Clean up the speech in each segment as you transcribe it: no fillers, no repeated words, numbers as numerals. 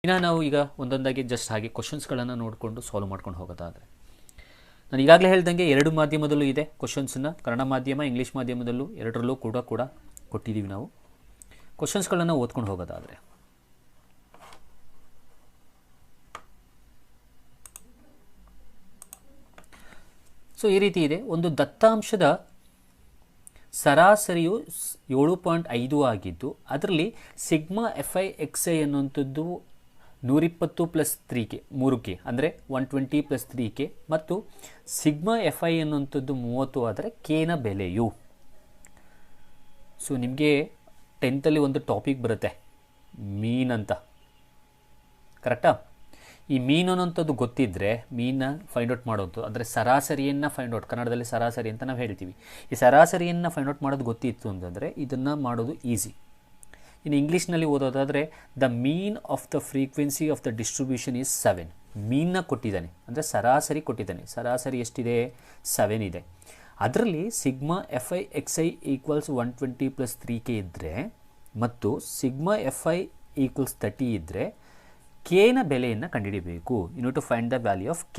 ಇನ್ನು ನಾವು ಈಗ ಒಂದೊಂದಾಗಿ ಜಸ್ಟ್ ಹಾಗೆ ಕ್ವಶನ್ಸ್ಗಳನ್ನು ನೋಡಿಕೊಂಡು ಸಾಲ್ವ್ ಮಾಡ್ಕೊಂಡು ಹೋಗೋದಾದರೆ, ನಾನು ಈಗಾಗಲೇ ಹೇಳ್ದಂಗೆ ಎರಡು ಮಾಧ್ಯಮದಲ್ಲೂ ಇದೆ ಕ್ವಶನ್ಸನ್ನು, ಕನ್ನಡ ಮಾಧ್ಯಮ ಇಂಗ್ಲೀಷ್ ಮಾಧ್ಯಮದಲ್ಲೂ ಎರಡರಲ್ಲೂ ಕೂಡ ಕೊಟ್ಟಿದ್ದೀವಿ ನಾವು. ಕ್ವಶನ್ಸ್ಗಳನ್ನು ಓದ್ಕೊಂಡು ಹೋಗೋದಾದರೆ, ಸೊ ಈ ರೀತಿ ಇದೆ. ಒಂದು ದತ್ತಾಂಶದ ಸರಾಸರಿಯು 7.5 ಆಗಿದ್ದು ಅದರಲ್ಲಿ ಸಿಗ್ಮಾ FI XI ಅನ್ನುವಂಥದ್ದು 120 ಪ್ಲಸ್ 3K 3K ಅಂದರೆ 120 ಪ್ಲಸ್ 3K ಮತ್ತು ಸಿಗ್ಮಾ FI ಅನ್ನುವಂಥದ್ದು 30 ಆದರೆ Kನ ಬೆಲೆಯು. ಸೊ ನಿಮಗೆ 10th ಒಂದು ಟಾಪಿಕ್ ಬರುತ್ತೆ ಮೀನ್ ಅಂತ, ಕರೆಕ್ಟಾ? ಈ ಮೀನು ಅನ್ನೋಂಥದ್ದು ಗೊತ್ತಿದ್ದರೆ ಮೀನ ಫೈಂಡ್ ಔಟ್ ಮಾಡೋದು, ಅಂದರೆ ಸರಾಸರಿಯನ್ನು ಫೈಂಡ್ ಔಟ್, ಕನ್ನಡದಲ್ಲಿ ಸರಾಸರಿ ಅಂತ ನಾವು ಹೇಳ್ತೀವಿ. ಈ ಸರಾಸರಿಯನ್ನು ಫೈಂಡ್ ಔಟ್ ಮಾಡೋದು ಗೊತ್ತಿತ್ತು ಅಂತಂದರೆ ಇದನ್ನು ಮಾಡೋದು ಈಸಿ. ಇನ್ನು ಇಂಗ್ಲೀಷ್ನಲ್ಲಿ ಓದೋದಾದರೆ the mean of the frequency of the distribution is 7. ಮೀನ್ನ ಕೊಟ್ಟಿದ್ದಾನೆ ಅಂದರೆ ಸರಾಸರಿ ಕೊಟ್ಟಿದ್ದಾನೆ. ಸರಾಸರಿ ಎಷ್ಟಿದೆ? 7 ಇದೆ. ಅದರಲ್ಲಿ sigma FI XI equals 120 plus 3K ಇದ್ದರೆ ಮತ್ತು ಸಿಗ್ಮಾ FI ಈಕ್ವಲ್ಸ್ 30 ಇದ್ದರೆ Kನ ಬೆಲೆಯನ್ನು ಕಂಡುಹಿಡಿಯಬೇಕು. You to find the value of K.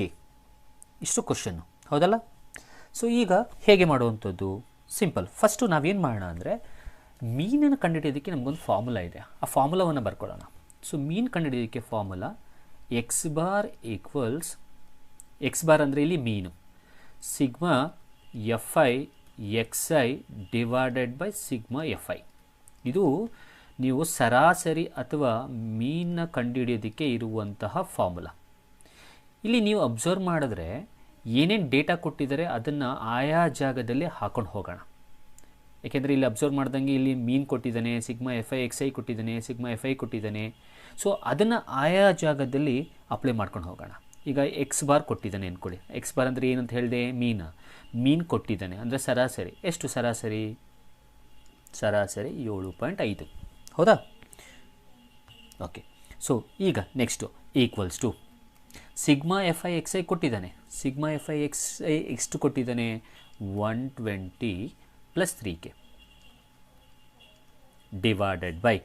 ಇಷ್ಟು ಕ್ವಶನ್ನು, ಹೌದಲ್ಲ? ಸೊ ಈಗ ಹೇಗೆ ಮಾಡುವಂಥದ್ದು? ಸಿಂಪಲ್. ಫಸ್ಟು ನಾವೇನು ಮಾಡೋಣ ಅಂದರೆ ಮೀನನ್ನು ಕಂಡುಹಿಡಿಯೋದಕ್ಕೆ ನಮಗೊಂದು ಫಾರ್ಮುಲಾ ಇದೆ, ಆ ಫಾರ್ಮುಲಾವನ್ನು ಬರ್ಕೊಳ್ಳೋಣ. ಸೊ ಮೀನು ಕಂಡುಹಿಡಿಯೋದಕ್ಕೆ formula x bar equals, x bar ಅಂದರೆ ಇಲ್ಲಿ mean, sigma FI XI divided by sigma FI. ಇದು ನೀವು ಸರಾಸರಿ ಅಥವಾ ಮೀನ್ನ ಕಂಡುಹಿಡಿಯೋದಕ್ಕೆ ಇರುವಂತಹ ಫಾರ್ಮುಲಾ. ಇಲ್ಲಿ ನೀವು ಅಬ್ಸರ್ವ್ ಮಾಡಿದ್ರೆ ಏನೇನು ಡೇಟಾ ಕೊಟ್ಟಿದ್ದಾರೆ ಅದನ್ನು ಆಯಾ ಜಾಗದಲ್ಲಿ ಹಾಕೊಂಡು ಹೋಗೋಣ. ಏಕೆಂದರೆ ಇಲ್ಲಿ ಅಬ್ಸರ್ವ್ ಮಾಡ್ದಂಗೆ ಇಲ್ಲಿ ಮೀನು ಕೊಟ್ಟಿದ್ದಾನೆ, ಸಿಗ್ಮಾ FI XI ಕೊಟ್ಟಿದ್ದಾನೆ, ಸಿಗ್ಮಾ FI ಕೊಟ್ಟಿದ್ದಾನೆ. ಸೊ ಅದನ್ನು ಆಯಾ ಜಾಗದಲ್ಲಿ ಅಪ್ಲೈ ಮಾಡ್ಕೊಂಡು ಹೋಗೋಣ. ಈಗ ಎಕ್ಸ್ ಬಾರ್ ಕೊಟ್ಟಿದ್ದಾನೆ ಅಂದ್ಕೊಳ್ಳಿ. ಎಕ್ಸ್ ಬಾರ್ ಅಂದರೆ ಏನಂತ ಹೇಳಿದೆ? ಮೀನು ಕೊಟ್ಟಿದ್ದಾನೆ ಅಂದರೆ ಸರಾಸರಿ ಎಷ್ಟು? ಸರಾಸರಿ 7.5, ಹೌದಾ? ಓಕೆ. ಸೊ ಈಗ next equals to sigma FI XI ಕೊಟ್ಟಿದ್ದಾನೆ. ಸಿಗ್ಮಾ FI XI ಎಷ್ಟು ಕೊಟ್ಟಿದ್ದಾನೆ? 120 plus 3K divided by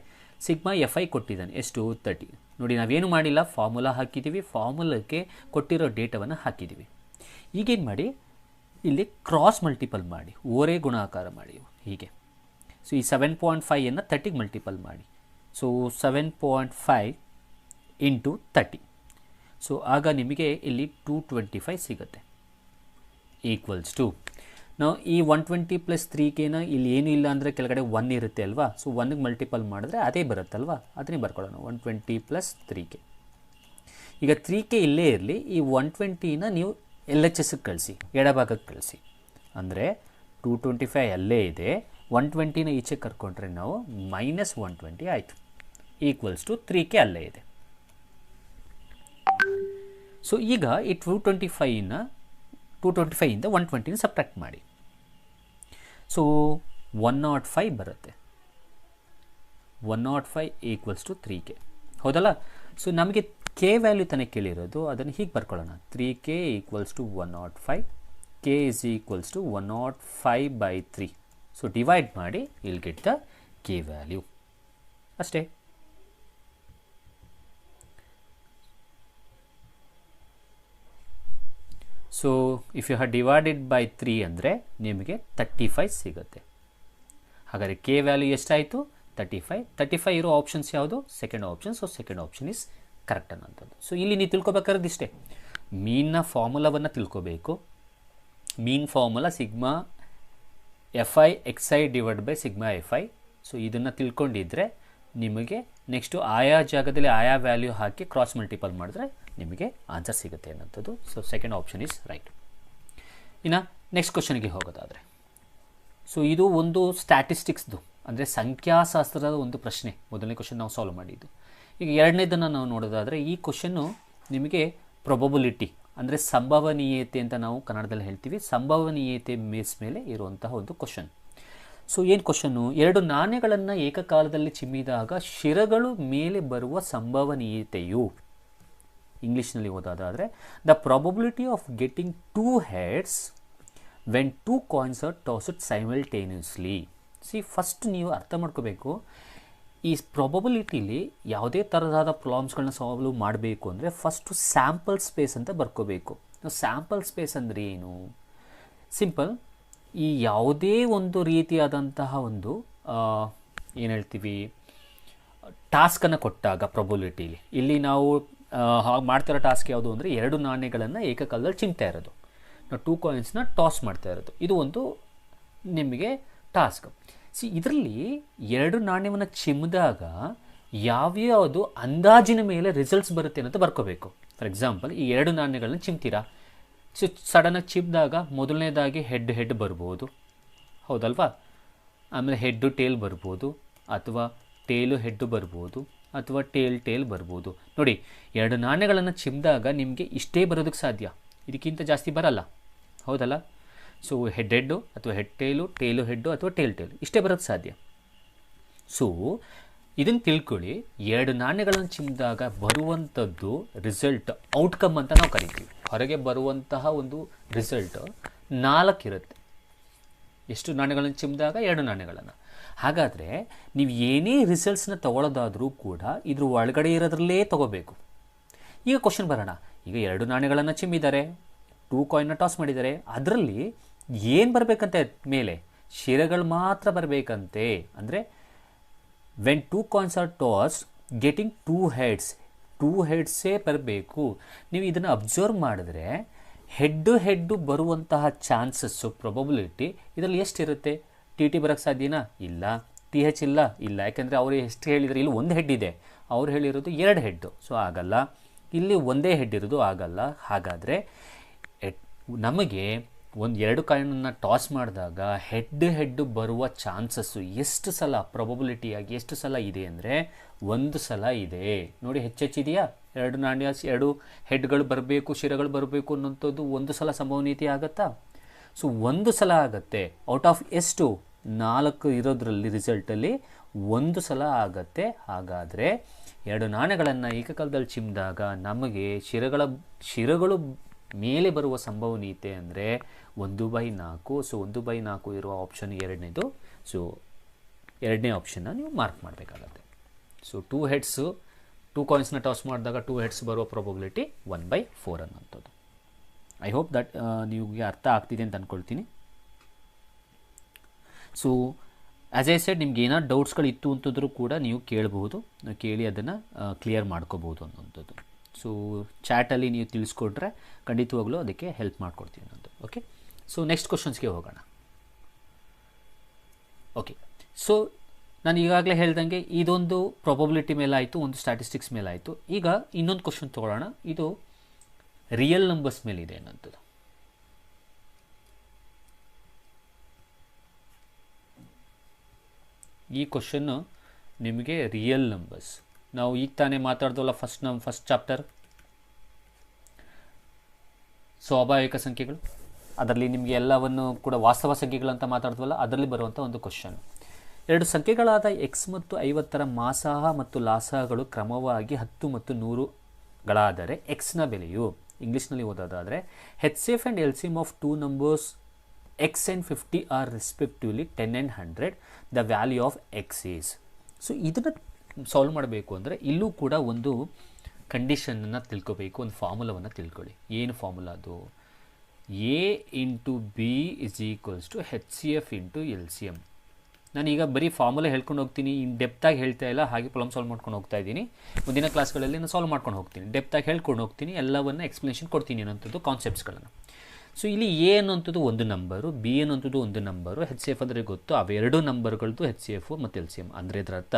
sigma FI ಕೊಟ್ಟಿದ್ದಾನೆ ಎಷ್ಟು? 30. ನೋಡಿ, ನಾವೇನು ಮಾಡಿಲ್ಲ, ಫಾರ್ಮುಲಾ ಹಾಕಿದ್ದೀವಿ, ಫಾರ್ಮುಲಾಕ್ಕೆ ಕೊಟ್ಟಿರೋ ಡೇಟಾವನ್ನು ಹಾಕಿದ್ದೀವಿ. ಈಗೇನು ಮಾಡಿ, ಇಲ್ಲಿ ಕ್ರಾಸ್ ಮಲ್ಟಿಪಲ್ ಮಾಡಿ, ಓರೇ ಗುಣಾಕಾರ ಮಾಡಿ ಹೀಗೆ. ಸೊ ಈ 7.5 30ಗೆ ಮಲ್ಟಿಪಲ್ ಮಾಡಿ. So 7.5 into 30. ಸೊ ಆಗ ನಿಮಗೆ ಇಲ್ಲಿ 225 ಸಿಗುತ್ತೆ. ಈಕ್ವಲ್ಸ್ ಟು ನಾವು ಈ 120 ಪ್ಲಸ್ 3Kನ ಇಲ್ಲಿ ಏನೂ ಇಲ್ಲ ಅಂದರೆ ಕೆಳಗಡೆ 1 ಇರುತ್ತೆ ಅಲ್ವಾ? ಸೊ 1ಗೆ ಮಲ್ಟಿಪಲ್ ಮಾಡಿದ್ರೆ ಅದೇ ಬರುತ್ತಲ್ವಾ? ಅದನ್ನೇ ಬರ್ಕೊಳ್ಳೋಣ, 120 ಪ್ಲಸ್ 3K. ಈಗ 3K ಇಲ್ಲೇ ಇರಲಿ, ಈ 120ನ ನೀವು LHSಗೆ ಕಳಿಸಿ, ಎಡಭಾಗಕ್ಕೆ ಕಳಿಸಿ. ಅಂದರೆ 225 ಅಲ್ಲೇ ಇದೆ, 120ನ ಈಚೆ ಕರ್ಕೊಂಡ್ರೆ ನಾವು -120 ಆಯಿತು. ಈಕ್ವಲ್ಸ್ ಟು 3K ಅಲ್ಲೇ ಇದೆ. ಸೊ ಈಗ ಈ 225ಇಂದ 120ನ ಸಬ್ಟ್ರಾಕ್ಟ್ ಮಾಡಿ. ಸೊ 105 ಬರುತ್ತೆ. 105 ಈಕ್ವಲ್ಸ್ ಟು 3K, ಹೌದಲ್ಲ? ಸೊ ನಮಗೆ K ವ್ಯಾಲ್ಯೂ ತಾನೇ ಕೇಳಿರೋದು, ಅದನ್ನು ಹೀಗೆ ಬರ್ಕೊಳ್ಳೋಣ. 3K equals to 105, K is equals to 105/3. So divide ಮಾಡಿ, will get the K value. ಅಷ್ಟೇ. So if you have divided by 3 ಅಂದರೆ ನಿಮಗೆ 35 ಸಿಗುತ್ತೆ. ಹಾಗಾದರೆ K ವ್ಯಾಲ್ಯೂ ಎಷ್ಟಾಯಿತು? 35. 35 ಇರೋ ಆಪ್ಷನ್ಸ್ ಯಾವುದು? Second option. So second option is correct ಅನ್ನೋಂಥದ್ದು. ಸೊ ಇಲ್ಲಿ ನೀವು ತಿಳ್ಕೊಬೇಕಾದ್ರೆ ಇಷ್ಟೇ, ಮೀನ್ನ ಫಾರ್ಮುಲಾವನ್ನು ತಿಳ್ಕೊಬೇಕು. Mean formula sigma FI XI divide by sigma FI. So ಇದನ್ನು ತಿಳ್ಕೊಂಡಿದ್ರೆ ನಿಮಗೆ ನೆಕ್ಸ್ಟು ಆಯಾ ಜಾಗದಲ್ಲಿ ಆಯಾ ವ್ಯಾಲ್ಯೂ ಹಾಕಿ ಕ್ರಾಸ್ ಮಲ್ಟಿಪಲ್ ಮಾಡಿದ್ರೆ ನಿಮಗೆ ಆನ್ಸರ್ ಸಿಗುತ್ತೆ ಅನ್ನೋಂಥದ್ದು. So second option is right. ಇನ್ನು ನೆಕ್ಸ್ಟ್ ಕ್ವಶನ್ಗೆ ಹೋಗೋದಾದರೆ, ಸೊ ಇದು ಒಂದು ಸ್ಟ್ಯಾಟಿಸ್ಟಿಕ್ಸ್ದು ಅಂದರೆ ಸಂಖ್ಯಾಶಾಸ್ತ್ರದ ಒಂದು ಪ್ರಶ್ನೆ. ಮೊದಲನೇ ಕ್ವಶನ್ ನಾವು ಸಾಲ್ವ್ ಮಾಡಿದ್ದು. ಈಗ ಎರಡನೇದನ್ನು ನಾವು ನೋಡೋದಾದರೆ, ಈ ಕ್ವಶನ್ನು ನಿಮಗೆ ಪ್ರೊಬಬಿಲಿಟಿ ಅಂದರೆ ಸಂಭವನೀಯತೆ ಅಂತ ನಾವು ಕನ್ನಡದಲ್ಲಿ ಹೇಳ್ತೀವಿ. ಸಂಭವನೀಯತೆ ಬೇಸ್ ಮೇಲೆ ಇರುವಂತಹ ಒಂದು ಕ್ವಶನ್. ಸೊ ಏನು ಕ್ವಶನ್ನು? ಎರಡು ನಾಣ್ಯಗಳನ್ನು ಏಕಕಾಲದಲ್ಲಿ ಚಿಮ್ಮಿದಾಗ ಶಿರಗಳು ಮೇಲೆ ಬರುವ ಸಂಭವನೀಯತೆಯು, ಇಂಗ್ಲೀಷ್ನಲ್ಲಿ ಓದೋದಾದರೆ the probability of getting 2 heads when 2 coins are tossed simultaneously. See first ನೀವು ಅರ್ಥ ಮಾಡ್ಕೋಬೇಕು, ಈ ಪ್ರಾಬಬಿಲಿಟಿಲಿ ಯಾವುದೇ ಥರದಾದ ಪ್ರಾಬ್ಲಮ್ಸ್ಗಳನ್ನ ಸಾಲ್ವ್ ಮಾಡಬೇಕು ಅಂದರೆ ಫಸ್ಟು ಸ್ಯಾಂಪಲ್ ಸ್ಪೇಸ್ ಅಂತ ಬರ್ಕೋಬೇಕು. ಸ್ಯಾಂಪಲ್ ಸ್ಪೇಸ್ ಅಂದರೆ ಏನು? ಸಿಂಪಲ್, ಈ ಯಾವುದೇ ಒಂದು ರೀತಿಯಾದಂತಹ ಒಂದು ಏನು ಹೇಳ್ತೀವಿ ಟಾಸ್ಕನ್ನು ಕೊಟ್ಟಾಗ ಪ್ರಾಬಬಿಲಿಟಿಲಿ ಇಲ್ಲಿ ನಾವು ಹಾಗೆ ಮಾಡ್ತಿರೋ ಟಾಸ್ಕ್ ಯಾವುದು ಅಂದರೆ 2 ನಾಣ್ಯಗಳನ್ನು ಏಕಕಾಲದಲ್ಲಿ ಚಿಮ್ತಾ ಇರೋದು, ನಾವು 2 ಕಾಯಿನ್ಸ್ನ ಟಾಸ್ ಮಾಡ್ತಾ ಇರೋದು, ಇದು ಒಂದು ನಿಮಗೆ ಟಾಸ್ಕ್. ಇದರಲ್ಲಿ 2 ನಾಣ್ಯವನ್ನು ಚಿಮ್ಮಿದಾಗ ಯಾವ್ಯಾವುದು ಅಂದಾಜಿನ ಮೇಲೆ ರಿಸಲ್ಟ್ಸ್ ಬರುತ್ತೆ ಅಂತ ಬರ್ಕೋಬೇಕು. ಫಾರ್ ಎಕ್ಸಾಂಪಲ್, ಈ 2 ನಾಣ್ಯಗಳನ್ನ ಚಿಮ್ತೀರಾ, ಸಡನ್ನಾಗಿ ಚಿಮ್ಮಿದಾಗ ಮೊದಲನೇದಾಗಿ ಹೆಡ್ ಬರ್ಬೋದು, ಹೌದಲ್ವಾ? ಆಮೇಲೆ ಹೆಡ್ಡು ಟೇಲ್ ಬರ್ಬೋದು, ಅಥವಾ ಟೇಲು ಹೆಡ್ಡು ಬರ್ಬೋದು, ಅಥವಾ ಟೇಲ್ ಬರ್ಬೋದು. ನೋಡಿ, 2 ನಾಣ್ಯಗಳನ್ನು ಚಿಮ್ಮಿದಾಗ ನಿಮಗೆ ಇಷ್ಟೇ ಬರೋದಕ್ಕೆ ಸಾಧ್ಯ, ಇದಕ್ಕಿಂತ ಜಾಸ್ತಿ ಬರಲ್ಲ, ಹೌದಲ್ಲ? ಸೊ ಹೆಡ್ಡು ಅಥವಾ ಟೇಲು ಹೆಡ್ಡು ಅಥವಾ ಟೇಲ್ ಇಷ್ಟೇ ಬರೋದು ಸಾಧ್ಯ. ಸೊ ಇದನ್ನು ತಿಳ್ಕೊಳ್ಳಿ, 2 ನಾಣ್ಯಗಳನ್ನು ಚಿಮ್ಮಿದಾಗ ಬರುವಂಥದ್ದು ರಿಸಲ್ಟ್ ಔಟ್ಕಮ್ ಅಂತ ನಾವು ಕರಿತೀವಿ. ಹೊರಗೆ ಬರುವಂತಹ ಒಂದು ರಿಸಲ್ಟ್ 4 ಇರುತ್ತೆ. ಎಷ್ಟು ನಾಣ್ಯಗಳನ್ನು ಚಿಮ್ಮಿದಾಗ? 2 ನಾಣ್ಯಗಳನ್ನು. ಹಾಗಾದರೆ ನೀವು ಏನೇ ರಿಸಲ್ಟ್ಸ್ನ ತೊಗೊಳ್ಳೋದಾದರೂ ಕೂಡ ಇದ್ರ ಒಳಗಡೆ ಇರೋದ್ರಲ್ಲೇ ತೊಗೋಬೇಕು. ಈಗ ಕ್ವಶನ್ ಬರೋಣ. ಈಗ 2 ನಾಣ್ಯಗಳನ್ನು ಚಿಮ್ಮಿದ್ದಾರೆ, 2 ಕಾಯಿನ್ನ ಟಾಸ್ ಮಾಡಿದ್ದಾರೆ, ಅದರಲ್ಲಿ ಏನು ಬರಬೇಕಂತೆ? ಮೇಲೆ ಶಿರಗಳು ಮಾತ್ರ ಬರಬೇಕಂತೆ. ಅಂದರೆ when 2 coins are toss getting 2 ಹೆಡ್ಸೇ ಬರಬೇಕು. ನೀವು ಇದನ್ನು ಅಬ್ಸರ್ವ್ ಮಾಡಿದ್ರೆ ಹೆಡ್ಡು ಬರುವಂತಹ ಚಾನ್ಸಸ್ಸು ಪ್ರಾಬಬಿಲಿಟಿ ಇದರಲ್ಲಿ ಎಷ್ಟಿರುತ್ತೆ? ಟಿ ಬರೋಕ್ಕೆ ಸಾಧ್ಯನಾ? ಇಲ್ಲ. TH ಇಲ್ಲ. ಯಾಕೆಂದರೆ ಅವರು ಎಷ್ಟು ಹೇಳಿದರೆ, ಇಲ್ಲಿ 1 ಹೆಡ್ ಇದೆ, ಅವ್ರು ಹೇಳಿರೋದು 2 ಹೆಡ್ಡು, ಸೊ ಆಗಲ್ಲ. ಇಲ್ಲಿ ಒಂದೇ ಹೆಡ್ ಇರೋದು, ಆಗಲ್ಲ. ಹಾಗಾದರೆ ನಮಗೆ 2 ಕಾಯಿನನ್ನು ಟಾಸ್ ಮಾಡಿದಾಗ ಹೆಡ್ಡು ಬರುವ ಚಾನ್ಸಸ್ಸು ಎಷ್ಟು ಸಲ ಪ್ರಾಬಬಿಲಿಟಿಯಾಗಿ ಎಷ್ಟು ಸಲ ಇದೆ ಅಂದರೆ 1 ಸಲ ಇದೆ. ನೋಡಿ, ಹೆಚ್ಚೆಚ್ಚಿದೆಯಾ? 2 ನಾಣ್ಯ 2 ಹೆಡ್ಗಳು ಬರಬೇಕು, ಶಿರಗಳು ಬರಬೇಕು ಅನ್ನೋಂಥದ್ದು 1 ಸಲ ಸಂಭವನೀಯತೆ ಆಗುತ್ತಾ? ಸೊ 1 ಸಲ ಆಗುತ್ತೆ. ಔಟ್ ಆಫ್ ಎಷ್ಟು? 4 ಇರೋದ್ರಲ್ಲಿ ರಿಸಲ್ಟಲ್ಲಿ 1 ಸಲ ಆಗುತ್ತೆ. ಹಾಗಾದರೆ 2 ನಾಣ್ಯಗಳನ್ನು ಏಕಕಾಲದಲ್ಲಿ ಚಿಮ್ಮಿದಾಗ ನಮಗೆ ಶಿರಗಳು ಮೇಲೆ ಬರುವ ಸಂಭವನೀಯತೆ ಅಂದರೆ 1/4. ಸೊ 1/4 ಇರುವ ಆಪ್ಷನ್ ಎರಡನೇದು. ಸೊ ಎರಡನೇ ಆಪ್ಷನ್ನ ನೀವು ಮಾರ್ಕ್ ಮಾಡಬೇಕಾಗತ್ತೆ. ಸೊ 2 ಹೆಡ್ಸು 2 ಕಾಯಿನ್ಸ್ನ ಟಾಸ್ ಮಾಡಿದಾಗ 2 ಹೆಡ್ಸ್ ಬರುವ ಪ್ರಾಬಬಿಲಿಟಿ 1/4 ಅನ್ನೋಂಥದ್ದು. ಐ ಹೋಪ್ ದಟ್ ನಿಮಗೆ ಅರ್ಥ ಆಗ್ತಿದೆ ಅಂತ ಅಂದ್ಕೊಳ್ತೀನಿ. ಸೊ ಆ್ಯಸ್ ಐ ಸೆಡ್, ನಿಮ್ಗೆ ಏನಾದ್ರು ಡೌಟ್ಸ್ಗಳು ಇತ್ತು ಅಂತಂದ್ರೂ ಕೂಡ ನೀವು ಕೇಳಿ ಅದನ್ನು ಕ್ಲಿಯರ್ ಮಾಡ್ಕೋಬೋದು ಅನ್ನೋಂಥದ್ದು. ಸೊ ಚಾಟಲ್ಲಿ ನೀವು ತಿಳಿಸ್ಕೊಟ್ರೆ ಖಂಡಿತವಾಗ್ಲೂ ಅದಕ್ಕೆ ಹೆಲ್ಪ್ ಮಾಡ್ಕೊಡ್ತೀನಿ ಅನ್ನೋದು. ಓಕೆ, ಸೊ ನೆಕ್ಸ್ಟ್ ಕ್ವಶನ್ಸ್ಗೆ ಹೋಗೋಣ. ಓಕೆ, ಸೊ ನಾನು ಈಗಾಗಲೇ ಹೇಳ್ದಂಗೆ ಇದೊಂದು ಪ್ರಾಬಬಿಲಿಟಿ ಮೇಲೆ ಆಯಿತು, ಒಂದು ಸ್ಟ್ಯಾಟಿಸ್ಟಿಕ್ಸ್ ಮೇಲೆ ಆಯಿತು. ಈಗ ಇನ್ನೊಂದು ಕ್ವಶನ್ ತೊಗೊಳ್ಳೋಣ. ಇದು ರಿಯಲ್ ನಂಬರ್ಸ್ ಮೇಲಿದೆ ಅನ್ನೋಂಥದ್ದು. ಈ ಕ್ವಶನ್ನು ನಿಮಗೆ ರಿಯಲ್ ನಂಬರ್ಸ್, ನಾವು ಈಗ ತಾನೇ ಮಾತಾಡ್ದವಲ್ಲ ಫಸ್ಟ್ ಚಾಪ್ಟರ್ ಸ್ವಾಭಾವಿಕ ಸಂಖ್ಯೆಗಳು, ಅದರಲ್ಲಿ ನಿಮಗೆ ಎಲ್ಲವನ್ನು ಕೂಡ ವಾಸ್ತವ ಸಂಖ್ಯೆಗಳಂತ ಮಾತಾಡ್ದವಲ್ಲ, ಅದರಲ್ಲಿ ಬರುವಂಥ ಒಂದು ಕ್ವಶನ್. 2 ಸಂಖ್ಯೆಗಳಾದ x ಮತ್ತು 50ರ ಮಾಸಾಹ ಮತ್ತು ಲಾಸಹಗಳು ಕ್ರಮವಾಗಿ 10 ಮತ್ತು 100ಗಳಾದರೆ ಎಕ್ಸ್ನ ಬೆಲೆಯು, ಇಂಗ್ಲೀಷ್ನಲ್ಲಿ ಓದೋದಾದರೆ HCF and LCM of 2 numbers x and 50 are respectively 10 and 100. The value of x is. So ಇದನ್ನು ಸಾಲ್ವ್ ಮಾಡಬೇಕು ಅಂದರೆ ಇಲ್ಲೂ ಕೂಡ ಒಂದು ಕಂಡೀಷನನ್ನು ತಿಳ್ಕೋಬೇಕು, ಒಂದು ಫಾರ್ಮುಲಾವನ್ನು ತಿಳ್ಕೊಳ್ಳಿ. ಏನು ಫಾರ್ಮುಲಾ ಅದು? A into B is equals to HCF into LCM. ನಾನೀಗ ಬರೀ ಫಾರ್ಮುಲಾ ಹೇಳ್ಕೊಂಡು ಹೋಗ್ತೀನಿ, ಇನ್ನು ಡೆಪ್ತಾಗಿ ಹೇಳ್ತಾ ಇಲ್ಲ, ಹಾಗೆ ಪ್ರಾಬ್ಲಮ್ ಸಾಲ್ವ್ ಮಾಡ್ಕೊಂಡು ಹೋಗ್ತಾ ಇದ್ದೀನಿ. ಮುಂದಿನ ಕ್ಲಾಸ್ಗಳಲ್ಲಿ ನಾನು ಸಾಲ್ವ್ ಮಾಡ್ಕೊಂಡು ಹೋಗ್ತೀನಿ, ಡೆಪ್ತಾಗಿ ಹೇಳ್ಕೊಂಡು ಹೋಗ್ತೀನಿ, ಎಲ್ಲವನ್ನು ಎಕ್ಸ್ಪ್ಲನೇಷನ್ ಕೊಡ್ತೀನಿ ಅನ್ನೋಂಥದ್ದು ಕಾನ್ಸೆಪ್ಟ್ಸ್ಗಳನ್ನು. ಸೊ ಇಲ್ಲಿ ಎ ಅನ್ನೋಂಥದ್ದು ಒಂದು ನಂಬರು, ಬಿ ಅನ್ನೋಂಥದ್ದು ಒಂದು ನಂಬರು, HCF ಅಂದರೆ ಗೊತ್ತು, ಅವೆರಡು ನಂಬರ್ಗಳದ್ದು HCF ಮತ್ತು LCM. ಅಂದರೆ ಇದರ ಅರ್ಥ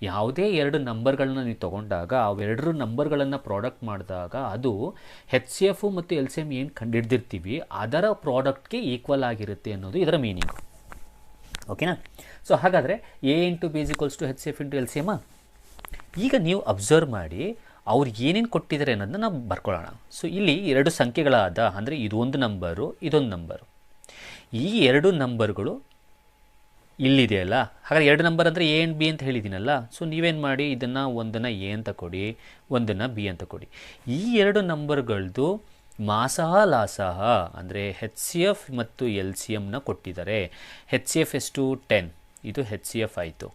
ಯಾವುದೇ 2 ನಂಬರ್ಗಳನ್ನ ನೀವು ತೊಗೊಂಡಾಗ ಅವೆರಡು ನಂಬರ್ಗಳನ್ನು ಪ್ರಾಡಕ್ಟ್ ಮಾಡಿದಾಗ ಅದು HCF ಮತ್ತು LCM ಏನು ಕಂಡುಹಿಡ್ದಿರ್ತೀವಿ ಅದರ ಪ್ರಾಡಕ್ಟ್ಗೆ ಈಕ್ವಲ್ ಆಗಿರುತ್ತೆ ಅನ್ನೋದು ಇದರ ಮೀನಿಂಗು. ಓಕೆನಾ? ಸೊ ಹಾಗಾದರೆ A into B is equals to HCF into LCM. ಈಗ ನೀವು ಅಬ್ಸರ್ವ್ ಮಾಡಿ ಅವ್ರು ಏನೇನು ಕೊಟ್ಟಿದ್ದಾರೆ ಅನ್ನೋದನ್ನ ನಾವು ಬರ್ಕೊಳ್ಳೋಣ. ಸೊ ಇಲ್ಲಿ 2 ಸಂಖ್ಯೆಗಳಾದ, ಅಂದರೆ ಇದೊಂದು ನಂಬರು ಇದೊಂದು ನಂಬರು, ಈ 2 ನಂಬರ್ಗಳು ಇಲ್ಲಿದೆಯಲ್ಲ, ಹಾಗಾದ್ರೆ 2 ನಂಬರ್ ಅಂದರೆ A ಆ್ಯಂಡ್ B ಅಂತ ಹೇಳಿದ್ದೀನಲ್ಲ. ಸೊ ನೀವೇನು ಮಾಡಿ, ಇದನ್ನು ಒಂದನ್ನು A ಅಂತ ಕೊಡಿ, ಒಂದನ್ನು B ಅಂತ ಕೊಡಿ. ಈ 2 ನಂಬರ್ಗಳದ್ದು ಮಾಸಹ ಲಾಸಹ ಅಂದರೆ HCF ಮತ್ತು LCMನ ಕೊಟ್ಟಿದ್ದಾರೆ. HCF ಎಷ್ಟು 10, ಇದು HCF ಆಯಿತು.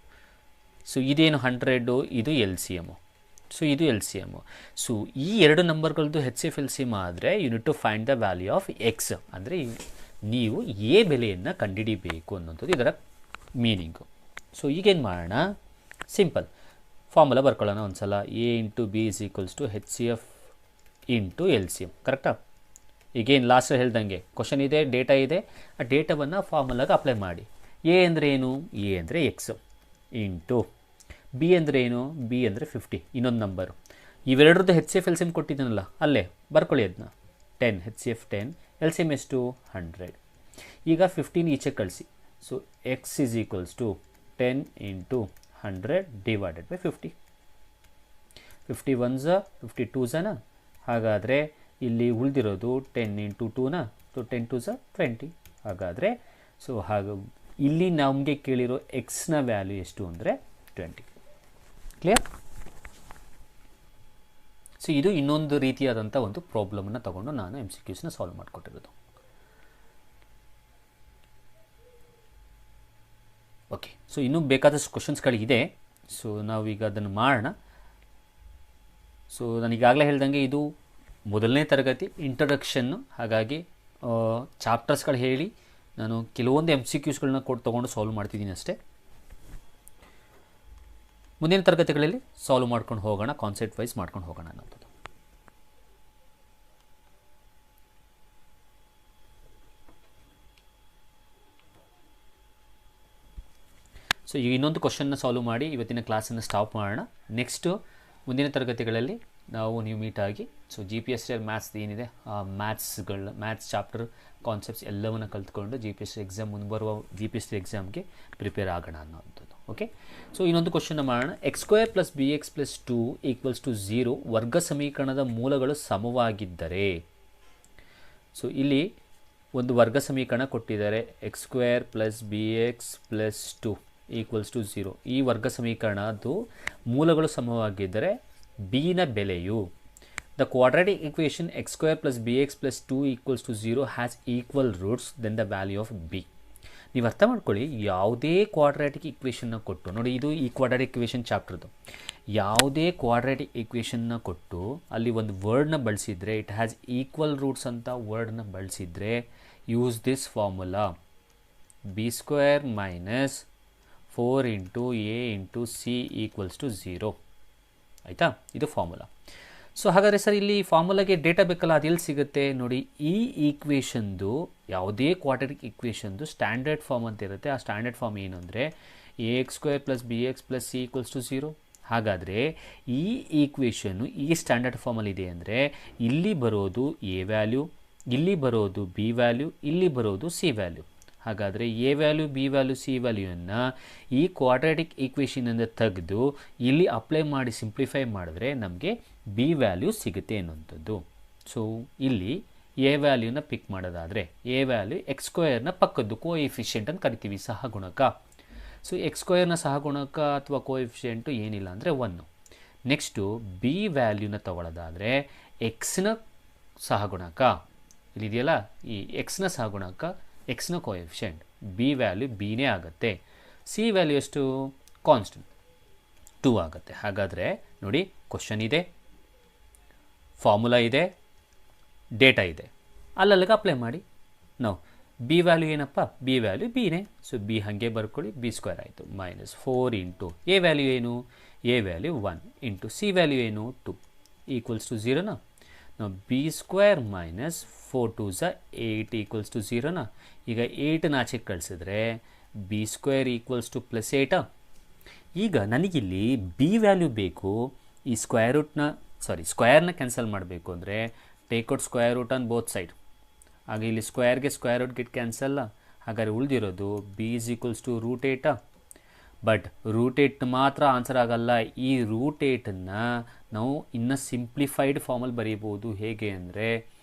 ಸೊ ಇದೇನು 100, ಇದು ಎಲ್ ಸಿ ಎಮ್ಮು. ಸೊ ಇದು ಎಲ್ ಸಿ ಎಮ್ಮು. ಸೊ ಈ ಎರಡು ನಂಬರ್ಗಳದ್ದು H F L C M ಆದರೆ you need to find the value of x, ಅಂದರೆ ನೀವು ಎ ಬೆಲೆಯನ್ನು ಕಂಡುಹಿಡಿಬೇಕು ಅನ್ನೋಂಥದ್ದು ಇದರ ಮೀನಿಂಗು. ಸೊ ಈಗೇನು ಮಾಡೋಣ, ಸಿಂಪಲ್ ಫಾರ್ಮುಲಾ ಬರ್ಕೊಳ್ಳೋಣ ಒಂದು ಸಲ. A into B is equals to H C F into L C M. ಕರೆಕ್ಟಾ? ಈಗೇನು ಲಾಸ್ಟ್ ಹೇಳ್ದಂಗೆ ಕ್ವಶನ್ ಇದೆ, ಡೇಟಾ ಇದೆ, ಆ ಡೇಟಾವನ್ನು ಫಾರ್ಮುಲಾಗೆ ಅಪ್ಲೈ ಮಾಡಿ. ಎ ಅಂದರೆ ಏನು? ಎ ಅಂದರೆ ಎಕ್ಸ್ ಇಂಟು ಬಿ ಅಂದರೆ ಏನು? ಬಿ ಅಂದರೆ 50, ಇನ್ನೊಂದು ನಂಬರು. ಇವೆರಡರದ್ದು H C F L C M ಕೊಟ್ಟಿದ್ದೀನಲ್ಲ, ಅಲ್ಲೇ ಬರ್ಕೊಳ್ಳಿ ಅದನ್ನ. 10 H C F 10, L C M ಎಷ್ಟು? 100. ಈಗ 15 ಈಚೆ ಕಳಿಸಿ. So x is equals to 10 into 100 divided by 50. 50 1 50 2 ಹಾಗಾದರೆ ಇಲ್ಲಿ ಉಳಿದಿರೋದು 10 ಇಂಟು 2 ಸೊ 10 2 20. ಹಾಗಾದರೆ ಸೊ ಇಲ್ಲಿ ನಮಗೆ ಕೇಳಿರೋ ಎಕ್ಸ್ನ ವ್ಯಾಲ್ಯೂ ಎಷ್ಟು ಅಂದರೆ 20. ಕ್ಲಿಯರ್? ಸೊ ಇದು ಇನ್ನೊಂದು ರೀತಿಯಾದಂಥ ಒಂದು ಪ್ರಾಬ್ಲಮನ್ನು ತಗೊಂಡು ನಾನು ಎಮ್ ಸಿ ಕ್ಯೂಸ್ನ ಸಾಲ್ವ್ ಮಾಡಿಕೊಟ್ಟಿರೋದು. ಓಕೆ, ಸೊ ಇನ್ನೂ ಬೇಕಾದಷ್ಟು ಕ್ವಶನ್ಸ್ಗಳಿದೆ. ಸೊ ನಾವೀಗ ಅದನ್ನು ಮಾಡೋಣ. ಸೊ ನಾನೀಗಾಗಲೇ ಹೇಳ್ದಂಗೆ ಇದು ಮೊದಲನೇ ತರಗತಿ ಇಂಟ್ರಡಕ್ಷನ್ನು, ಹಾಗಾಗಿ ಚಾಪ್ಟರ್ಸ್ಗಳು ಹೇಳಿ ನಾನು ಕೆಲವೊಂದು ಎಮ್ ಸಿ ಕ್ಯೂಸ್ಗಳನ್ನ ತೊಗೊಂಡು ಸಾಲ್ವ್ ಮಾಡ್ತಿದ್ದೀನಿ ಅಷ್ಟೇ. ಮುಂದಿನ ತರಗತಿಗಳಲ್ಲಿ ಸಾಲ್ವ್ ಮಾಡ್ಕೊಂಡು ಹೋಗೋಣ, ಕಾನ್ಸೆಪ್ಟ್ ವೈಸ್ ಮಾಡ್ಕೊಂಡು ಹೋಗೋಣ ಅನ್ನೋದು. ಸೊ ಈಗ ಇನ್ನೊಂದು ಕ್ವಶನ್ನ ಸಾಲ್ವ್ ಮಾಡಿ ಇವತ್ತಿನ ಕ್ಲಾಸನ್ನು ಸ್ಟಾಪ್ ಮಾಡೋಣ. ನೆಕ್ಸ್ಟು ಮುಂದಿನ ತರಗತಿಗಳಲ್ಲಿ ನೀವು ಮೀಟಾಗಿ so G P S T maths ಏನಿದೆ ಆ ಮ್ಯಾಥ್ಸ್ ಚಾಪ್ಟರ್ ಕಾನ್ಸೆಪ್ಟ್ಸ್ ಎಲ್ಲವನ್ನು ಕಲ್ತ್ಕೊಂಡು G P S T exam ಮುಂಬರುವ ಜಿ ಪಿ ಎಸ್ ಟಿ ಎಕ್ಸಾಮ್ಗೆ ಪ್ರಿಪೇರ್ ಆಗೋಣ ಅನ್ನೋವಂಥದ್ದು. ಓಕೆ, ಸೊ ಇನ್ನೊಂದು ಕ್ವಶನ್ನ ಮಾಡೋಣ. X square plus b x plus 2 equals to 0 ವರ್ಗ ಸಮೀಕರಣದ ಮೂಲಗಳು ಸಮವಾಗಿದ್ದರೆ. ಸೊ ಇಲ್ಲಿ ಒಂದು ವರ್ಗ ಸಮೀಕರಣ ಕೊಟ್ಟಿದ್ದಾರೆ, x square plus b x plus 2 equals to 0. ಈ ವರ್ಗ ಸಮೀಕರಣದ್ದು ಮೂಲಗಳು ಸಮವಾಗಿದ್ದರೆ ಬಿನ ಬೆಲೆಯು the quadratic equation x square plus b x plus 2 equals to 0 has equal roots then the value of b. ನೀವು ಅರ್ಥ ಮಾಡ್ಕೊಳ್ಳಿ, ಯಾವುದೇ ಕ್ವಾಡ್ರಾಟಿಕ್ ಇಕ್ವೇಷನ್ನ ಕೊಟ್ಟು ನೋಡಿ, ಇದು ಈ ಕ್ವಾಡ್ರಾಟಿಕ್ ಇಕ್ವೇಷನ್ ಚಾಪ್ಟರ್ದು. ಯಾವುದೇ ಕ್ವಾಡ್ರಾಟಿಕ್ ಇಕ್ವೇಷನ್ನ ಕೊಟ್ಟು ಅಲ್ಲಿ ಒಂದು ವರ್ಡ್ನ ಬಳಸಿದರೆ, ಇಟ್ ಹ್ಯಾಸ್ ಈಕ್ವಲ್ ರೂಟ್ಸ್ ಅಂತ ವರ್ಡ್ನ ಬಳಸಿದರೆ, use this formula b square minus 4 into a into c equals to 0. ಆಯಿತಾ? ಇದು ಫಾರ್ಮುಲಾ. ಸೊ ಹಾಗಾದರೆ ಸರ್ ಇಲ್ಲಿ ಫಾರ್ಮುಲಾಗೆ ಡೇಟಾ ಬೇಕಲ್ಲ, ಅದು ಎಲ್ಲಿ ಸಿಗುತ್ತೆ ನೋಡಿ. ಈ ಈಕ್ವೇಷನ್ದು ಯಾವುದೇ ಕ್ವಾಡ್ರಾಟಿಕ್ ಇಕ್ವೇಷನ್ದು ಸ್ಟ್ಯಾಂಡರ್ಡ್ ಫಾರ್ಮ್ ಅಂತ ಇರುತ್ತೆ. ಆ ಸ್ಟ್ಯಾಂಡರ್ಡ್ ಫಾರ್ಮ್ ಏನು ಅಂದರೆ a x square plus b x plus c equals to 0. ಹಾಗಾದರೆ ಈ ಈಕ್ವೇಷನ್ನು ಈ ಸ್ಟ್ಯಾಂಡರ್ಡ್ ಫಾರ್ಮಲ್ಲಿ ಇದೆ ಅಂದರೆ ಇಲ್ಲಿ ಬರೋದು ಎ ವ್ಯಾಲ್ಯೂ, ಇಲ್ಲಿ ಬರೋದು ಬಿ ವ್ಯಾಲ್ಯೂ, ಇಲ್ಲಿ ಬರೋದು ಸಿ ವ್ಯಾಲ್ಯೂ. ಹಾಗಾದರೆ A value, B value, C ವ್ಯಾಲ್ಯೂವನ್ನು ಈ ಕ್ವಾಡ್ರಾಟಿಕ್ ಈಕ್ವೇಷನಿಂದ ತೆಗೆದು ಇಲ್ಲಿ ಅಪ್ಲೈ ಮಾಡಿ ಸಿಂಪ್ಲಿಫೈ ಮಾಡಿದ್ರೆ ನಮಗೆ ಬಿ ವ್ಯಾಲ್ಯೂ ಸಿಗುತ್ತೆ ಅನ್ನುವಂಥದ್ದು. ಸೊ ಇಲ್ಲಿ ಎ ವ್ಯಾಲ್ಯೂನ ಪಿಕ್ ಮಾಡೋದಾದರೆ ಎ ವ್ಯಾಲ್ಯೂ ಎಕ್ಸ್ ಸ್ಕ್ವೇರ್ನ ಪಕ್ಕದ್ದು ಕೋಎಫಿಷಿಯೆಂಟ್ ಅಂತ ಕರಿತೀವಿ, ಸಹಗುಣಕ. ಸೊ ಎಕ್ಸ್ ಸ್ಕ್ವೇರ್ನ ಸಹಗುಣಕ ಅಥವಾ ಕೋಎಫಿಷಿಯೆಂಟು ಏನಿಲ್ಲ ಅಂದರೆ 1. ನೆಕ್ಸ್ಟು ಬಿ ವ್ಯಾಲ್ಯೂನ ತಗೊಳ್ಳೋದಾದರೆ ಎಕ್ಸ್ನ ಸಹಗುಣಕ ಇಲ್ಲಿದೆಯಲ್ಲ, ಈ ಎಕ್ಸ್ನ ಸಹಗುಣಕ ಎಕ್ಸ್ನ ಕೋಎಫಿಷಿಯೆಂಟ್, ಬಿ ವ್ಯಾಲ್ಯೂ ಬಿನೇ ಆಗುತ್ತೆ. ಸಿ ವ್ಯಾಲ್ಯೂ ಎಷ್ಟು? ಕಾನ್ಸ್ಟೆಂಟ್ 2 ಆಗುತ್ತೆ. ಹಾಗಾದರೆ ನೋಡಿ, ಕ್ವಶನ್ ಇದೆ, ಫಾರ್ಮುಲಾ ಇದೆ, ಡೇಟಾ ಇದೆ, ಅಲ್ಲಲ್ಲಿಗೆ ಅಪ್ಲೈ ಮಾಡಿ. ನಾವು ಬಿ ವ್ಯಾಲ್ಯೂ ಏನಪ್ಪ? ಬಿ ವ್ಯಾಲ್ಯೂ ಬಿನೇ. ಸೊ ಬಿ ಹಾಗೆ ಬರ್ಕೊಳ್ಳಿ, ಬಿ ಸ್ಕ್ವೇರ್ ಆಯಿತು ಮೈನಸ್ 4 ಇಂಟು ಎ ವ್ಯಾಲ್ಯೂ ಏನು? A value 1 into c value ಏನು? 2 ಈಕ್ವಲ್ಸ್ ಟು 0ನಾ. ನಾವು b square minus 4 2 8 equals to 0ನಾ. ಈಗ 8ನ ಆಚೆಗೆ ಕಳಿಸಿದ್ರೆ b square equals to plus 8. ಈಗ ನನಗಿಲ್ಲಿ ಬಿ ವ್ಯಾಲ್ಯೂ ಬೇಕು. ಈ ಸ್ಕ್ವೇರ್ನ ಕ್ಯಾನ್ಸಲ್ ಮಾಡಬೇಕು ಅಂದರೆ take out square root on both side. ಆಗ ಇಲ್ಲಿ ಸ್ಕ್ವೇರ್ಗೆ ಸ್ಕ್ವೇರ್ ರೂಟ್ ಗಿಟ್ ಕ್ಯಾನ್ಸಲ್ಲ. ಹಾಗಾದರೆ ಉಳಿದಿರೋದು b is equals to root 8. But root 8 ಮಾತ್ರ ಆನ್ಸರ್ ಆಗಲ್ಲ. ಈ ರೂಟ್ 8ನ್ನು ನಾವು ಇನ್ನು ಸಿಂಪ್ಲಿಫೈಡ್ ಫಾರ್ಮಲ್ಲಿ ಬರೀಬೋದು. ಹೇಗೆ ಅಂದರೆ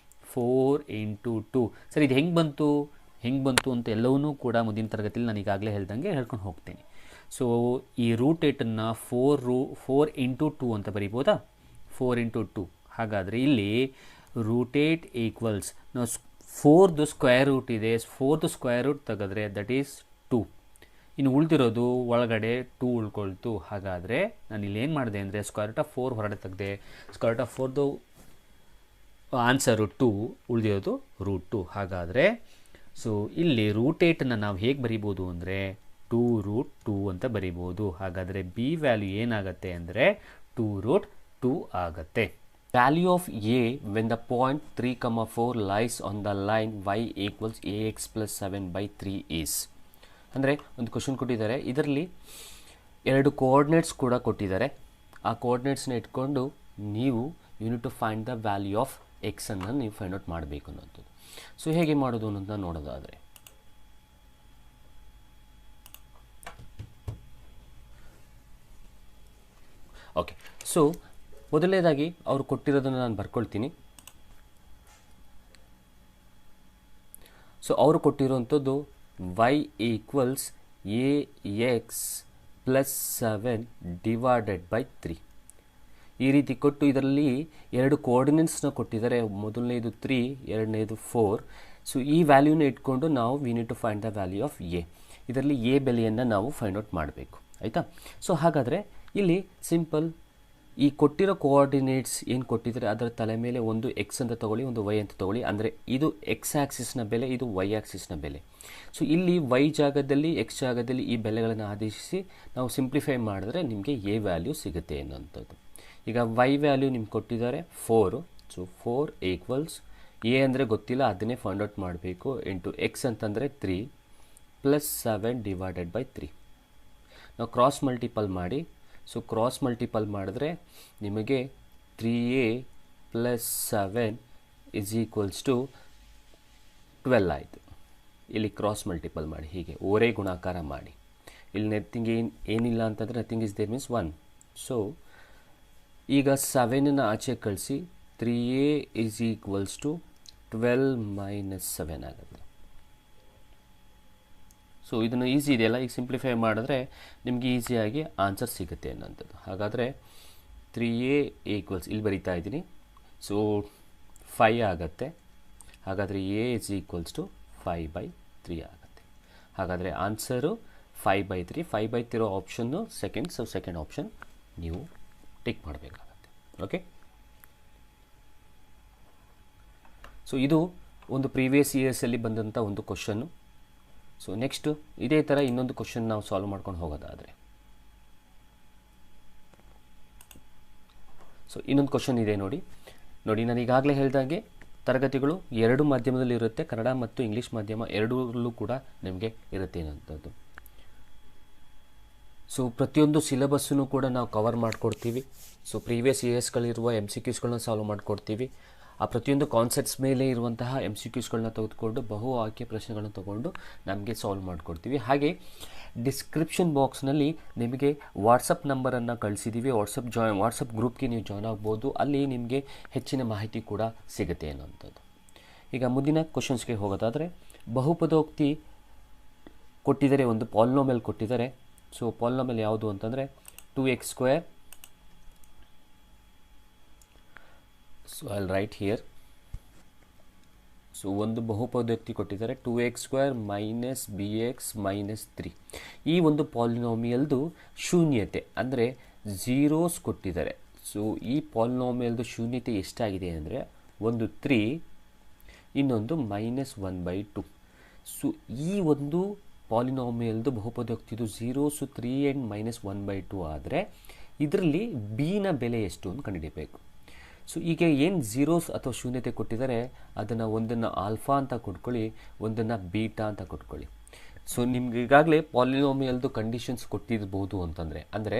4 ಇಂಟು 2. ಸರ್ ಇದು ಹೆಂಗೆ ಬಂತು ಅಂತ ಎಲ್ಲವನ್ನೂ ಕೂಡ ಮುಂದಿನ ತರಗತಿಯಲ್ಲಿ ನಾನು ಈಗಾಗಲೇ ಹೇಳ್ದಂಗೆ ಹೇಳ್ಕೊಂಡು ಹೋಗ್ತೀನಿ. ಸೊ ಈ ರೂಟ್ 8ನ್ನು 4 ಇಂಟು 2 ಅಂತ ಬರೀಬೋದಾ? 4 ಇಂಟು 2. ಹಾಗಾದರೆ ಇಲ್ಲಿ ರೂಟ್ 8 ಈಕ್ವಲ್ಸ್ ನಾವು 4ದು ಸ್ಕ್ವೇರ್ ರೂಟ್ ಇದೆ, 4ದು ಸ್ಕ್ವೇರ್ ರೂಟ್ ತೆಗೆದ್ರೆ ದಟ್ ಈಸ್ 2. ಇನ್ನು ಉಳಿದಿರೋದು ಒಳಗಡೆ 2 ಉಳ್ಕೊಳ್ತು. ಹಾಗಾದರೆ ನಾನು ಇಲ್ಲಿ ಏನು ಮಾಡಿದೆ ಅಂದರೆ √4 ಹೊರಗಡೆ ತೆಗೆದೆ. √4ದು ಆನ್ಸರು 2, ಉಳಿದಿರೋದು √2. ಹಾಗಾದರೆ ಸೊ ಇಲ್ಲಿ √8 ನಾವು ಹೇಗೆ ಬರಿಬೋದು ಅಂದರೆ 2√2 ಅಂತ ಬರಿಬೋದು. ಹಾಗಾದರೆ ಬಿ ವ್ಯಾಲ್ಯೂ ಏನಾಗುತ್ತೆ ಅಂದರೆ 2√2 ಆಗುತ್ತೆ. Value of A when the point 3, 4 lies on the line y = ax + 7/3 is. ಅಂದರೆ ಒಂದು ಕ್ವಶನ್ ಕೊಟ್ಟಿದ್ದಾರೆ, ಇದರಲ್ಲಿ 2 ಕೋಆರ್ಡಿನೇಟ್ಸ್ ಕೂಡ ಕೊಟ್ಟಿದ್ದಾರೆ. ಆ ಕೋಆರ್ಡಿನೇಟ್ಸ್ನ ಇಟ್ಕೊಂಡು ನೀವು you need to find the value of ಎಕ್ಸನ್ನು ನೀವು ಫೈಂಡ್ ಔಟ್ ಮಾಡಬೇಕು ಅನ್ನೋಂಥದ್ದು. ಸೊ ಹೇಗೆ ಮಾಡೋದು ಅನ್ನೋದನ್ನ ನೋಡೋದಾದರೆ, ಓಕೆ. ಸೊ ಮೊದಲನೇದಾಗಿ ಅವರು ಕೊಟ್ಟಿರೋದನ್ನು ನಾನು ಬರ್ಕೊಳ್ತೀನಿ. ಸೊ ಅವರು ಕೊಟ್ಟಿರೋಂಥದ್ದು y = ax + 7/3 ಈ ರೀತಿ ಕೊಟ್ಟು ಇದರಲ್ಲಿ 2 ಕೋಆರ್ಡಿನೇಟ್ಸ್ನ ಕೊಟ್ಟಿದ್ದಾರೆ. ಮೊದಲನೇದು 3, ಎರಡನೇದು 4. ಸೊ ಈ ವ್ಯಾಲ್ಯೂನ ಇಟ್ಕೊಂಡು ನಾವು we need to find the value of a. ಇದರಲ್ಲಿ ಎ ಬೆಲೆಯನ್ನು ನಾವು ಫೈಂಡ್ ಔಟ್ ಮಾಡಬೇಕು, ಆಯಿತಾ. ಸೊ ಹಾಗಾದರೆ ಇಲ್ಲಿ ಸಿಂಪಲ್, ಈ ಕೊಟ್ಟಿರೋ ಕೋಆರ್ಡಿನೇಟ್ಸ್ ಏನು ಕೊಟ್ಟಿದ್ದಾರೆ ಅದರ ತಲೆ ಮೇಲೆ ಒಂದು ಎಕ್ಸ್ ಅಂತ ತೊಗೊಳ್ಳಿ, ಒಂದು ವೈ ಅಂತ ತೊಗೊಳ್ಳಿ. ಅಂದರೆ ಇದು ಎಕ್ಸ್ ಆ್ಯಕ್ಸಿಸ್ನ ಬೆಲೆ, ಇದು ವೈ ಆ್ಯಕ್ಸಿಸ್ನ ಬೆಲೆ. ಸೊ ಇಲ್ಲಿ ವೈ ಜಾಗದಲ್ಲಿ ಎಕ್ಸ್ ಜಾಗದಲ್ಲಿ ಈ ಬೆಲೆಗಳನ್ನು ಆದೇಶಿಸಿ ನಾವು ಸಿಂಪ್ಲಿಫೈ ಮಾಡಿದ್ರೆ ನಿಮಗೆ ಎ ವ್ಯಾಲ್ಯೂ ಸಿಗುತ್ತೆ ಅನ್ನೋಂಥದ್ದು. ಈಗ ವೈ ವ್ಯಾಲ್ಯೂ ನಿಮ್ಗೆ ಕೊಟ್ಟಿದ್ದಾರೆ 4. ಸೊ 4 = ಎ ಅಂದರೆ ಗೊತ್ತಿಲ್ಲ, ಅದನ್ನೇ ಫೈಂಡ್ ಔಟ್ ಮಾಡಬೇಕು, ಇಂಟು ಎಕ್ಸ್ ಅಂತಂದರೆ 3 + 7/3. ನಾವು ಕ್ರಾಸ್ ಮಲ್ಟಿಪಲ್ ಮಾಡಿ. ಸೊ ಕ್ರಾಸ್ ಮಲ್ಟಿಪಲ್ ಮಾಡಿದ್ರೆ ನಿಮಗೆ 3a + 7 = 12 ಆಯಿತು. ಇಲ್ಲಿ ಕ್ರಾಸ್ ಮಲ್ಟಿಪಲ್ ಮಾಡಿ, ಹೀಗೆ ಓರೇ ಗುಣಾಕಾರ ಮಾಡಿ. ಇಲ್ಲಿ ನಥಿಂಗ್ ಏನಿಲ್ಲ ಅಂತಂದರೆ nothing is there means 1. So ಈಗ 7ನ ಆಚೆ ಕಳಿಸಿ 3a = 12 - 7 ಆಗುತ್ತೆ. ಸೊ ಇದನ್ನು ಈಸಿ ಇದೆಯಲ್ಲ, ಈಗ ಸಿಂಪ್ಲಿಫೈ ಮಾಡಿದ್ರೆ ನಿಮಗೆ ಈಸಿಯಾಗಿ ಆನ್ಸರ್ ಸಿಗುತ್ತೆ ಅನ್ನೋಂಥದ್ದು. ಹಾಗಾದರೆ 3a = ಇಲ್ಲಿ ಬರಿತಾ ಇದ್ದೀನಿ. ಸೊ 5 ಆಗುತ್ತೆ. ಹಾಗಾದರೆ a = 5/3 ಆಗುತ್ತೆ. ಹಾಗಾದರೆ answer 5/3. 5/3 option second. So second option ನೀವು ಟಿಕ್ ಮಾಡಬೇಕಾಗತ್ತೆ. ಓಕೆ. ಸೊ ಇದು ಒಂದು ಪ್ರೀವಿಯಸ್ ಇಯರ್ಸಲ್ಲಿ ಬಂದಂಥ ಒಂದು ಕ್ವಶನ್ನು. ಸೊ ನೆಕ್ಸ್ಟು ಇದೇ ಥರ ಇನ್ನೊಂದು ಕ್ವಶನ್ ನಾವು ಸಾಲ್ವ್ ಮಾಡ್ಕೊಂಡು ಹೋಗೋದಾದರೆ, ಸೊ ಇನ್ನೊಂದು ಕ್ವಶನ್ ಇದೆ ನೋಡಿ. ನಾನು ಈಗಾಗಲೇ ಹೇಳಿದಾಗೆ ತರಗತಿಗಳು 2 ಮಾಧ್ಯಮದಲ್ಲಿ ಇರುತ್ತೆ, ಕನ್ನಡ ಮತ್ತು ಇಂಗ್ಲೀಷ್ ಮಾಧ್ಯಮ ಎರಡರಲ್ಲೂ ಕೂಡ ನಿಮಗೆ ಇರುತ್ತೆ ಅನ್ನೋಂಥದ್ದು. ಸೊ ಪ್ರತಿಯೊಂದು ಸಿಲೆಬಸ್ಸನ್ನು ಕೂಡ ನಾವು ಕವರ್ ಮಾಡಿಕೊಡ್ತೀವಿ. ಸೊ ಪ್ರೀವಿಯಸ್ ಇಯರ್ಸ್ಗಳಿರುವ MCQಸ್ಗಳನ್ನ ಸಾಲ್ವ್ ಮಾಡಿಕೊಡ್ತೀವಿ. ಆ ಪ್ರತಿಯೊಂದು ಕಾನ್ಸೆಪ್ಟ್ಸ್ ಮೇಲೆ ಇರುವಂತಹ MCQಸ್ಗಳನ್ನ ತೆಗೆದುಕೊಂಡು ಬಹು ಆಯ್ಕೆ ಪ್ರಶ್ನೆಗಳನ್ನ ತೊಗೊಂಡು ನಮಗೆ ಸಾಲ್ವ್ ಮಾಡಿಕೊಡ್ತೀವಿ. ಹಾಗೆ ಡಿಸ್ಕ್ರಿಪ್ಷನ್ ಬಾಕ್ಸ್ನಲ್ಲಿ ನಿಮಗೆ ವಾಟ್ಸಪ್ ನಂಬರನ್ನು ಕಳಿಸಿದ್ದೀವಿ. ವಾಟ್ಸಪ್ ಗ್ರೂಪ್ಗೆ ನೀವು ಜಾಯ್ನ್ ಆಗ್ಬೋದು. ಅಲ್ಲಿ ನಿಮಗೆ ಹೆಚ್ಚಿನ ಮಾಹಿತಿ ಕೂಡ ಸಿಗುತ್ತೆ ಅನ್ನೋಂಥದ್ದು. ಈಗ ಮುಂದಿನ ಕ್ವಶನ್ಸ್ಗೆ ಹೋಗೋದಾದರೆ, ಬಹುಪದೋಕ್ತಿ ಕೊಟ್ಟಿದ್ದಾರೆ, ಒಂದು ಪಾಲಿನೋಮಿಯಲ್ ಕೊಟ್ಟಿದ್ದಾರೆ. ಸೊ ಪಾಲಿನೋಮಿಯಲ್ ಯಾವುದು ಅಂತಂದರೆ 2x². So I will write here. So ಒಂದು ಬಹುಪದೋಕ್ತಿ ಕೊಟ್ಟಿದ್ದಾರೆ 2x² - bx - 3. ಈ ಒಂದು ಪಾಲಿನೋಮಿಯಲ್ದು ಶೂನ್ಯತೆ ಅಂದರೆ ಝೀರೋಸ್ ಕೊಟ್ಟಿದ್ದಾರೆ. ಸೊ ಈ ಪಾಲಿನೋಮಿಯಲ್ದು ಶೂನ್ಯತೆ ಎಷ್ಟಾಗಿದೆ ಅಂದರೆ ಒಂದು 3, ಇನ್ನೊಂದು -1/2. ಸೊ ಈ ಒಂದು ಪಾಲಿನೋಮಿಯಲ್ದು ಬಹುಪದೋಕ್ತಿದು ಝೀರೋಸು 3 ಆ್ಯಂಡ್ -1/2 ಆದರೆ ಇದರಲ್ಲಿ ಬಿನ ಬೆಲೆ ಎಷ್ಟು ಅಂತ ಕಂಡುಹಿಡಿಯಬೇಕು. ಸೊ ಈಗ ಏನು ಝೀರೋಸ್ ಅಥವಾ ಶೂನ್ಯತೆ ಕೊಟ್ಟಿದ್ದಾರೆ ಅದನ್ನು ಒಂದನ್ನು ಆಲ್ಫಾ ಅಂತ ಕೊಟ್ಕೊಳ್ಳಿ, ಒಂದನ್ನು ಬೀಟಾ ಅಂತ ಕೊಟ್ಕೊಳ್ಳಿ. ಸೊ ನಿಮ್ಗೆ ಈಗಾಗಲೇ ಪಾಲಿನೋಮಿಯಲ್ದು ಕಂಡೀಷನ್ಸ್ ಕೊಟ್ಟಿರ್ಬೋದು ಅಂತಂದರೆ, ಅಂದರೆ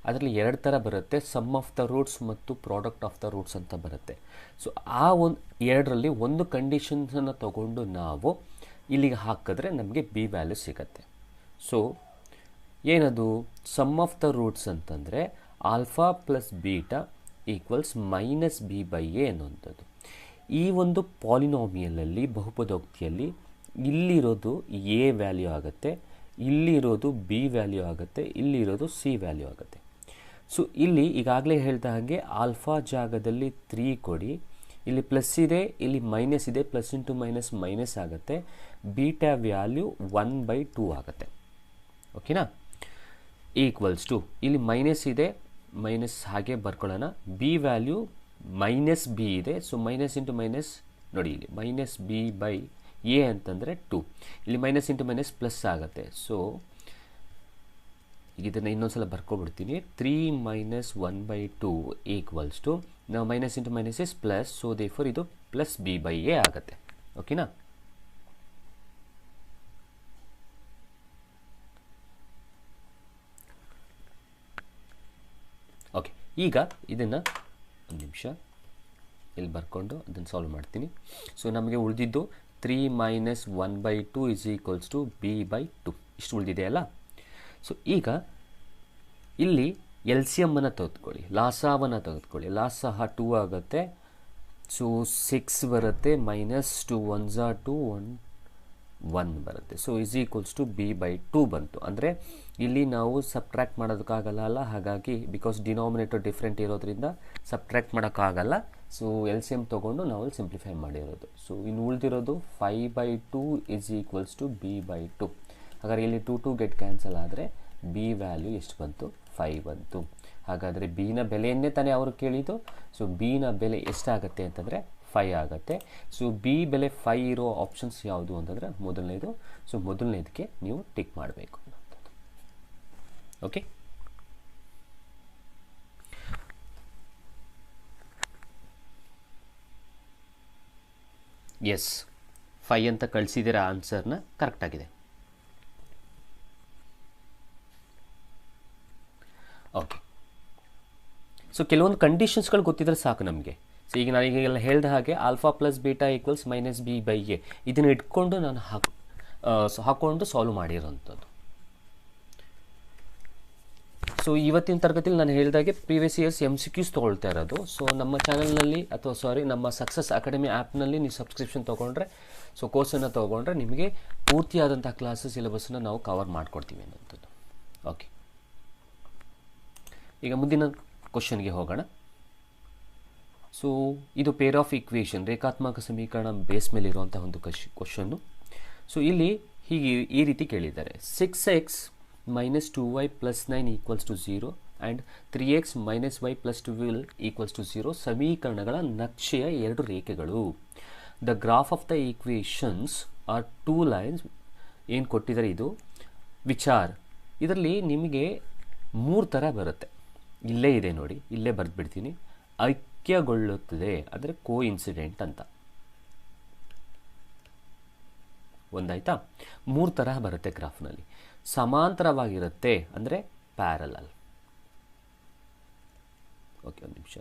ಅದರಲ್ಲಿ 2 ಥರ ಬರುತ್ತೆ, ಸಮ್ ಆಫ್ ದ ರೂಟ್ಸ್ ಮತ್ತು ಪ್ರಾಡಕ್ಟ್ ಆಫ್ ದ ರೂಟ್ಸ್ ಅಂತ ಬರುತ್ತೆ. ಸೊ ಆ ಒಂದು 2ರಲ್ಲಿ ಒಂದು ಕಂಡೀಷನ್ಸನ್ನು ತಗೊಂಡು ನಾವು ಇಲ್ಲಿಗೆ ಹಾಕಿದ್ರೆ ನಮಗೆ ಬಿ ವ್ಯಾಲ್ಯೂ ಸಿಗುತ್ತೆ. ಸೊ ಏನದು ಸಮ್ ಆಫ್ ದ ರೂಟ್ಸ್ ಅಂತಂದರೆ alpha plus beta equals -b/a ಅನ್ನುವಂಥದ್ದು. ಈ ಒಂದು ಪಾಲಿನೋಮಿಯಲಲ್ಲಿ ಬಹುಪದೋಕ್ತಿಯಲ್ಲಿ ಇಲ್ಲಿರೋದು ಎ ವ್ಯಾಲ್ಯೂ ಆಗುತ್ತೆ, ಇಲ್ಲಿರೋದು ಬಿ ವ್ಯಾಲ್ಯೂ ಆಗುತ್ತೆ, ಇಲ್ಲಿರೋದು ಸಿ ವ್ಯಾಲ್ಯೂ ಆಗುತ್ತೆ. ಸೊ ಇಲ್ಲಿ ಈಗಾಗಲೇ ಹೇಳಿದ ಹಾಗೆ ಆಲ್ಫಾ ಜಾಗದಲ್ಲಿ 3 ಕೊಡಿ, ಇಲ್ಲಿ ಪ್ಲಸ್ ಇದೆ, ಇಲ್ಲಿ ಮೈನಸ್ ಇದೆ, ಪ್ಲಸ್ ಇಂಟು ಮೈನಸ್ ಮೈನಸ್ ಆಗುತ್ತೆ. ಬೀಟಾ ವ್ಯಾಲ್ಯೂ 1/2 ಆಗುತ್ತೆ. ಓಕೆನಾ. ಈಕ್ವಲ್ಸ್ ಟು ಇಲ್ಲಿ ಮೈನಸ್ ಇದೆ, ಮೈನಸ್ ಹಾಗೆ ಬರ್ಕೊಳ್ಳೋಣ. ಬಿ ವ್ಯಾಲ್ಯೂ ಮೈನಸ್ ಬಿ ಇದೆ, ಸೊ ಮೈನಸ್ ಇಂಟು ಮೈನಸ್ ನೋಡಿ, ಇಲ್ಲಿ ಮೈನಸ್ ಬಿ ಬೈ ಎ ಅಂತಂದರೆ 2, ಇಲ್ಲಿ ಮೈನಸ್ ಇಂಟು ಮೈನಸ್ ಪ್ಲಸ್ ಆಗುತ್ತೆ. ಸೊ ಈಗ ಇದನ್ನು ಇನ್ನೊಂದು ಸಲ ಬರ್ಕೊಬಿಡ್ತೀನಿ. 3 ಮೈನಸ್ 1/2 ಈಕ್ವಲ್ಸ್ ಟು, ನಾವು minus into minus is plus, so therefore ಇದು ಪ್ಲಸ್ ಬಿ ಬೈ ಎ ಆಗುತ್ತೆ. ಓಕೆನಾ. ಓಕೆ, ಈಗ ಇದನ್ನು ಒಂದು ನಿಮಿಷ ಇಲ್ಲಿ ಬರ್ಕೊಂಡು ಅದನ್ನು ಸಾಲ್ವ್ ಮಾಡ್ತೀನಿ. ಸೊ ನಮಗೆ ಉಳಿದಿದ್ದು 3 minus 1/2 is equals to b by 2 ಇಷ್ಟು ಉಳಿದಿದೆಯಲ್ಲ. ಸೊ ಈಗ ಇಲ್ಲಿ ಎಲ್ ಸಿ ಎಮ್ಮನ್ನು ತೆಗೆದುಕೊಳ್ಳಿ, ಲಾಸಾವನ್ನು ತೆಗೆದುಕೊಳ್ಳಿ. ಲಾಸ 2 ಆಗುತ್ತೆ, ಸೊ 6 ಬರುತ್ತೆ, ಮೈನಸ್ 2 1 2 1 ಬರುತ್ತೆ. So is equals to b by 2 ಬಂತು. ಅಂದರೆ ಇಲ್ಲಿ ನಾವು ಸಬ್ಟ್ರ್ಯಾಕ್ಟ್ ಮಾಡೋದಕ್ಕಾಗಲ್ಲ, ಹಾಗಾಗಿ ಬಿಕಾಸ್ ಡಿನಾಮಿನೇಟರ್ ಡಿಫ್ರೆಂಟ್ ಇರೋದ್ರಿಂದ ಸಬ್ಟ್ರ್ಯಾಕ್ಟ್ ಮಾಡೋಕ್ಕಾಗಲ್ಲ. ಸೊ ಎಲ್ ಸಿ ಎಮ್ ತೊಗೊಂಡು ನಾವು ಸಿಂಪ್ಲಿಫೈ ಮಾಡಿರೋದು. ಸೊ ಇನ್ನು ಉಳಿದಿರೋದು 5/2 is equals to b by 2. ಹಾಗಾದರೆ ಇಲ್ಲಿ 2 ಗೆಟ್ ಕ್ಯಾನ್ಸಲ್ ಆದರೆ ಬಿ ವ್ಯಾಲ್ಯೂ ಎಷ್ಟು ಬಂತು? 5 ಬಂತು. ಹಾಗಾದರೆ ಬಿನ ಬೆಲೆಯನ್ನೇ ತಾನೇ ಅವರು ಕೇಳಿದ್ದು. ಸೊ ಬಿನ ಬೆಲೆ ಎಷ್ಟಾಗುತ್ತೆ ಅಂತಂದರೆ 5 ಆಗುತ್ತೆ. ಸೊ ಬಿ ಬೆಲೆ 5 ಇರೋ ಆಪ್ಷನ್ಸ್ ಯಾವುದು ಅಂತಂದರೆ ಮೊದಲನೇದು. ಸೊ ಮೊದಲನೇದಕ್ಕೆ ನೀವು ಟಿಕ್ ಮಾಡಬೇಕು. ಓಕೆ, ಎಸ್ 5 ಅಂತ ಕಳಿಸಿದ್ದೀರಾ, ಆನ್ಸರ್ನ ಕರೆಕ್ಟಾಗಿದೆ. ಓಕೆ, ಸೊ ಕೆಲವೊಂದು ಕಂಡೀಷನ್ಸ್ಗಳು ಗೊತ್ತಿದ್ರೆ ಸಾಕು ನಮಗೆ. ಸೊ ಈಗ ನಾನು ಈಗೆಲ್ಲ ಹೇಳಿದ ಹಾಗೆ alpha plus beta equals minus B by A, ಇದನ್ನು ಇಟ್ಕೊಂಡು ನಾನು ಹಾಕ್ಕೊಂಡು ಸಾಲ್ವ್ ಮಾಡಿರೋಂಥದ್ದು. ಸೊ ಇವತ್ತಿನ ತರಗತಿಯಲ್ಲಿ ನಾನು ಹೇಳಿದಾಗೆ ಪ್ರೀವಿಯಸ್ ಇಯರ್ಸ್ MCQs ತೊಗೊಳ್ತಾ ಇರೋದು. ಸೊ ನಮ್ಮ ಚಾನಲ್ನಲ್ಲಿ ಅಥವಾ ನಮ್ಮ ಸಕ್ಸಸ್ ಅಕಾಡೆಮಿ ಆ್ಯಪ್ನಲ್ಲಿ ನೀವು ಸಬ್ಸ್ಕ್ರಿಪ್ಷನ್ ತೊಗೊಂಡ್ರೆ, ಸೊ ಕೋರ್ಸನ್ನು ತೊಗೊಂಡ್ರೆ ನಿಮಗೆ ಪೂರ್ತಿಯಾದಂಥ ಕ್ಲಾಸಸ್ ಸಿಲೆಬಸ್ಸನ್ನು ನಾವು ಕವರ್ ಮಾಡಿಕೊಡ್ತೀವಿ ಅನ್ನೋಂಥದ್ದು. ಓಕೆ, ಈಗ ಮುಂದಿನ ಕ್ವಶನ್ಗೆ ಹೋಗೋಣ. ಸೊ ಇದು ಪೇರ್ ಆಫ್ ಈಕ್ವೇಷನ್, ರೇಖಾತ್ಮಕ ಸಮೀಕರಣ ಬೇಸ್ ಮೇಲೆ ಇರುವಂಥ ಒಂದು ಕ್ವಶನ್ನು. ಸೊ ಇಲ್ಲಿ ಹೀಗೆ ಈ ರೀತಿ ಕೇಳಿದ್ದಾರೆ. 6x minus 2y plus 9 equals to 0 and 3x minus y plus 12 equals to 0 ಸಮೀಕರಣಗಳ ನಕ್ಷೆಯ ಎರಡು ರೇಖೆಗಳು. The graph of the equations are 2 lines. ಏನು ಕೊಟ್ಟಿದ್ದಾರೆ ಇದು ವಿಚಾರ. ಇದರಲ್ಲಿ ನಿಮಗೆ 3 ಥರ ಬರುತ್ತೆ. ಇಲ್ಲೇ ಇದೆ ನೋಡಿ, ಇಲ್ಲೇ ಬರೆದ್ಬಿಡ್ತೀನಿ. ಐಕ್ಯಗೊಳ್ಳುತ್ತದೆ ಅಂದರೆ ಕೋ ಇನ್ಸಿಡೆಂಟ್ ಅಂತ ಒಂದಾಯ್ತಾ. 3 ತರಹ ಬರುತ್ತೆ ಗ್ರಾಫ್ನಲ್ಲಿ. ಸಮಾಂತರವಾಗಿರುತ್ತೆ ಅಂದರೆ ಪ್ಯಾರಲಲ್. ಓಕೆ, ಒಂದು ನಿಮಿಷ.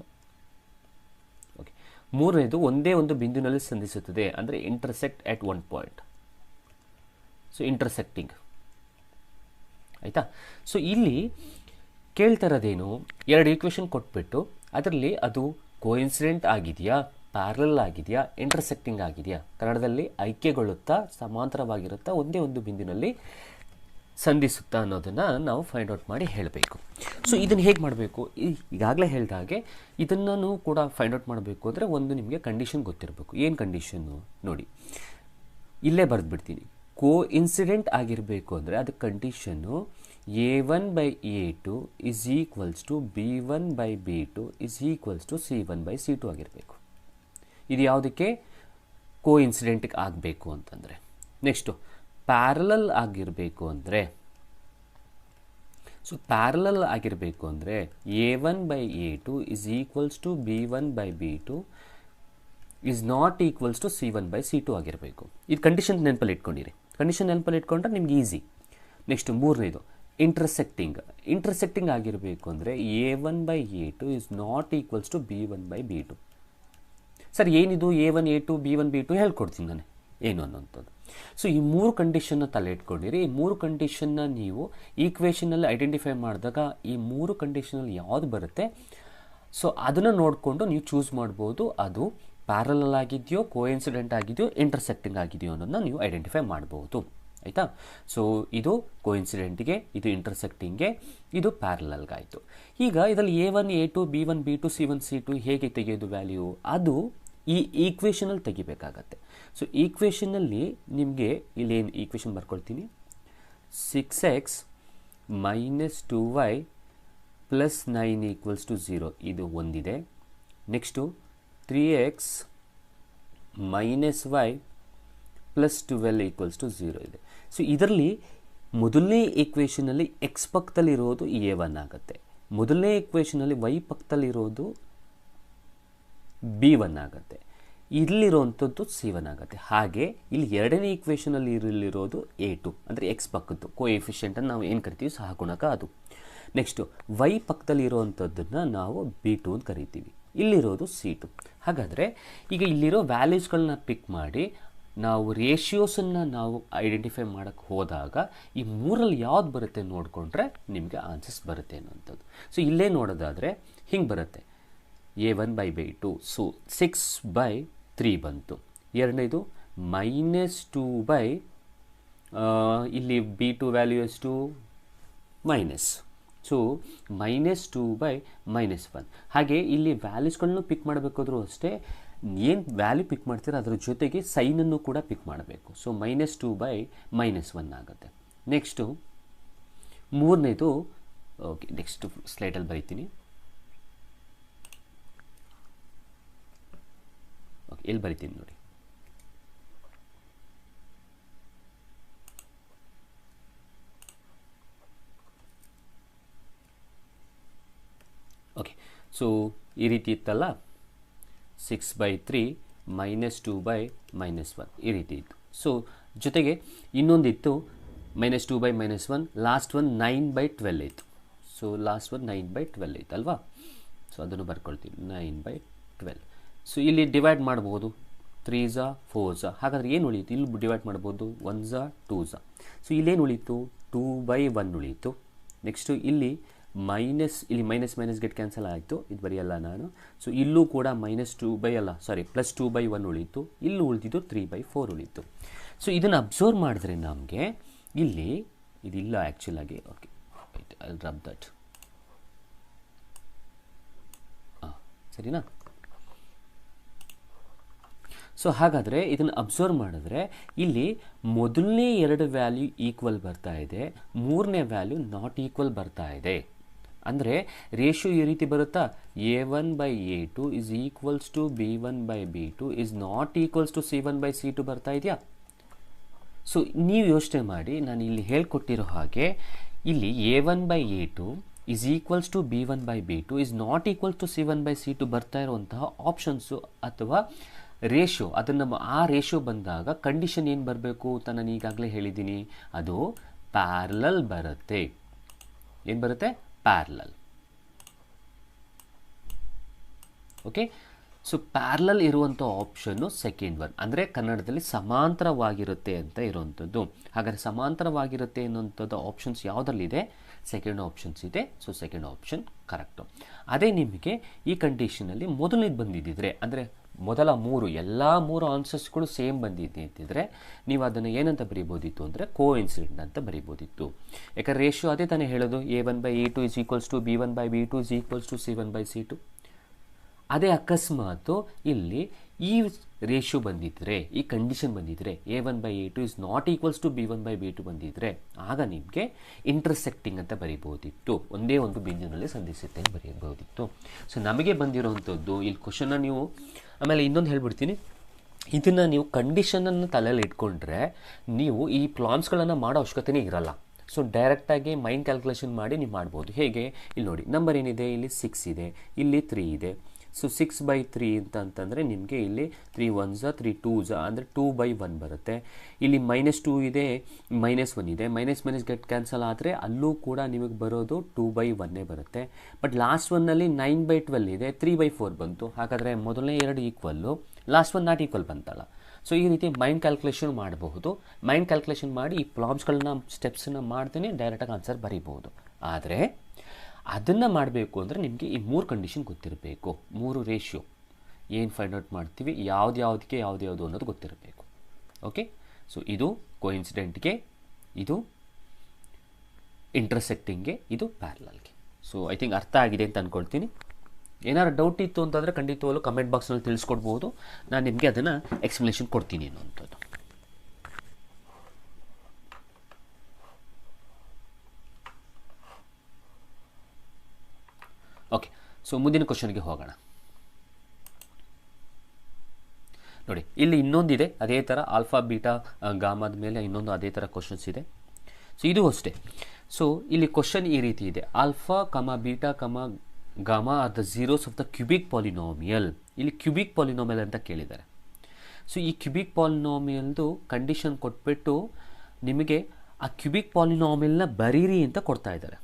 ಓಕೆ, ಮೂರನೇದು ಒಂದೇ ಒಂದು ಬಿಂದುವಿನಲ್ಲಿ ಸಂಧಿಸುತ್ತದೆ ಅಂದರೆ ಇಂಟರ್ಸೆಕ್ಟ್ ಎಟ್ ಒನ್ ಪಾಯಿಂಟ್. ಸೊ ಇಂಟರ್ಸೆಕ್ಟಿಂಗ್ ಆಯಿತಾ. ಸೊ ಇಲ್ಲಿ ಕೇಳ್ತಾ ಇರೋದೇನು, 2 ಈಕ್ವೇಷನ್ ಕೊಟ್ಬಿಟ್ಟು ಅದರಲ್ಲಿ ಅದು ಕೋಇನ್ಸಿಡೆಂಟ್ ಆಗಿದೆಯಾ, ಪ್ಯಾರಲಲ್ ಆಗಿದೆಯಾ, ಇಂಟರ್ಸೆಕ್ಟಿಂಗ್ ಆಗಿದೆಯಾ, ಕನ್ನಡದಲ್ಲಿ ಐಕ್ಯಗೊಳ್ಳುತ್ತಾ, ಸಮಾಂತರವಾಗಿರುತ್ತಾ, ಒಂದೇ ಒಂದು ಬಿಂದುವಿನಲ್ಲಿ ಸಂಧಿಸುತ್ತಾ ಅನ್ನೋದನ್ನು ನಾವು ಫೈಂಡ್ ಔಟ್ ಮಾಡಿ ಹೇಳಬೇಕು. ಸೊ ಇದನ್ನು ಹೇಗೆ ಮಾಡಬೇಕು? ಈಗಾಗಲೇ ಹೇಳಿದ ಹಾಗೆ ಇದನ್ನು ಕೂಡ ಫೈಂಡ್ ಔಟ್ ಮಾಡಬೇಕು ಅಂದರೆ ಒಂದು ನಿಮಗೆ ಕಂಡೀಷನ್ ಗೊತ್ತಿರಬೇಕು. ಏನು ಕಂಡೀಷನ್ನು ನೋಡಿ, ಇಲ್ಲೇ ಬರೆದ್ಬಿಡ್ತೀನಿ. ಕೋ ಇನ್ಸಿಡೆಂಟ್ ಆಗಿರಬೇಕು ಅಂದರೆ ಅದಕ್ಕೆ condition A1/A2 is equals to B1/B2 is equals to C1/C2 ಆಗಿರಬೇಕು. ಇದು ಯಾವುದಕ್ಕೆ? ಕೋ ಇನ್ಸಿಡೆಂಟಿಗೆ ಆಗಬೇಕು ಅಂತಂದರೆ. ನೆಕ್ಸ್ಟು ಪ್ಯಾರಲಲ್ ಆಗಿರಬೇಕು ಅಂದರೆ, ಸೊ ಪ್ಯಾರಲಲ್ ಆಗಿರಬೇಕು ಅಂದರೆ A1/A2 is equals to B1/B2 is not equals to C1/C2 ಆಗಿರಬೇಕು. ಇದು ಕಂಡೀಷನ್ ನೆನಪಲ್ಲಿ ಇಟ್ಕೊಂಡಿರಿ. ಕಂಡೀಷನ್ ನೆನಪಲ್ಲಿ ಇಟ್ಕೊಂಡ್ರೆ ನಿಮ್ಗೆ ಈಸಿ. ನೆಕ್ಸ್ಟ್ ಮೂರನೇದು ಇಂಟರ್ಸೆಕ್ಟಿಂಗ್ ಆಗಿರಬೇಕು ಅಂದರೆ A1/A2 is not equals to B1/B2. Sir ಏನಿದು A1 A2 B1 B2 ಹೇಳ್ಕೊಡ್ತೀನಿ ನಾನು ಏನು ಅನ್ನೋಂಥದ್ದು. ಸೊ ಈ 3 ಕಂಡೀಷನ್ನ ತಲೆ ಇಟ್ಕೊಂಡಿರಿ. ಈ 3 ಕಂಡೀಷನ್ನ ನೀವು ಈಕ್ವೇಷನಲ್ಲಿ ಐಡೆಂಟಿಫೈ ಮಾಡಿದಾಗ ಈ 3 ಕಂಡೀಷನಲ್ಲಿ ಯಾವುದು ಬರುತ್ತೆ, ಸೊ ಅದನ್ನು ನೋಡಿಕೊಂಡು ನೀವು ಚೂಸ್ ಮಾಡ್ಬೋದು. ಅದು ಪ್ಯಾರಲಲ್ ಆಗಿದೆಯೋ, ಕೋಇನ್ಸಿಡೆಂಟ್ ಆಗಿದೆಯೋ, ಇಂಟರ್ಸೆಕ್ಟಿಂಗ್ ಆಗಿದೆಯೋ ಅನ್ನೋದನ್ನ ನೀವು ಐಡೆಂಟಿಫೈ ಮಾಡ್ಬೋದು. ಆಯಿತಾ. ಸೊ ಇದು ಕೋಇನ್ಸಿಡೆಂಟ್ಗೆ, ಇದು ಇಂಟರ್ಸೆಕ್ಟಿಂಗ್ಗೆ, ಇದು ಪ್ಯಾರಲಲ್ಗಾಯಿತು. ಈಗ ಇದರಲ್ಲಿ A1 A2 B1 B2 C1 C2 ಹೇಗೆ ತೆಗೆಯೋದು ವ್ಯಾಲ್ಯೂ, ಅದು ಈ ಈಕ್ವೇಷನಲ್ಲಿ ತೆಗಿಬೇಕಾಗತ್ತೆ. ಸೊ ಈಕ್ವೇಷನಲ್ಲಿ ನಿಮಗೆ ಇಲ್ಲೇನು ಈಕ್ವೇಷನ್ ಬರ್ಕೊಳ್ತೀನಿ, 6x minus 2y plus 9 equals to 0 ಇದು ಒಂದಿದೆ. Next 3x minus y plus 12 equals to 0 ಇದೆ. ಸೊ ಇದರಲ್ಲಿ ಮೊದಲನೇ ಈಕ್ವೇಷನಲ್ಲಿ ಎಕ್ಸ್ ಪಕ್ಕದಲ್ಲಿರೋದು a1 ಆಗುತ್ತೆ, ಮೊದಲನೇ ಈಕ್ವೇಷನಲ್ಲಿ y ಪಕ್ಕದಲ್ಲಿರೋದು b1 ಆಗುತ್ತೆ, ಇಲ್ಲಿರೋವಂಥದ್ದು c1 ಆಗುತ್ತೆ. ಹಾಗೆ ಇಲ್ಲಿ ಎರಡನೇ ಈಕ್ವೇಷನಲ್ಲಿ ಇರಲಿರೋದು a2 ಅಂದರೆ ಎಕ್ಸ್ ಪಕ್ಕದ್ದು ಕೋಎಫಿಷಿಯೆಂಟನ್ನು ನಾವು ಏನು ಕರಿತೀವಿ ಸಹಗುಣಕ ಅದು. ನೆಕ್ಸ್ಟು y ಪಕ್ಕದಲ್ಲಿರೋವಂಥದ್ದನ್ನು ನಾವು b2 ಅಂತ ಕರಿತೀವಿ, ಇಲ್ಲಿರೋದು c2. ಹಾಗಾದರೆ ಈಗ ಇಲ್ಲಿರೋ ವ್ಯಾಲ್ಯೂಸ್ಗಳನ್ನ ಪಿಕ್ ಮಾಡಿ ನಾವು ರೇಷಿಯೋಸನ್ನು ನಾವು ಐಡೆಂಟಿಫೈ ಮಾಡೋಕ್ಕೆ ಹೋದಾಗ ಈ ಮೂರಲ್ಲಿ ಯಾವ್ದು ಬರುತ್ತೆ ನೋಡಿಕೊಂಡ್ರೆ ನಿಮಗೆ ಆನ್ಸರ್ಸ್ ಬರುತ್ತೆ ಅನ್ನೋಂಥದ್ದು. ಸೊ ಇಲ್ಲೇ ನೋಡೋದಾದರೆ ಹಿಂಗೆ ಬರುತ್ತೆ, a1/2 ಸೊ 6/3 ಬಂತು. ಎರಡನೇದು -2 ಇಲ್ಲಿ b2 ವ್ಯಾಲ್ಯೂ ಎಷ್ಟು ಮೈನಸ್, ಸೊ -2/-1. ಹಾಗೆ ಇಲ್ಲಿ ವ್ಯಾಲ್ಯೂಸ್ಗಳನ್ನು ಪಿಕ್ ಮಾಡಬೇಕಾದ್ರೂ ಅಷ್ಟೇ ಏನು ವ್ಯಾಲ್ಯೂ ಪಿಕ್ ಮಾಡ್ತೀರೋ ಅದರ ಜೊತೆಗೆ ಸೈನನ್ನು ಕೂಡ ಪಿಕ್ ಮಾಡಬೇಕು. ಸೊ -2/-1 ಆಗುತ್ತೆ. ನೆಕ್ಸ್ಟು ಮೂರನೇದು, ಓಕೆ ನೆಕ್ಸ್ಟ್ ಸ್ಲೈಡಲ್ಲಿ ಬರೀತೀನಿ. ಓಕೆ ಇಲ್ಲಿ ಬರಿತೀನಿ ನೋಡಿ. ಓಕೆ ಸೊ ಈ ರೀತಿ ಇತ್ತಲ್ಲ, 6/3 -2/-1 ಈ ರೀತಿ ಇತ್ತು. ಸೊ ಜೊತೆಗೆ ಇನ್ನೊಂದಿತ್ತು -2/-1, ಲಾಸ್ಟ್ ಒನ್ 9/12 ಇತ್ತು. ಸೊ ಲಾಸ್ಟ್ ಒನ್ 9/12 ಇತ್ತು ಅಲ್ವಾ. ಸೊ ಅದನ್ನು ಬರ್ಕೊಳ್ತೀವಿ 9/12. ಸೊ ಇಲ್ಲಿ ಡಿವೈಡ್ ಮಾಡ್ಬೋದು, 3s 4s. ಹಾಗಾದರೆ ಏನು ಉಳೀತು, ಇಲ್ಲಿ ಡಿವೈಡ್ ಮಾಡ್ಬೋದು 1s 2s. ಸೊ ಇಲ್ಲೇನು ಉಳೀತು 2/1 ಉಳೀತು. ನೆಕ್ಸ್ಟು ಇಲ್ಲಿ ಮೈನಸ್ ಗೆಟ್ ಕ್ಯಾನ್ಸಲ್ ಆಯಿತು, ಇದು ಬರೆಯಲ್ಲ ನಾನು. ಸೊ ಇಲ್ಲೂ ಕೂಡ +2/1 ಉಳೀತು, ಇಲ್ಲಿ ಉಳಿದಿದ್ದು 3/4 ಉಳೀತು. ಸೊ ಇದನ್ನು ಅಬ್ಸರ್ವ್ ಮಾಡಿದ್ರೆ ನಮಗೆ ಇಲ್ಲಿ ಇದಿಲ್ಲ ಆ್ಯಕ್ಚುಲಾಗಿ. ಓಕೆ ಐ ರಬ್ ದಟ್, ಸರಿನಾ. ಸೊ ಹಾಗಾದರೆ ಇದನ್ನು ಅಬ್ಸರ್ವ್ ಮಾಡಿದ್ರೆ ಇಲ್ಲಿ ಮೊದಲನೇ ಎರಡು ವ್ಯಾಲ್ಯೂ ಈಕ್ವಲ್ ಬರ್ತಾ ಇದೆ, ಮೂರನೇ ವ್ಯಾಲ್ಯೂ ನಾಟ್ ಈಕ್ವಲ್ ಬರ್ತಾ ಇದೆ. ಅಂದರೆ ರೇಷಿಯೋ ಈ ರೀತಿ ಬರುತ್ತಾ, a1/a2 is equals to b1/b2 is not equals to c1/c2 ಬರ್ತಾ ಇದೆಯಾ. ಸೊ ನೀವು ಯೋಚನೆ ಮಾಡಿ, ನಾನು ಇಲ್ಲಿ ಹೇಳ್ಕೊಟ್ಟಿರೋ ಹಾಗೆ ಇಲ್ಲಿ a1/a2 is equals to b1/b2 is not equals to c1/c2 ಬರ್ತಾ ಇರುವಂತಹ ಆಪ್ಷನ್ಸು ಅಥವಾ ರೇಷಿಯೋ, ಅದನ್ನು ಆ ರೇಷಿಯೋ ಬಂದಾಗ ಕಂಡೀಷನ್ ಏನು ಬರಬೇಕು ಅಂತ ನಾನು ಈಗಾಗಲೇ ಹೇಳಿದ್ದೀನಿ, ಅದು ಪ್ಯಾರಲಲ್ ಬರುತ್ತೆ. ಏನು ಬರುತ್ತೆ, ಪ್ಯಾರಲಲ್. ಓಕೆ, ಸೊ ಪ್ಯಾರಲಲ್ ಇರುವಂಥ ಆಪ್ಷನ್ನು ಸೆಕೆಂಡ್ ಒನ್, ಅಂದರೆ ಕನ್ನಡದಲ್ಲಿ ಸಮಾಂತರವಾಗಿರುತ್ತೆ ಅಂತ ಇರುವಂಥದ್ದು. ಹಾಗಾದರೆ ಸಮಾಂತರವಾಗಿರುತ್ತೆ ಅನ್ನುವಂಥದ್ದು ಆಪ್ಷನ್ಸ್ ಯಾವುದರಲ್ಲಿದೆ, ಸೆಕೆಂಡ್ ಆಪ್ಷನ್ಸ್ ಇದೆ. So second option correct. ಅದೇ ನಿಮಗೆ ಈ ಕಂಡೀಷನಲ್ಲಿ ಮೊದಲನೇದು ಬಂದಿದ್ದಿದ್ರೆ, ಅಂದರೆ ಮೊದಲ ಎಲ್ಲ ಮೂರು ಆನ್ಸರ್ಸ್ಗಳು ಸೇಮ್ ಬಂದಿದೆ ಅಂತಿದ್ರೆ ನೀವು ಅದನ್ನು ಏನಂತ ಬರೀಬೋದಿತ್ತು ಅಂದರೆ ಕೋಇನ್ಸಿಡೆಂಟ್ ಅಂತ ಬರೀಬೋದಿತ್ತು. ಯಾಕಂದರೆ ರೇಷಿಯೋ ಅದೇ ತಾನೇ ಹೇಳೋದು, a1/a2 is equals to b1/b2 is equals to c1/c2. ಅದೇ ಅಕಸ್ಮಾತು ಇಲ್ಲಿ ಈ ರೇಷಿಯೋ ಬಂದಿದ್ದರೆ, ಈ ಕಂಡೀಷನ್ ಬಂದಿದ್ದರೆ, a1/a2 is not equals to b1/b2 ಬಂದಿದ್ದರೆ ಆಗ ನಿಮಗೆ ಇಂಟರ್ಸೆಕ್ಟಿಂಗ್ ಅಂತ ಬರೀಬೋದಿತ್ತು, ಒಂದೇ ಒಂದು ಬಿಂದುವಿನಲ್ಲಿ ಸಂಧಿಸುತ್ತೆ ಅಂತ ಬರೀಬೋದಿತ್ತು. ಸೊ ನಮಗೆ ಬಂದಿರೋವಂಥದ್ದು ಇಲ್ಲಿ ಕ್ವಶನ್ನ ನೀವು, ಆಮೇಲೆ ಇನ್ನೊಂದು ಹೇಳ್ಬಿಡ್ತೀನಿ, ಇದನ್ನು ನೀವು ಕಂಡೀಷನನ್ನು ತಲೆಯಲ್ಲಿ ಇಟ್ಕೊಂಡ್ರೆ ನೀವು ಈ ಪ್ರಾಬ್ಲಮ್ಸ್ಗಳನ್ನು ಮಾಡೋ ಅವಶ್ಯಕತೆನೇ ಇರಲ್ಲ. ಸೊ ಡೈರೆಕ್ಟಾಗಿ ಮೈಂಡ್ ಕ್ಯಾಲ್ಕುಲೇಷನ್ ಮಾಡಿ ನೀವು ಮಾಡ್ಬೋದು. ಹೇಗೆ, ಇಲ್ಲಿ ನೋಡಿ ನಂಬರ್ ಏನಿದೆ, ಇಲ್ಲಿ 6 ಇದೆ, ಇಲ್ಲಿ 3 ಇದೆ. ಸೊ 6/3 ಅಂತಂದರೆ ನಿಮಗೆ ಇಲ್ಲಿ 3 1s 3 2s ಅಂದರೆ 2/1 ಬರುತ್ತೆ. ಇಲ್ಲಿ -2 ಇದೆ, -1 ಇದೆ, ಮೈನಸ್ ಗೆಟ್ ಕ್ಯಾನ್ಸಲ್ ಆದರೆ ಅಲ್ಲೂ ಕೂಡ ನಿಮಗೆ ಬರೋದು 2/1 ಬರುತ್ತೆ. ಬಟ್ ಲಾಸ್ಟ್ ಒನ್ನಲ್ಲಿ 9/12 ಇದೆ, 3/4 ಬಂತು. ಹಾಗಾದರೆ ಮೊದಲನೇ ಎರಡು equal, last one not equal ಬಂತಲ್ಲ. ಸೊ ಈ ರೀತಿ ಮೈಂಡ್ ಕ್ಯಾಲ್ಕುಲೇಷನ್ ಮಾಡಬಹುದು. ಮೈಂಡ್ ಕ್ಯಾಲ್ಕುಲೇಷನ್ ಮಾಡಿ ಈ ಪ್ರಾಬ್ಲಮ್ಸ್ಗಳನ್ನ ಸ್ಟೆಪ್ಸನ್ನು ಮಾಡ್ತೀನಿ, ಡೈರೆಕ್ಟಾಗಿ ಆನ್ಸರ್ ಬರೀಬಹುದು. ಆದರೆ ಅದನ್ನು ಮಾಡಬೇಕು ಅಂದರೆ ನಿಮಗೆ ಈ ಮೂರು ಕಂಡೀಷನ್ ಗೊತ್ತಿರಬೇಕು, ಮೂರು ರೇಷಿಯೋ ಏನು ಫೈಂಡ್ ಔಟ್ ಮಾಡ್ತೀವಿ, ಯಾವುದ್ಯಾವುದಕ್ಕೆ ಯಾವುದು ಅನ್ನೋದು ಗೊತ್ತಿರಬೇಕು. ಓಕೆ, ಸೊ ಇದು ಕೋಇನ್ಸಿಡೆಂಟ್ಗೆ, ಇದು ಇಂಟರ್ಸೆಕ್ಟಿಂಗ್ಗೆ, ಇದು ಪ್ಯಾರಲಲ್ಗೆ. ಸೊ ಐ ಥಿಂಕ್ ಅರ್ಥ ಆಗಿದೆ ಅಂತ ಅಂದ್ಕೊಳ್ತೀನಿ. ಏನಾದ್ರು ಡೌಟ್ ಇತ್ತು ಅಂತಂದರೆ ಖಂಡಿತವಾಗ್ಲೂ ಕಮೆಂಟ್ ಬಾಕ್ಸ್ನಲ್ಲಿ ತಿಳಿಸ್ಕೊಡ್ಬೋದು, ನಾನು ನಿಮಗೆ ಅದನ್ನು ಎಕ್ಸ್ಪ್ಲನೇಷನ್ ಕೊಡ್ತೀನಿ ಅನ್ನೋಂಥದ್ದು. ಸೊ ಮುಂದಿನ ಕ್ವಶನ್ಗೆ ಹೋಗೋಣ. ನೋಡಿ, ಇಲ್ಲಿ ಇನ್ನೊಂದಿದೆ ಅದೇ ಥರ ಆಲ್ಫಾ ಬೀಟಾ ಗಾಮಾದ ಮೇಲೆ ಇನ್ನೊಂದು ಅದೇ ಥರ ಕ್ವಶನ್ಸ್ ಇದೆ. ಸೊ ಇದು ಅಷ್ಟೇ. ಸೊ ಇಲ್ಲಿ ಕ್ವಶನ್ ಈ ರೀತಿ ಇದೆ, ಆಲ್ಫಾ ಕಮ ಬೀಟಾ ಕಮ gamma are the zeros of the cubic polynomial. ಇಲ್ಲಿ ಕ್ಯೂಬಿಕ್ ಪಾಲಿನಾಮಿಯಲ್ ಅಂತ ಕೇಳಿದ್ದಾರೆ. ಸೊ ಈ ಕ್ಯೂಬಿಕ್ ಪಾಲಿನಾಮಿಯಲ್ದು ಕಂಡೀಷನ್ ಕೊಟ್ಬಿಟ್ಟು ನಿಮಗೆ ಆ ಕ್ಯೂಬಿಕ್ ಪಾಲಿನಾಮಿಯಲ್ನ ಬರೀರಿ ಅಂತ ಕೊಡ್ತಾ ಇದ್ದಾರೆ.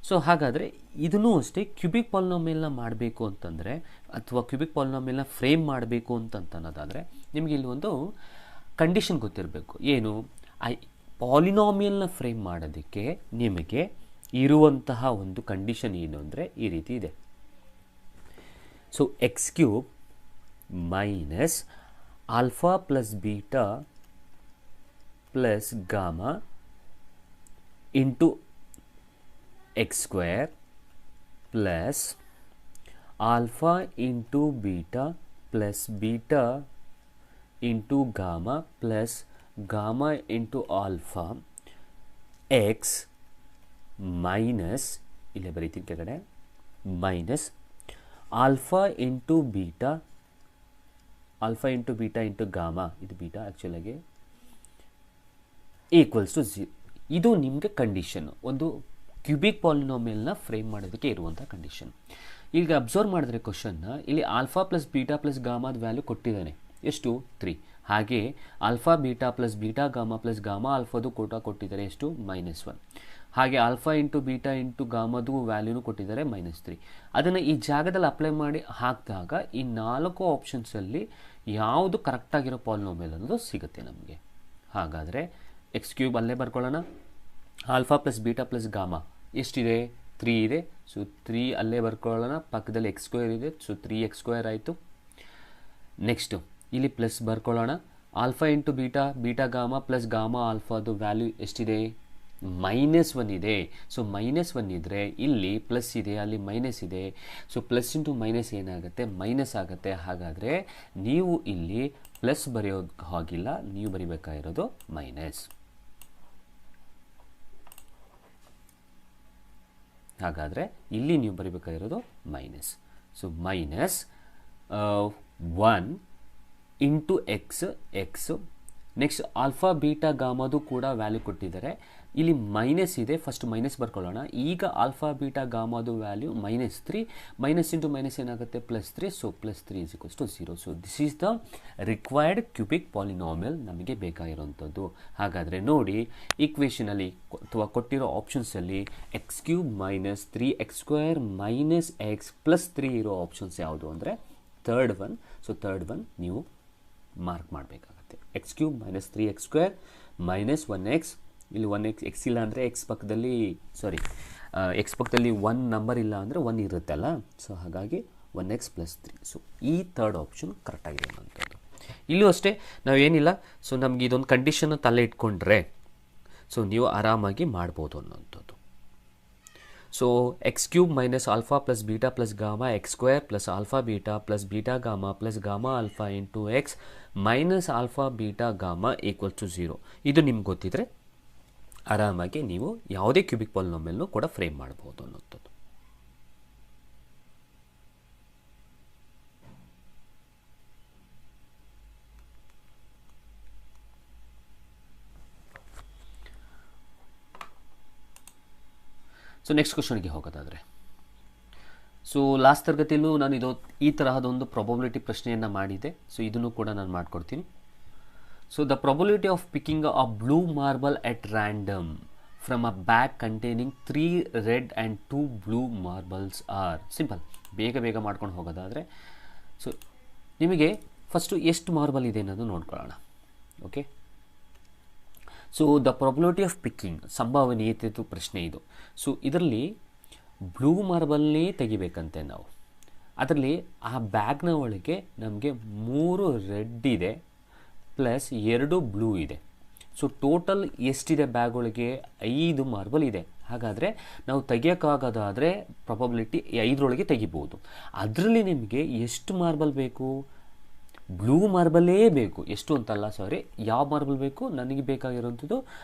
ಸೊ ಹಾಗಾದರೆ ಇದನ್ನೂ ಅಷ್ಟೇ, ಕ್ಯೂಬಿಕ್ ಪಾಲಿನಾಮಿಯಲ್ನ ಮಾಡಬೇಕು ಅಂತಂದರೆ ಅಥವಾ ಕ್ಯೂಬಿಕ್ ಪಾಲಿನಾಮಿಯಲ್ನ ಫ್ರೇಮ್ ಮಾಡಬೇಕು ಅನ್ನೋದಾದರೆ ನಿಮಗೆ ಇಲ್ಲಿ ಒಂದು ಕಂಡೀಷನ್ ಗೊತ್ತಿರಬೇಕು. ಏನು? ಆ ಪಾಲಿನಾಮಿಯಲ್ನ ಫ್ರೇಮ್ ಮಾಡೋದಕ್ಕೆ ನಿಮಗೆ ಇರುವಂತಹ ಒಂದು ಕಂಡೀಷನ್ ಏನು ಅಂದರೆ ಈ ರೀತಿ ಇದೆ. So X cube minus alpha plus beta plus gamma into X square plus alpha into beta plus beta into gamma plus gamma into alpha X minus, ಇಲ್ಲೇ ಬರೀತೀನಿ ಕೆಳಗಡೆ, minus alpha into beta into gamma, ಇದು beta ಆ್ಯಕ್ಚುಲಾಗಿ equals to 0. ಇದು ನಿಮಗೆ condition, ಒಂದು cubic ಪಾಲಿನಾಮಿಯಲ್ನ frame ಮಾಡೋದಕ್ಕೆ ಇರುವಂಥ condition. ಈಗ ಅಬ್ಸರ್ವ್ ಮಾಡಿದ್ರೆ ಕ್ವಶನ್ನ ಇಲ್ಲಿ ಆಲ್ಫಾ ಪ್ಲಸ್ ಬೀಟಾ ಪ್ಲಸ್ ಗಾಮಾದ ವ್ಯಾಲ್ಯೂ ಕೊಟ್ಟಿದ್ದಾನೆ. ಎಷ್ಟು? 3. ಹಾಗೆ alpha beta plus beta gamma plus gamma ಆಲ್ಫಾದು ಕೊಟ್ಟಿದ್ದಾರೆ. ಎಷ್ಟು? -1. ಹಾಗೆ ಆಲ್ಫಾ ಇಂಟು ಬೀಟಾ ಇಂಟು ಗಾಮದು ವ್ಯಾಲ್ಯೂನು ಕೊಟ್ಟಿದ್ದಾರೆ -3. ಅದನ್ನು ಈ ಜಾಗದಲ್ಲಿ ಅಪ್ಲೈ ಮಾಡಿ ಹಾಕಿದಾಗ ಈ 4 ಆಪ್ಷನ್ಸಲ್ಲಿ ಯಾವುದು ಕರೆಕ್ಟಾಗಿರೋ ಪಾಲಿನಾಮಿಯಲ್ ಅನ್ನೋದು ಸಿಗುತ್ತೆ ನಮಗೆ. ಹಾಗಾದರೆ ಎಕ್ಸ್ ಕ್ಯೂಬ್ ಅಲ್ಲೇ ಬರ್ಕೊಳ್ಳೋಣ. Alpha plus beta plus gamma ಎಷ್ಟಿದೆ? 3 ಇದೆ. ಸೊ 3 ಅಲ್ಲೇ ಬರ್ಕೊಳ್ಳೋಣ. ಪಕ್ಕದಲ್ಲಿ ಎಕ್ಸ್ ಸ್ಕ್ವೇರ್ ಇದೆ. ಸೊ 3x² ಆಯಿತು. ನೆಕ್ಸ್ಟು ಇಲ್ಲಿ ಪ್ಲಸ್ ಬರ್ಕೊಳ್ಳೋಣ. Alpha into beta gamma plus gamma ಆಲ್ಫಾದು ವ್ಯಾಲ್ಯೂ ಎಷ್ಟಿದೆ? -1 ಇದೆ. ಸೊ -1 ಇದ್ದರೆ ಇಲ್ಲಿ ಪ್ಲಸ್ ಇದೆ, ಅಲ್ಲಿ ಮೈನಸ್ ಇದೆ. ಸೊ ಪ್ಲಸ್ ಇಂಟು ಮೈನಸ್ ಏನಾಗುತ್ತೆ? ಮೈನಸ್ ಆಗುತ್ತೆ. ಹಾಗಾದರೆ ನೀವು ಇಲ್ಲಿ ಪ್ಲಸ್ ಬರೆಯೋದು ಹಾಗಿಲ್ಲ, ನೀವು ಬರಿಬೇಕಾಗಿರೋದು ಮೈನಸ್. ಹಾಗಾದರೆ ಇಲ್ಲಿ ನೀವು ಬರಿಬೇಕಾಗಿರೋದು minus. So -1 into x. Next alpha beta ಗಾಮದು ಕೂಡ ವ್ಯಾಲ್ಯೂ ಕೊಟ್ಟಿದ್ದಾರೆ. ಇಲ್ಲಿ ಮೈನಸ್ ಇದೆ, ಫಸ್ಟ್ ಮೈನಸ್ ಬರ್ಕೊಳ್ಳೋಣ. ಈಗ ಆಲ್ಫಾ ಬೀಟಾ ಗಾಮದು ವ್ಯಾಲ್ಯೂ -3, ಮೈನಸ್ ಇಂಟು ಮೈನಸ್ ಏನಾಗುತ್ತೆ? +3. So +3 = 0. So this is the required cubic polynomial ನಮಗೆ ಬೇಕಾಗಿರೋಂಥದ್ದು. ಹಾಗಾದರೆ ನೋಡಿ, ಈಕ್ವೇಷನಲ್ಲಿ ಅಥವಾ ಕೊಟ್ಟಿರೋ ಆಪ್ಷನ್ಸಲ್ಲಿ x cube minus 3x² minus x plus 3 ಇರೋ ಆಪ್ಷನ್ಸ್ ಯಾವುದು ಅಂದರೆ third one. So third one ನೀವು ಮಾರ್ಕ್ ಮಾಡಬೇಕಾಗತ್ತೆ. X cube minus 3x² minus 1x. ಇಲ್ಲಿ 1x, ಎಕ್ಸ್ ಇಲ್ಲ ಅಂದರೆ ಎಕ್ಸ್ ಪಕ್ಕದಲ್ಲಿ ಒನ್ ನಂಬರ್ ಇಲ್ಲ ಅಂದರೆ 1 ಇರುತ್ತಲ್ಲ. ಸೊ ಹಾಗಾಗಿ 1x + 3. ಸೊ ಈ ಥರ್ಡ್ ಆಪ್ಷನ್ ಕರೆಕ್ಟಾಗಿದೆ ಅನ್ನೋಂಥದ್ದು. ಇಲ್ಲೂ ಅಷ್ಟೇ, ನಾವೇನಿಲ್ಲ. ಸೊ ನಮಗೆ ಇದೊಂದು ಕಂಡೀಷನ್ನ ತಲೆ ಇಟ್ಕೊಂಡ್ರೆ ಸೊ ನೀವು ಆರಾಮಾಗಿ ಮಾಡ್ಬೋದು ಅನ್ನೋಂಥದ್ದು. So X cube minus alpha plus beta plus gamma x² plus alpha beta plus beta gamma plus gamma alpha into X minus alpha beta gamma = 0. ಇದು ನಿಮ್ಗೆ ಗೊತ್ತಿದ್ರೆ ಆರಾಮಾಗಿ ನೀವು ಯಾವುದೇ ಕ್ಯೂಬಿಕ್ ಪಾಲಿನಾಮಿಯಲ್ನೂ ಕೂಡ ಫ್ರೇಮ್ ಮಾಡ್ಬೋದು ಅನ್ನೋಂಥದ್ದು. ಸೊ ನೆಕ್ಸ್ಟ್ ಕ್ವಶನ್ಗೆ ಹೋಗೋದಾದರೆ, ಸೊ ಲಾಸ್ಟ್ ತರಗತಿಯಲ್ಲೂ ನಾನು ಈ ತರಹದೊಂದು ಪ್ರಾಬಬಿಲಿಟಿ ಪ್ರಶ್ನೆಯನ್ನು ಮಾಡಿದ್ದೆ. ಸೊ ಇದನ್ನು ಕೂಡ ನಾನು ಮಾಡಿಕೊಡ್ತೀನಿ. So the probability of picking a blue marble at random from a bag containing 3 red and 2 blue marbles are. Simple, ಬೇಗ ಮಾಡ್ಕೊಂಡು ಹೋಗೋದಾದರೆ, ಸೊ ನಿಮಗೆ ಫಸ್ಟು ಎಷ್ಟು ಮಾರ್ಬಲ್ ಇದೆ ಅನ್ನೋದು ನೋಡ್ಕೊಳ್ಳೋಣ. Okay, so the probability of picking, ಸಂಭವನೀಯತೆದು ಪ್ರಶ್ನೆ ಇದು. ಸೊ ಇದರಲ್ಲಿ ಬ್ಲೂ ಮಾರ್ಬಲ್ನೇ ತೆಗಿಬೇಕಂತೆ ನಾವು. ಅದರಲ್ಲಿ ಆ ಬ್ಯಾಗ್ನ ಒಳಗೆ ನಮಗೆ 3 ರೆಡ್ ಇದೆ ಪ್ಲಸ್ 2 ಬ್ಲೂ ಇದೆ. ಸೊ ಟೋಟಲ್ ಎಷ್ಟಿದೆ ಬ್ಯಾಗ್ ಒಳಗೆ? 5 ಮಾರ್ಬಲ್ ಇದೆ. ಹಾಗಾದರೆ ನಾವು ತೆಗಿಯೋಕ್ಕಾಗೋದಾದರೆ ಪ್ರಾಬಬಿಲಿಟಿ 5ರೊಳಗೆ ತೆಗಿಬೋದು. ಅದರಲ್ಲಿ ನಿಮಗೆ ಎಷ್ಟು ಮಾರ್ಬಲ್ ಬೇಕು? ಬ್ಲೂ ಮಾರ್ಬಲೇ ಬೇಕು. ಎಷ್ಟು ಅಂತಲ್ಲ, ಯಾವ ಮಾರ್ಬಲ್ ಬೇಕು? ನನಗೆ ಬೇಕಾಗಿರೋಂಥದ್ದು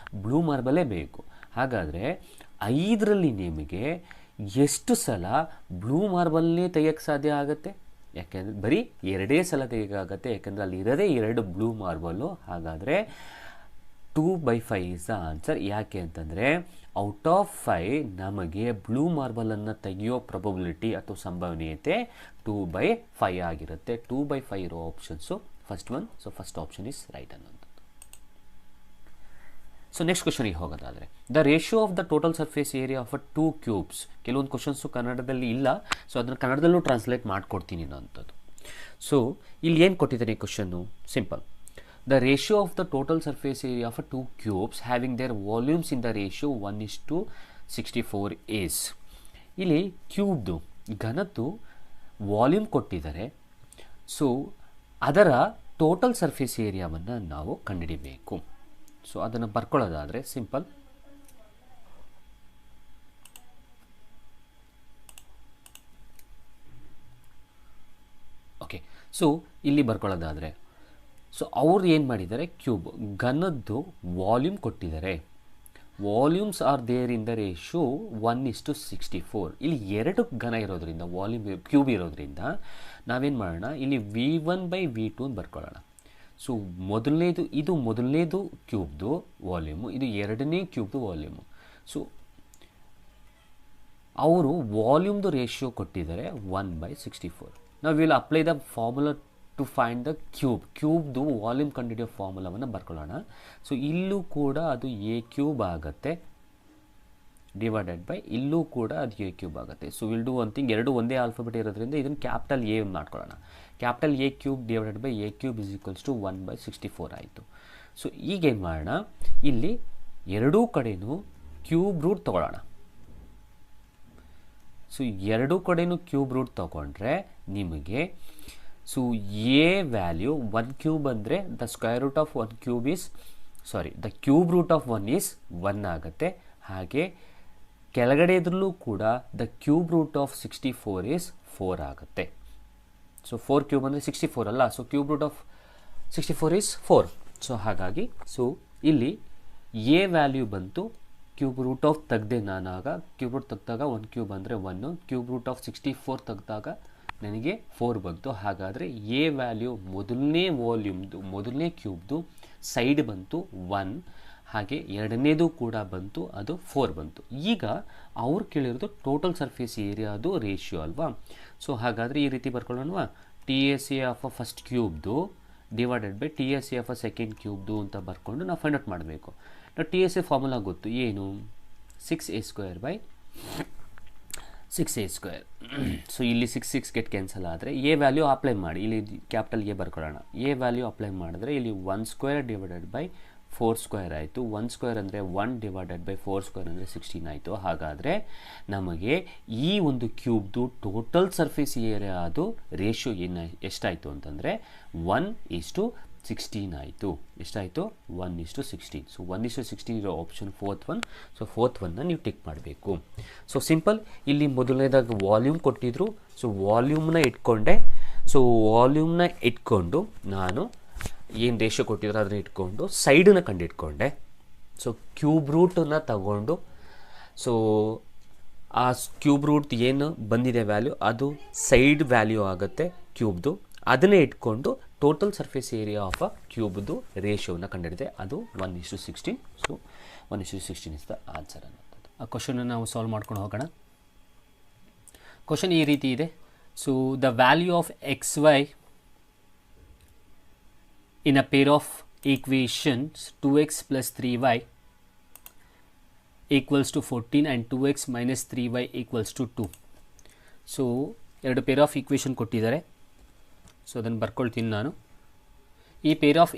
ಬ್ಲೂ ಮಾರ್ಬಲೇ ಬೇಕು. ಹಾಗಾದರೆ 5ರಲ್ಲಿ ನಿಮಗೆ ಎಷ್ಟು ಸಲ ಬ್ಲೂ ಮಾರ್ಬಲ್ನೇ ತೆಗಿಯೋಕ್ಕೆ ಸಾಧ್ಯ ಆಗುತ್ತೆ? ಯಾಕೆಂದರೆ ಬರೀ 2 ಸಲ ತೆಗಿಯೋಕ್ಕಾಗತ್ತೆ, ಯಾಕೆಂದರೆ ಅಲ್ಲಿ ಇರೋದೇ 2 ಬ್ಲೂ ಮಾರ್ಬಲ್ಲು. ಹಾಗಾದರೆ 2/5 ಈಸ್ ದ ಆನ್ಸರ್. ಯಾಕೆ ಅಂತಂದರೆ ಔಟ್ ಆಫ್ 5 ನಮಗೆ ಬ್ಲೂ ಮಾರ್ಬಲನ್ನು ತೆಗೆಯೋ ಪ್ರೊಬಬಿಲಿಟಿ ಅಥವಾ ಸಂಭವನೀಯತೆ 2/5 ಆಗಿರುತ್ತೆ. 2/5 ಇರೋ options first one. So first option is right ಅನ್ನೋದು. ಸೊ ನೆಕ್ಸ್ಟ್ ಕ್ವಶನಿಗೆ ಹೋಗೋದಾದರೆ, the ratio of the total surface area of 2 cubes. ಕೆಲವೊಂದು ಕ್ವಶನ್ಸು ಕನ್ನಡದಲ್ಲಿ ಇಲ್ಲ, ಸೊ ಅದನ್ನು ಕನ್ನಡದಲ್ಲೂ ಟ್ರಾನ್ಸ್ಲೇಟ್ ಮಾಡಿಕೊಡ್ತೀನಿ ಅನ್ನೋಂಥದ್ದು. ಸೊ ಇಲ್ಲಿ ಏನು ಕೊಟ್ಟಿದ್ದಾರೆ ಈ question? Simple. The ratio of the total surface area of 2 cubes having their volumes in the ratio 1:64 is. ಇಲ್ಲಿ ಕ್ಯೂಬ್ದು ಘನದ್ದು ವಾಲ್ಯೂಮ್ ಕೊಟ್ಟಿದ್ದಾರೆ. ಸೊ ಅದರ ಟೋಟಲ್ ಸರ್ಫೇಸ್ ಏರಿಯಾವನ್ನು ನಾವು ಕಂಡುಹಿಡಿಬೇಕು. ಸೊ ಅದನ್ನು ಬರ್ಕೊಳ್ಳೋದಾದರೆ ಸಿಂಪಲ್. ಓಕೆ, ಸೊ ಇಲ್ಲಿ ಬರ್ಕೊಳ್ಳೋದಾದರೆ, ಸೊ ಅವ್ರು ಏನು ಮಾಡಿದ್ದಾರೆ, ಕ್ಯೂಬ್ ಘನದ್ದು ವಾಲ್ಯೂಮ್ ಕೊಟ್ಟಿದ್ದಾರೆ. Volumes are there in the ratio 1:64. ಇಲ್ಲಿ 2 ಘನ ಇರೋದ್ರಿಂದ, ವಾಲ್ಯೂಮ್ ಕ್ಯೂಬ್ ಇರೋದ್ರಿಂದ ನಾವೇನು ಮಾಡೋಣ, ಇಲ್ಲಿ V1/V2 ಅಂತ ಬರ್ಕೊಳ್ಳೋಣ. ಸೊ ಇದು ಮೊದಲನೇದು ಕ್ಯೂಬ್ದು ವಾಲ್ಯೂಮು, ಇದು ಎರಡನೇ ಕ್ಯೂಬ್ದು ವಾಲ್ಯೂಮು. ಸೊ ಅವರು ವಾಲ್ಯೂಮ್ದು ರೇಷಿಯೋ ಕೊಟ್ಟಿದ್ದಾರೆ 1/64. ನಾವು will apply the formula to find the ಕ್ಯೂಬ್ದು ವಾಲ್ಯೂಮ್ ಕಂಡುಹಿಡಿಯೋ ಫಾರ್ಮುಲಾವನ್ನು ಬರ್ಕೊಳ್ಳೋಣ. ಸೊ ಇಲ್ಲೂ ಕೂಡ ಅದು A³ ಆಗುತ್ತೆ, ಡಿವೈಡೆಡ್ ಬೈ ಇಲ್ಲೂ ಕೂಡ ಅದು A³ ಆಗುತ್ತೆ. So will do one thing, ಎರಡು ಒಂದೇ ಆಲ್ಫಾಬೆಟ್ ಇರೋದ್ರಿಂದ ಇದನ್ನು ಕ್ಯಾಪಿಟಲ್ A ಮಾಡ್ಕೊಳ್ಳೋಣ. Capital A³ divided by A³ is equals to 1/64 ಆಯಿತು. ಸೊ ಈಗೇನು ಮಾಡೋಣ, ಇಲ್ಲಿ ಎರಡೂ ಕಡೆಯೂ ಕ್ಯೂಬ್ ರೂಟ್ ತೊಗೊಳ್ಳೋಣ. ಸೊ ಎರಡೂ ಕಡೆಯೂ ಕ್ಯೂಬ್ ರೂಟ್ ತೊಗೊಂಡ್ರೆ ನಿಮಗೆ ಸೊ A ವ್ಯಾಲ್ಯೂ 1 ಕ್ಯೂಬ್ ಅಂದರೆ the square root of 1 cube is the cube root of 1 is 1 ಆಗುತ್ತೆ. ಹಾಗೆ ಕೆಳಗಡೆ ಇದ್ರಲ್ಲೂ ಕೂಡ the cube root of 64 is 4 ಆಗುತ್ತೆ. ಸೊ 4 ಕ್ಯೂಬ್ ಅಂದರೆ 64 ಅಲ್ಲ, so cube root of 64 is 4. So ಹಾಗಾಗಿ ಸೊ ಇಲ್ಲಿ A ವ್ಯಾಲ್ಯೂ ಬಂತು, ಕ್ಯೂಬ್ ರೂಟ್ ಆಫ್ ತೆಗೆದೆ ನಾನಾಗ, ಕ್ಯೂಬ್ ರೂಟ್ ತೆಗೆದಾಗ 1 ಕ್ಯೂಬ್ ಅಂದರೆ 1, ಕ್ಯೂಬ್ ರೂಟ್ ಆಫ್ 64 ತೆಗೆದಾಗ ನನಗೆ 4 ಬಂತು. ಹಾಗಾದರೆ A ವ್ಯಾಲ್ಯೂ ಮೊದಲನೇ ವಾಲ್ಯೂಮ್ದು ಮೊದಲನೇ ಕ್ಯೂಬ್ದು ಸೈಡ್ ಬಂತು 1, ಹಾಗೆ ಎರಡನೇದು ಕೂಡ ಬಂತು, ಅದು 4 ಬಂತು. ಈಗ ಅವ್ರು ಕೇಳಿರೋದು ಟೋಟಲ್ ಸರ್ಫೇಸ್ ಏರಿಯಾದು ರೇಷಿಯೋ ಅಲ್ವಾ. ಸೊ ಹಾಗಾದರೆ ಈ ರೀತಿ ಬರ್ಕೊಳ್ಳೋಣವಾ, TSA of a first ಕ್ಯೂಬ್ದು divided by TSA of a second ಕ್ಯೂಬ್ದು ಅಂತ ಬರ್ಕೊಂಡು ನಾವು ಫೈಂಡ್ ಔಟ್ ಮಾಡಬೇಕು. ನಾವು TSA ಫಾರ್ಮುಲಾ ಗೊತ್ತು ಏನು, 6A² 6A². ಸೊ ಇಲ್ಲಿ 6 ಗೆಟ್ ಕ್ಯಾನ್ಸಲ್ ಆದರೆ A ವ್ಯಾಲ್ಯೂ ಅಪ್ಲೈ ಮಾಡಿ, ಇಲ್ಲಿ capital A ಬರ್ಕೊಳ್ಳೋಣ. A value apply ಮಾಡಿದ್ರೆ ಇಲ್ಲಿ 1² ಡಿವೈಡೆಡ್ ಬೈ 4² ಆಯಿತು. 1² ಅಂದರೆ 1 ಡಿವೈಡೆಡ್ ಬೈ 4² ಅಂದರೆ 16 ಆಯಿತು. ಹಾಗಾದರೆ ನಮಗೆ ಈ ಒಂದು ಕ್ಯೂಬ್ದು ಟೋಟಲ್ ಸರ್ಫೇಸ್ ಏರಿಯಾ ಅದು ರೇಷಿಯೋ ಎಷ್ಟಾಯಿತು ಅಂತಂದರೆ 1:16 ಆಯಿತು. ಎಷ್ಟಾಯಿತು, 1:16. ಸೊ 1:16 ಇರೋ option fourth one. So fourth ಒನ್ನ ನೀವು ಟಿಕ್ ಮಾಡಬೇಕು. So simple. ಇಲ್ಲಿ ಮೊದಲನೇದಾಗಿ ವಾಲ್ಯೂಮ್ ಕೊಟ್ಟಿದ್ರು, ಸೊ ವಾಲ್ಯೂಮ್ನ ಇಟ್ಕೊಂಡೆ. ಸೊ ವಾಲ್ಯೂಮ್ನ ಇಟ್ಕೊಂಡು ನಾನು ಏನು ರೇಷಿಯೋ ಕೊಟ್ಟಿದ್ರು ಅದನ್ನ ಇಟ್ಕೊಂಡು ಸೈಡನ್ನ ಕಂಡಿಟ್ಕೊಂಡೆ. ಸೊ ಕ್ಯೂಬ್ ರೂಟನ್ನು ತಗೊಂಡು, ಸೊ ಆ ಕ್ಯೂಬ್ ರೂಟ್ ಏನು ಬಂದಿದೆ ವ್ಯಾಲ್ಯೂ ಅದು ಸೈಡ್ ವ್ಯಾಲ್ಯೂ ಆಗುತ್ತೆ ಕ್ಯೂಬ್ದು. ಅದನ್ನೇ ಇಟ್ಕೊಂಡು total surface area of a ಕ್ಯೂಬ್ದು ರೇಷಿಯೋನ ಕಂಡಿಡಿದೆ, ಅದು 1:16. ಸೊ 1:16 ಇಸ್ ದ ಆನ್ಸರ್ ಅನ್ನೋದು. ಆ ಕ್ವಶನ್ನ ನಾವು ಸಾಲ್ವ್ ಮಾಡ್ಕೊಂಡು ಹೋಗೋಣ. ಕ್ವಶನ್ ಈ ರೀತಿ ಇದೆ. So the value of XY in a pair of equations 2x plus 3y equals to 14 and 2x minus 3y equals to 2. So ಎರಡು ಪೇರ್ ಆಫ್ ಈಕ್ವೇಷನ್ ಕೊಟ್ಟಿದ್ದಾರೆ. ಸೊ ಅದನ್ನು ಬರ್ಕೊಳ್ತೀನಿ ನಾನು. ಈ ಪೇರ್ ಆಫ್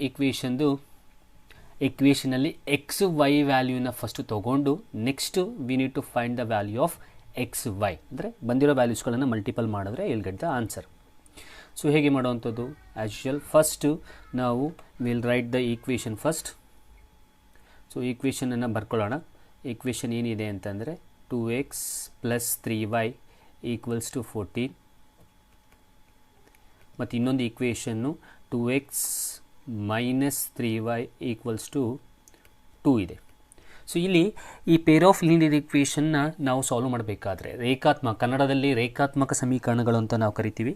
ಈಕ್ವೇಷನಲ್ಲಿ XY ವ್ಯಾಲ್ಯೂನ ಫಸ್ಟು ತೊಗೊಂಡು next we need to find the value of XY ಅಂದರೆ ಬಂದಿರೋ ವ್ಯಾಲ್ಯೂಸ್ಗಳನ್ನು ಮಲ್ಟಿಪಲ್ ಮಾಡಿದ್ರೆ will get the answer. So ಹೇಗೆ ಮಾಡುವಂಥದ್ದು, ಆ್ಯಸ್ ಯೂಶುವಲ್ ಫಸ್ಟು ನಾವು will write the equation first. So ಈಕ್ವೇಷನನ್ನು ಬರ್ಕೊಳ್ಳೋಣ. ಈಕ್ವೇಷನ್ ಏನಿದೆ ಅಂತಂದರೆ 2x plus 3y equals to 14, ಮತ್ತು ಇನ್ನೊಂದು ಈಕ್ವೇಷನ್ನು 2x minus 3y equals to 2 ಇದೆ. ಸೊ ಇಲ್ಲಿ ಈ ಪೇರ್ ಆಫ್ ಲೀನಿಯರ್ ಈಕ್ವೇಷನ್ನ ನಾವು ಸಾಲ್ವ್ ಮಾಡಬೇಕಾದ್ರೆ ಕನ್ನಡದಲ್ಲಿ ರೇಖಾತ್ಮಕ ಸಮೀಕರಣಗಳು ಅಂತ ನಾವು ಕರಿತೀವಿ.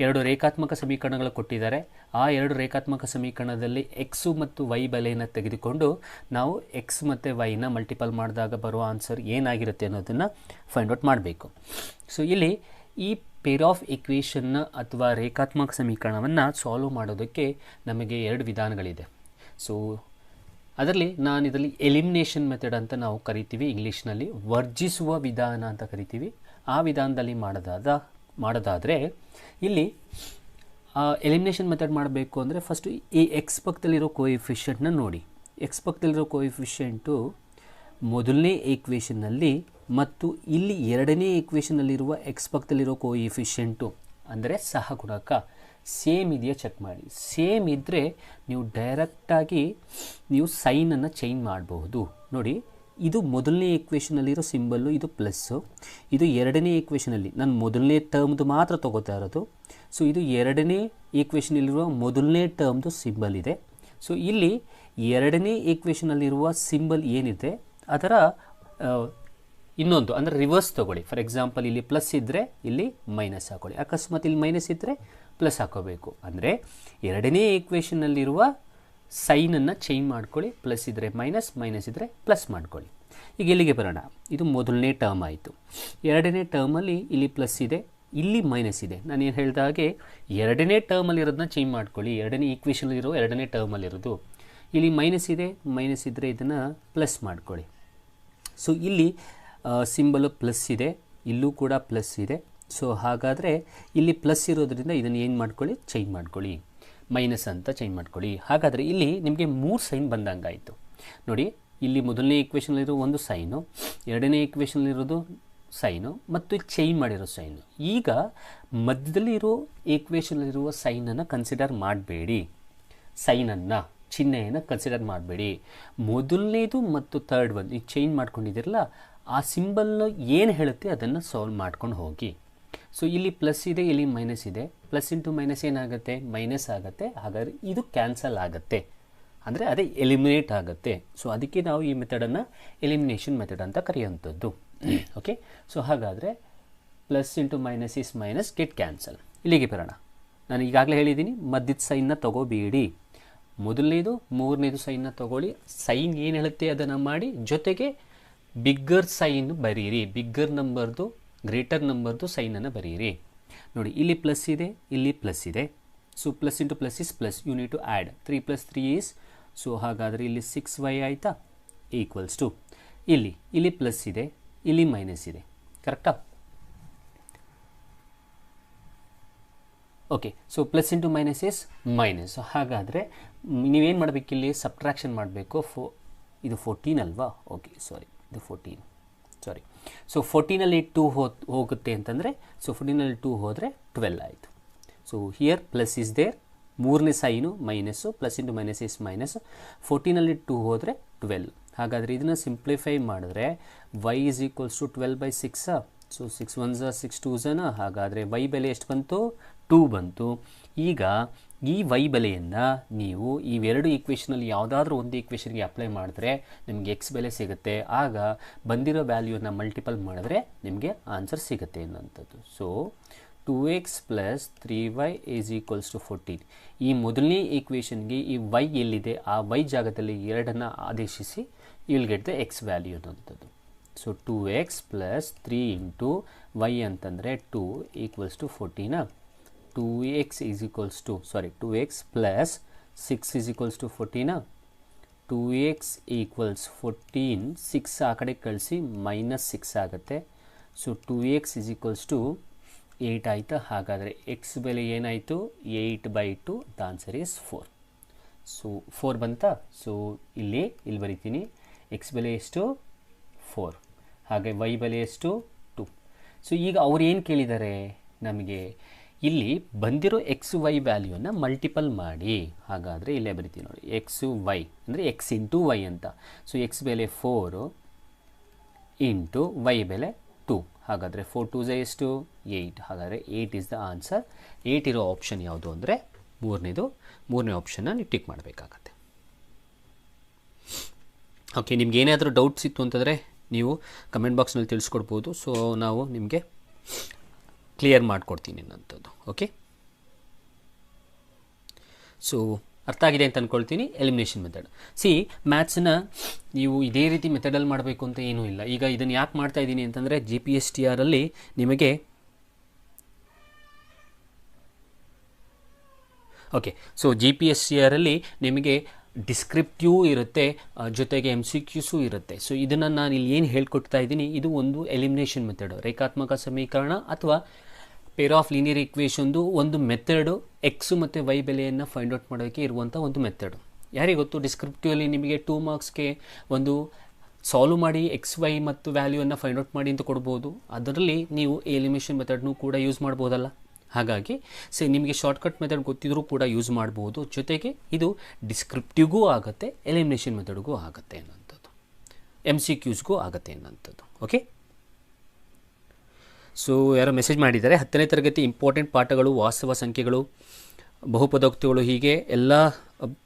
ಎರಡು ರೇಖಾತ್ಮಕ ಸಮೀಕರಣಗಳು ಕೊಟ್ಟಿದ್ದಾರೆ. ಆ ಎರಡು ರೇಖಾತ್ಮಕ ಸಮೀಕರಣದಲ್ಲಿ ಎಕ್ಸು ಮತ್ತು ವೈ ಬೆಲೆಯನ್ನು ತೆಗೆದುಕೊಂಡು ನಾವು ಎಕ್ಸ್ ಮತ್ತು ವೈನ ಮಲ್ಟಿಪಲ್ ಮಾಡಿದಾಗ ಬರುವ ಆನ್ಸರ್ ಏನಾಗಿರುತ್ತೆ ಅನ್ನೋದನ್ನು ಫೈಂಡ್ ಔಟ್ ಮಾಡಬೇಕು. ಸೊ ಇಲ್ಲಿ ಈ ಪೇರ್ ಆಫ್ ಈಕ್ವೇಷನ್ನ ಅಥವಾ ರೇಖಾತ್ಮಕ ಸಮೀಕರಣವನ್ನು ಸಾಲ್ವ್ ಮಾಡೋದಕ್ಕೆ ನಮಗೆ ಎರಡು ವಿಧಾನಗಳಿದೆ. ಸೊ ಅದರಲ್ಲಿ ಇದರಲ್ಲಿ ಎಲಿಮಿನೇಷನ್ ಮೆಥಡ್ ಅಂತ ನಾವು ಕರಿತೀವಿ, ಇಂಗ್ಲೀಷ್ನಲ್ಲಿ ವರ್ಜಿಸುವ ವಿಧಾನ ಅಂತ ಕರಿತೀವಿ. ಆ ವಿಧಾನದಲ್ಲಿ ಮಾಡೋದಾದರೆ ಇಲ್ಲಿ ಎಲಿಮಿನೇಷನ್ ಮೆಥಡ್ ಮಾಡಬೇಕು ಅಂದರೆ ಫಸ್ಟು ಈ ಎಕ್ಸ್ ಪಕ್ಕದಲ್ಲಿರೋ ಕೋಎಫಿಷಿಯೆಂಟ್ನ ನೋಡಿ. ಎಕ್ಸ್ ಪಕ್ಕದಲ್ಲಿರೋ ಕೋಎಫಿಷಿಯೆಂಟು ಮೊದಲನೇ ಈಕ್ವೇಷನ್ನಲ್ಲಿ ಮತ್ತು ಇಲ್ಲಿ ಎರಡನೇ ಈಕ್ವೇಷನ್ನಲ್ಲಿರುವ ಎಕ್ಸ್ ಪಕ್ಕದಲ್ಲಿರೋ ಕೋಎಫಿಷಿಯೆಂಟು ಅಂದರೆ ಸಹಗುಣಕ ಸೇಮ್ ಇದೆಯಾ ಚೆಕ್ ಮಾಡಿ. ಸೇಮ್ ಇದ್ದರೆ ನೀವು ಡೈರೆಕ್ಟಾಗಿ ನೀವು ಸೈನನ್ನು ಚೇಂಜ್ ಮಾಡಬಹುದು. ನೋಡಿ, ಇದು ಮೊದಲನೇ ಈಕ್ವೇಷನಲ್ಲಿರೋ ಸಿಂಬಲ್ಲು, ಇದು ಪ್ಲಸ್ಸು. ಇದು ಎರಡನೇ ಈಕ್ವೇಷನಲ್ಲಿ ನಾನು ಮೊದಲನೇ ಟರ್ಮ್ದು ಮಾತ್ರ ತೊಗೋತಾ ಇರೋದು. ಸೊ ಇದು ಎರಡನೇ ಈಕ್ವೇಷನಲ್ಲಿರುವ ಮೊದಲನೇ ಟರ್ಮ್ದು ಸಿಂಬಲ್ ಇದೆ. ಸೊ ಇಲ್ಲಿ ಎರಡನೇ ಈಕ್ವೇಷನಲ್ಲಿರುವ ಸಿಂಬಲ್ ಏನಿದೆ ಅದರ ಇನ್ನೊಂದು ಅಂದರೆ ರಿವರ್ಸ್ ತೊಗೊಳ್ಳಿ. ಫಾರ್ ಎಕ್ಸಾಂಪಲ್ ಇಲ್ಲಿ ಪ್ಲಸ್ ಇದ್ದರೆ ಇಲ್ಲಿ ಮೈನಸ್ ಹಾಕೊಳ್ಳಿ. ಅಕಸ್ಮಾತ್ ಇಲ್ಲಿ ಮೈನಸ್ ಇದ್ದರೆ ಪ್ಲಸ್ ಹಾಕೋಬೇಕು. ಅಂದರೆ ಎರಡನೇ ಈಕ್ವೇಷನ್ನಲ್ಲಿರುವ ಸೈನನ್ನು ಚೇಂಜ್ ಮಾಡ್ಕೊಳ್ಳಿ. ಪ್ಲಸ್ ಇದ್ದರೆ ಮೈನಸ್, ಮೈನಸ್ ಇದ್ದರೆ ಪ್ಲಸ್ ಮಾಡ್ಕೊಳ್ಳಿ. ಈಗ ಇಲ್ಲಿಗೆ ಬರೋಣ. ಇದು ಮೊದಲನೇ ಟರ್ಮ್ ಆಯಿತು. ಎರಡನೇ ಟರ್ಮಲ್ಲಿ ಇಲ್ಲಿ ಪ್ಲಸ್ ಇದೆ, ಇಲ್ಲಿ ಮೈನಸ್ ಇದೆ. ನಾನು ಏನು ಹೇಳಿದ ಹಾಗೆ ಎರಡನೇ ಟರ್ಮಲ್ಲಿರೋದನ್ನ ಚೇಂಜ್ ಮಾಡ್ಕೊಳ್ಳಿ. ಎರಡನೇ ಈಕ್ವೇಷನಲ್ಲಿರೋ ಎರಡನೇ ಟರ್ಮಲ್ಲಿರೋದು ಇಲ್ಲಿ ಮೈನಸ್ ಇದೆ, ಮೈನಸ್ ಇದ್ದರೆ ಇದನ್ನು ಪ್ಲಸ್ ಮಾಡ್ಕೊಳ್ಳಿ. ಸೊ ಇಲ್ಲಿ ಸಿಂಬಲು ಪ್ಲಸ್ ಇದೆ, ಇಲ್ಲೂ ಕೂಡ ಪ್ಲಸ್ ಇದೆ. ಸೊ ಹಾಗಾದರೆ ಇಲ್ಲಿ ಪ್ಲಸ್ ಇರೋದ್ರಿಂದ ಇದನ್ನು ಏನು ಮಾಡ್ಕೊಳ್ಳಿ, ಚೇಂಜ್ ಮಾಡ್ಕೊಳ್ಳಿ, ಮೈನಸ್ ಅಂತ ಚೇಂಜ್ ಮಾಡ್ಕೊಳ್ಳಿ. ಹಾಗಾದರೆ ಇಲ್ಲಿ ನಿಮಗೆ 3 ಸೈನ್ ಬಂದಂಗಾಯಿತು. ನೋಡಿ, ಇಲ್ಲಿ ಮೊದಲನೇ ಈಕ್ವೇಷನಲ್ಲಿರೋ ಒಂದು ಸೈನು, ಎರಡನೇ ಈಕ್ವೇಷನಲ್ಲಿರೋದು ಸೈನು ಮತ್ತು ಚೇಂಜ್ ಮಾಡಿರೋ ಸೈನು. ಈಗ ಮಧ್ಯದಲ್ಲಿ ಇರೋ ಈಕ್ವೇಷನಲ್ಲಿರುವ ಸೈನನ್ನು ಕನ್ಸಿಡರ್ ಮಾಡಬೇಡಿ. ಸೈನನ್ನು, ಚಿಹ್ನೆಯನ್ನು ಕನ್ಸಿಡರ್ ಮಾಡಬೇಡಿ. ಮೊದಲನೇದು ಮತ್ತು ಥರ್ಡ್ ಒಂದು ಈಗ ಚೇಂಜ್ ಮಾಡ್ಕೊಂಡಿದ್ದೀರಲ್ಲ, ಆ ಸಿಂಬಲ್ನ ಏನು ಹೇಳುತ್ತೆ ಅದನ್ನು ಸಾಲ್ವ್ ಮಾಡ್ಕೊಂಡು ಹೋಗಿ. ಸೊ ಇಲ್ಲಿ ಪ್ಲಸ್ ಇದೆ, ಇಲ್ಲಿ ಮೈನಸ್ ಇದೆ. ಪ್ಲಸ್ ಇಂಟು ಮೈನಸ್ ಏನಾಗುತ್ತೆ, ಮೈನಸ್ ಆಗುತ್ತೆ. ಹಾಗಾದರೆ ಇದು ಕ್ಯಾನ್ಸಲ್ ಆಗುತ್ತೆ, ಅಂದರೆ ಅದೇ ಎಲಿಮಿನೇಟ್ ಆಗುತ್ತೆ. ಸೊ ಅದಕ್ಕೆ ನಾವು ಈ ಮೆಥಡನ್ನು ಎಲಿಮಿನೇಷನ್ ಮೆಥಡ್ ಅಂತ ಕರೆಯುವಂಥದ್ದು. ಓಕೆ, ಸೊ ಹಾಗಾದರೆ plus into minus is minus, get cancel. ಇಲ್ಲಿಗೆ ಬರೋಣ. ನಾನು ಈಗಾಗಲೇ ಹೇಳಿದ್ದೀನಿ, ಮಧ್ಯದ ಸೈನ್ನ ತಗೋಬೇಡಿ. ಮೊದಲನೇದು ಮೂರನೇದು ಸೈನ್ನ ತಗೊಳ್ಳಿ. ಸೈನ್ ಏನು ಹೇಳುತ್ತೆ ಅದನ್ನು ಮಾಡಿ, ಜೊತೆಗೆ ಬಿಗ್ಗರ್ ಸೈನ್ ಬರೀರಿ. ಬಿಗ್ಗರ್ ನಂಬರ್ದು, ಗ್ರೇಟರ್ ನಂಬರ್ದು ಸೈನನ್ನು ಬರೀರಿ. ನೋಡಿ, ಇಲ್ಲಿ ಪ್ಲಸ್ ಇದೆ, ಇಲ್ಲಿ ಪ್ಲಸ್ ಇದೆ. So plus into plus is plus, you need to add 3 + 3 is. So ಹಾಗಾದರೆ ಇಲ್ಲಿ 6y ಆಯಿತಾ, ಈಕ್ವಲ್ಸ್ ಟು ಇಲ್ಲಿ ಪ್ಲಸ್ ಇದೆ, ಇಲ್ಲಿ ಮೈನಸ್ ಇದೆ. ಕರೆಕ್ಟಾ? Okay, so plus into minus is minus. ಹಾಗಾದರೆ ನೀವೇನು ಮಾಡಬೇಕು, ಇಲ್ಲಿ ಸಬ್ಟ್ರಾಕ್ಷನ್ ಮಾಡಬೇಕು. ಇದು 14 ಅಲ್ವಾ? ಓಕೆ, ಸಾರಿ, ಇದು 14. ಸಾರಿ. ಸೊ 14ಅಲ್ಲಿ 2 ಹೋಗುತ್ತೆ ಅಂತಂದರೆ, ಸೊ 14ಅಲ್ಲಿ 2 ಹೋದರೆ 12 ಆಯಿತು. So here plus is there, ಮೂರನೇ sign minus, plus into minus is minus. 14ಅಲ್ಲಿ 2 ಹೋದರೆ 12. ಹಾಗಾದರೆ ಇದನ್ನು ಸಿಂಪ್ಲಿಫೈ ಮಾಡಿದ್ರೆ y = 12/6. So 6 1s 6 2s. ಹಾಗಾದರೆ y ಬೆಲೆ ಎಷ್ಟು ಬಂತು, 2 ಬಂತು. ಈಗ ಈ y ಬೆಲೆಯನ್ನು ನೀವು ಇವೆರಡು ಈಕ್ವೇಷನಲ್ಲಿ ಯಾವುದಾದ್ರೂ ಒಂದು ಈಕ್ವೇಷನ್ಗೆ ಅಪ್ಲೈ ಮಾಡಿದ್ರೆ ನಿಮಗೆ x ಬೆಲೆ ಸಿಗುತ್ತೆ. ಆಗ ಬಂದಿರೋ ವ್ಯಾಲ್ಯೂನ ಮಲ್ಟಿಪಲ್ ಮಾಡಿದ್ರೆ ನಿಮಗೆ ಆನ್ಸರ್ ಸಿಗುತ್ತೆ ಅನ್ನೋಂಥದ್ದು. So 2x + 3y = 14. ಈ ಮೊದಲನೇ ಈಕ್ವೇಷನ್ಗೆ ಈ y ಎಲ್ಲಿದೆ ಆ y ಜಾಗದಲ್ಲಿ 2ಅನ್ನು ಆದೇಶಿಸಿ, you will get the x value ಅನ್ನೋಂಥದ್ದು. ಸೊ 2x + 3 ಇಂಟು y ಅಂತಂದರೆ 2 = 14. 2x + 6 = 14. 2x = 14, 6 ಆ ಕಡೆ ಕಳಿಸಿ -6 ಆಗುತ್ತೆ. ಸೊ 2x = 8 ಆಯಿತಾ. ಹಾಗಾದರೆ x ಬೆಲೆ ಏನಾಯಿತು, 8/2. The answer is 4. ಸೊ 4 ಬಂತಾ. ಸೊ ಇಲ್ಲಿ ಬರಿತೀನಿ, x ಬೆಲೆ ಎಷ್ಟು, 4. ಹಾಗೆ y ಬೆಲೆ ಎಷ್ಟು, 2. ಸೊ ಈಗ ಅವ್ರು ಏನು ಕೇಳಿದ್ದಾರೆ ನಮಗೆ, ಇಲ್ಲಿ ಬಂದಿರೋ ಎಕ್ಸ್ ವೈ ವ್ಯಾಲ್ಯೂನ ಮಲ್ಟಿಪಲ್ ಮಾಡಿ. ಹಾಗಾದರೆ ಇಲ್ಲೇ ಬರಿತೀವಿ ನೋಡಿ, ಎಕ್ಸು ವೈ ಅಂದರೆ ಎಕ್ಸ್ ಇಂಟು ವೈ ಅಂತ. ಸೊ ಎಕ್ಸ್ ಬೆಲೆ 4 ಇಂಟು ವೈ ಬೆಲೆ 2. ಹಾಗಾದರೆ 4 2s ಎಷ್ಟು, 8. ಹಾಗಾದರೆ 8 ಇಸ್ ದ ಆನ್ಸರ್. 8 ಇರೋ ಆಪ್ಷನ್ ಯಾವುದು ಅಂದರೆ ಮೂರನೇ ಆಪ್ಷನ್ನ ನೀವು ಟಿಕ್ ಮಾಡಬೇಕಾಗತ್ತೆ. ಓಕೆ, ನಿಮ್ಗೆ ಏನಾದರೂ ಡೌಟ್ಸ್ ಇತ್ತು ಅಂತಂದರೆ ನೀವು ಕಮೆಂಟ್ ಬಾಕ್ಸ್ನಲ್ಲಿ ತಿಳಿಸ್ಕೊಡ್ಬೋದು. ಸೊ ನಾವು ನಿಮಗೆ ಕ್ಲಿಯರ್ ಮಾಡಿಕೊಡ್ತೀನಿ ಅನ್ನೋಂಥದ್ದು. ಓಕೆ, ಸೊ ಅರ್ಥ ಆಗಿದೆ ಅಂತ ಅಂದ್ಕೊಳ್ತೀನಿ. Elimination method. ಸಿ, ಮ್ಯಾಥ್ಸನ್ನ ನೀವು ಇದೇ ರೀತಿ ಮೆಥಡಲ್ಲಿ ಮಾಡಬೇಕು ಅಂತ ಏನೂ ಇಲ್ಲ. ಈಗ ಇದನ್ನು ಯಾಕೆ ಮಾಡ್ತಾ ಇದ್ದೀನಿ ಅಂತಂದರೆ GPSTR ಅಲ್ಲಿ ನಿಮಗೆ ಓಕೆ, ಸೊ GPSTR ಅಲ್ಲಿ ನಿಮಗೆ ಡಿಸ್ಕ್ರಿಪ್ಟಿವ್ ಇರುತ್ತೆ, ಜೊತೆಗೆ MCQಸು ಇರುತ್ತೆ. ಸೊ ಇದನ್ನು ನಾನು ಇಲ್ಲಿ ಏನು ಹೇಳ್ಕೊಡ್ತಾ ಇದ್ದೀನಿ, ಇದು ಒಂದು ಎಲಿಮಿನೇಷನ್ ಮೆಥಡ್, ರೇಖಾತ್ಮಕ ಸಮೀಕರಣ ಅಥವಾ ಪೇರ್ ಆಫ್ ಲೀನಿಯರ್ ಇಕ್ವೇಷನ್ದು ಒಂದು ಮೆಥಡು. ಎಕ್ಸು ಮತ್ತು ವೈ ಬೆಲೆಯನ್ನು ಫೈಂಡ್ ಔಟ್ ಮಾಡೋಕ್ಕೆ ಇರುವಂಥ ಒಂದು ಮೆಥಡು. ಯಾರಿಗೆ ಗೊತ್ತು, ಡಿಸ್ಕ್ರಿಪ್ಟಿವಲ್ಲಿ ನಿಮಗೆ 2 ಮಾರ್ಕ್ಸ್ಗೆ ಒಂದು ಸಾಲ್ವ್ ಮಾಡಿ XY ಮತ್ತು ವ್ಯಾಲ್ಯೂವನ್ನು ಫೈಂಡ್ ಔಟ್ ಮಾಡಿ ಅಂತ ಕೊಡ್ಬೋದು. ಅದರಲ್ಲಿ ನೀವು ಎಲಿಮಿನೇಷನ್ ಮೆಥಡ್ನೂ ಕೂಡ ಯೂಸ್ ಮಾಡ್ಬೋದಲ್ಲ. ಹಾಗಾಗಿ ನಿಮಗೆ ಶಾರ್ಟ್ಕಟ್ ಮೆಥಡ್ ಗೊತ್ತಿದ್ರೂ ಕೂಡ ಯೂಸ್ ಮಾಡ್ಬೋದು. ಜೊತೆಗೆ ಇದು ಡಿಸ್ಕ್ರಿಪ್ಟಿವ್ಗೂ ಆಗುತ್ತೆ, ಎಲಿಮಿನೇಷನ್ ಮೆಥಡ್ಗೂ ಆಗುತ್ತೆ ಅನ್ನೋಂಥದ್ದು, MCQಸ್ಗೂ ಆಗುತ್ತೆ ಅನ್ನೋಂಥದ್ದು. ಓಕೆ, ಸೊ ಯಾರೋ ಮೆಸೇಜ್ ಮಾಡಿದ್ದಾರೆ, 10ನೇ ತರಗತಿ ಇಂಪಾರ್ಟೆಂಟ್ ಪಾಠಗಳು, ವಾಸ್ತವ ಸಂಖ್ಯೆಗಳು, ಬಹುಪದೋಕ್ತಿಗಳು, ಹೀಗೆ ಎಲ್ಲ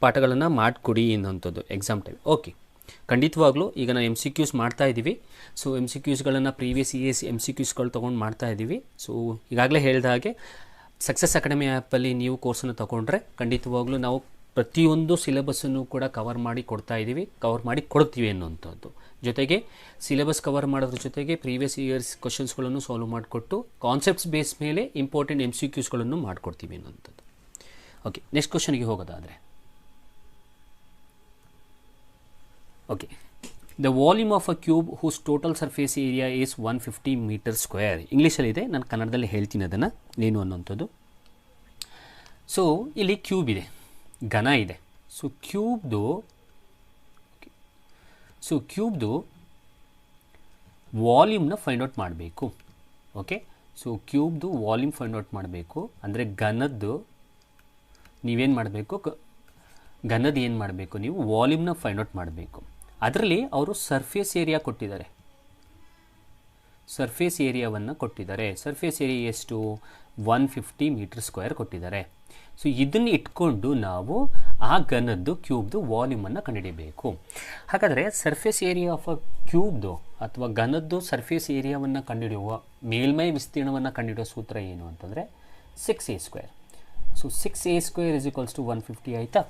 ಪಾಠಗಳನ್ನು ಮಾಡಿಕೊಡಿ ಅನ್ನೋಂಥದ್ದು ಎಕ್ಸಾಮ್ ಟೈಮ್. ಓಕೆ, ಖಂಡಿತವಾಗ್ಲೂ ಈಗ ನಾವು MCQs ಮಾಡ್ತಾ ಇದ್ದೀವಿ. ಸೊ MCQಸ್ಗಳನ್ನು ಪ್ರೀವಿಯಸ್ ಇಯರ್ಸ್ MCQಸ್ಗಳು ತೊಗೊಂಡು ಮಾಡ್ತಾ ಇದ್ದೀವಿ. ಸೊ ಈಗಾಗಲೇ ಹೇಳಿದ ಹಾಗೆ ಸಕ್ಸಸ್ ಅಕಾಡೆಮಿ ಆ್ಯಪಲ್ಲಿ ನೀವು ಕೋರ್ಸನ್ನು ತೊಗೊಂಡ್ರೆ ಖಂಡಿತವಾಗ್ಲೂ ನಾವು ಪ್ರತಿಯೊಂದು ಸಿಲೆಬಸ್ಸನ್ನು ಕೂಡ ಕವರ್ ಮಾಡಿ ಕೊಡ್ತಾ ಇದ್ದೀವಿ, ಕವರ್ ಮಾಡಿ ಕೊಡ್ತೀವಿ ಅನ್ನೋಂಥದ್ದು. ಜೊತೆಗೆ ಸಿಲೆಬಸ್ ಕವರ್ ಮಾಡೋದ್ರ ಜೊತೆಗೆ ಪ್ರೀವಿಯಸ್ ಇಯರ್ಸ್ ಕ್ವಶನ್ಸ್ಗಳನ್ನು ಸಾಲ್ವ್ ಮಾಡಿಕೊಟ್ಟು ಕಾನ್ಸೆಪ್ಟ್ಸ್ ಬೇಸ್ ಮೇಲೆ ಇಂಪಾರ್ಟೆಂಟ್ MCQಸ್ಗಳನ್ನು ಮಾಡಿಕೊಡ್ತೀವಿ ಅನ್ನೋಂಥದ್ದು. ಓಕೆ, ನೆಕ್ಸ್ಟ್ ಕ್ವಶನ್ಗೆ ಹೋಗೋದಾದರೆ, okay, the volume of a cube whose total surface area is 150 metre square. ಇಂಗ್ಲೀಷಲ್ಲಿದೆ, ನಾನು ಕನ್ನಡದಲ್ಲಿ ಹೇಳ್ತೀನಿ ಅದನ್ನು ಏನು ಅನ್ನೋಂಥದ್ದು. ಸೊ ಇಲ್ಲಿ ಕ್ಯೂಬ್ ಇದೆ, ಘನ ಇದೆ. ಸೊ ಕ್ಯೂಬ್ದು ವಾಲ್ಯೂಮ್ನ ಫೈಂಡ್ ಔಟ್ ಮಾಡಬೇಕು. ಓಕೆ, ಸೊ ಕ್ಯೂಬ್ದು ವಾಲ್ಯೂಮ್ ಫೈಂಡ್ ಔಟ್ ಮಾಡಬೇಕು ಅಂದರೆ ಘನದ್ದು ನೀವೇನು ಮಾಡಬೇಕು, ಘನದ್ದು ಏನು ಮಾಡಬೇಕು, ನೀವು ವಾಲ್ಯೂಮ್ನ ಫೈಂಡ್ ಔಟ್ ಮಾಡಬೇಕು. ಅದರಲ್ಲಿ ಅವರು ಸರ್ಫೇಸ್ ಏರಿಯಾ ಕೊಟ್ಟಿದ್ದಾರೆ, ಸರ್ಫೇಸ್ ಏರಿಯಾವನ್ನು ಕೊಟ್ಟಿದ್ದಾರೆ. ಸರ್ಫೇಸ್ ಏರಿಯಾ ಎಷ್ಟು, 150 ಮೀಟರ್ ಸ್ಕ್ವೇರ್ ಕೊಟ್ಟಿದ್ದಾರೆ. ಸೊ ಇದನ್ನು ಇಟ್ಕೊಂಡು ನಾವು ಆ ಘನದ್ದು ಕ್ಯೂಬ್ದು ವಾಲ್ಯೂಮನ್ನು ಕಂಡುಹಿಡಿಯಬೇಕು. ಹಾಗಾದರೆ ಸರ್ಫೇಸ್ ಏರಿಯಾ ಆಫ್ ಅ ಕ್ಯೂಬ್ದು ಅಥವಾ ಘನದ್ದು ಸರ್ಫೇಸ್ ಏರಿಯಾವನ್ನು ಕಂಡುಹಿಡಿಯುವ, ಮೇಲ್ಮೈ ವಿಸ್ತೀರ್ಣವನ್ನು ಕಂಡುಹಿಡಿಯುವ ಸೂತ್ರ ಏನು ಅಂತಂದರೆ 6a². ಸೊ 6a² = 150 ಆಯಿತಾ.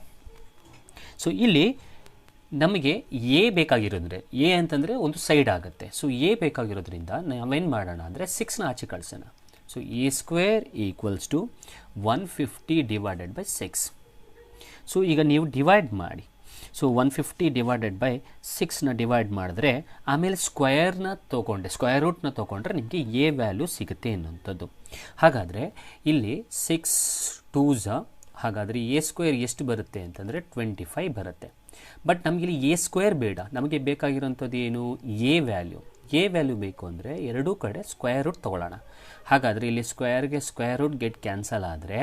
ಸೊ ಇಲ್ಲಿ ನಮಗೆ ಎ ಬೇಕಾಗಿರೋದ್ರೆ, ಎ ಅಂತಂದರೆ ಒಂದು ಸೈಡ್ ಆಗುತ್ತೆ. ಸೊ ಎ ಬೇಕಾಗಿರೋದ್ರಿಂದ ನಾವೇನು ಮಾಡೋಣ ಅಂದರೆ 6ನ ಆಚೆ ಕಳಿಸೋಣ. So a² = 150 / 6. ಸೊ ಈಗ ನೀವು ಡಿವೈಡ್ ಮಾಡಿ. ಸೊ 150 / 6ನ ಡಿವೈಡ್ ಮಾಡಿದ್ರೆ ಆಮೇಲೆ ಸ್ಕ್ವೇರ್ ರೂಟ್ನ ತೊಗೊಂಡ್ರೆ ನಿಮಗೆ ಎ ವ್ಯಾಲ್ಯೂ ಸಿಗುತ್ತೆ ಅನ್ನೋಂಥದ್ದು. ಹಾಗಾದರೆ ಇಲ್ಲಿ 6 2s, ಹಾಗಾದರೆ a² ಎಷ್ಟು ಬರುತ್ತೆ ಅಂತಂದರೆ 25 ಬರುತ್ತೆ. ಬಟ್ ನಮಗಿಲ್ಲಿ a² ಬೇಡ, ನಮಗೆ ಬೇಕಾಗಿರೋಂಥದ್ದು ಏನು, ಎ ವ್ಯಾಲ್ಯೂ ಬೇಕು ಅಂದರೆ ಎರಡೂ ಕಡೆ ಸ್ಕ್ವೇರ್ ರೂಟ್ ತೊಗೊಳ್ಳೋಣ. ಹಾಗಾದರೆ ಇಲ್ಲಿ ಸ್ಕ್ವೇರ್ ರೂಟ್ ಗೆಟ್ ಕ್ಯಾನ್ಸಲ್ ಆದರೆ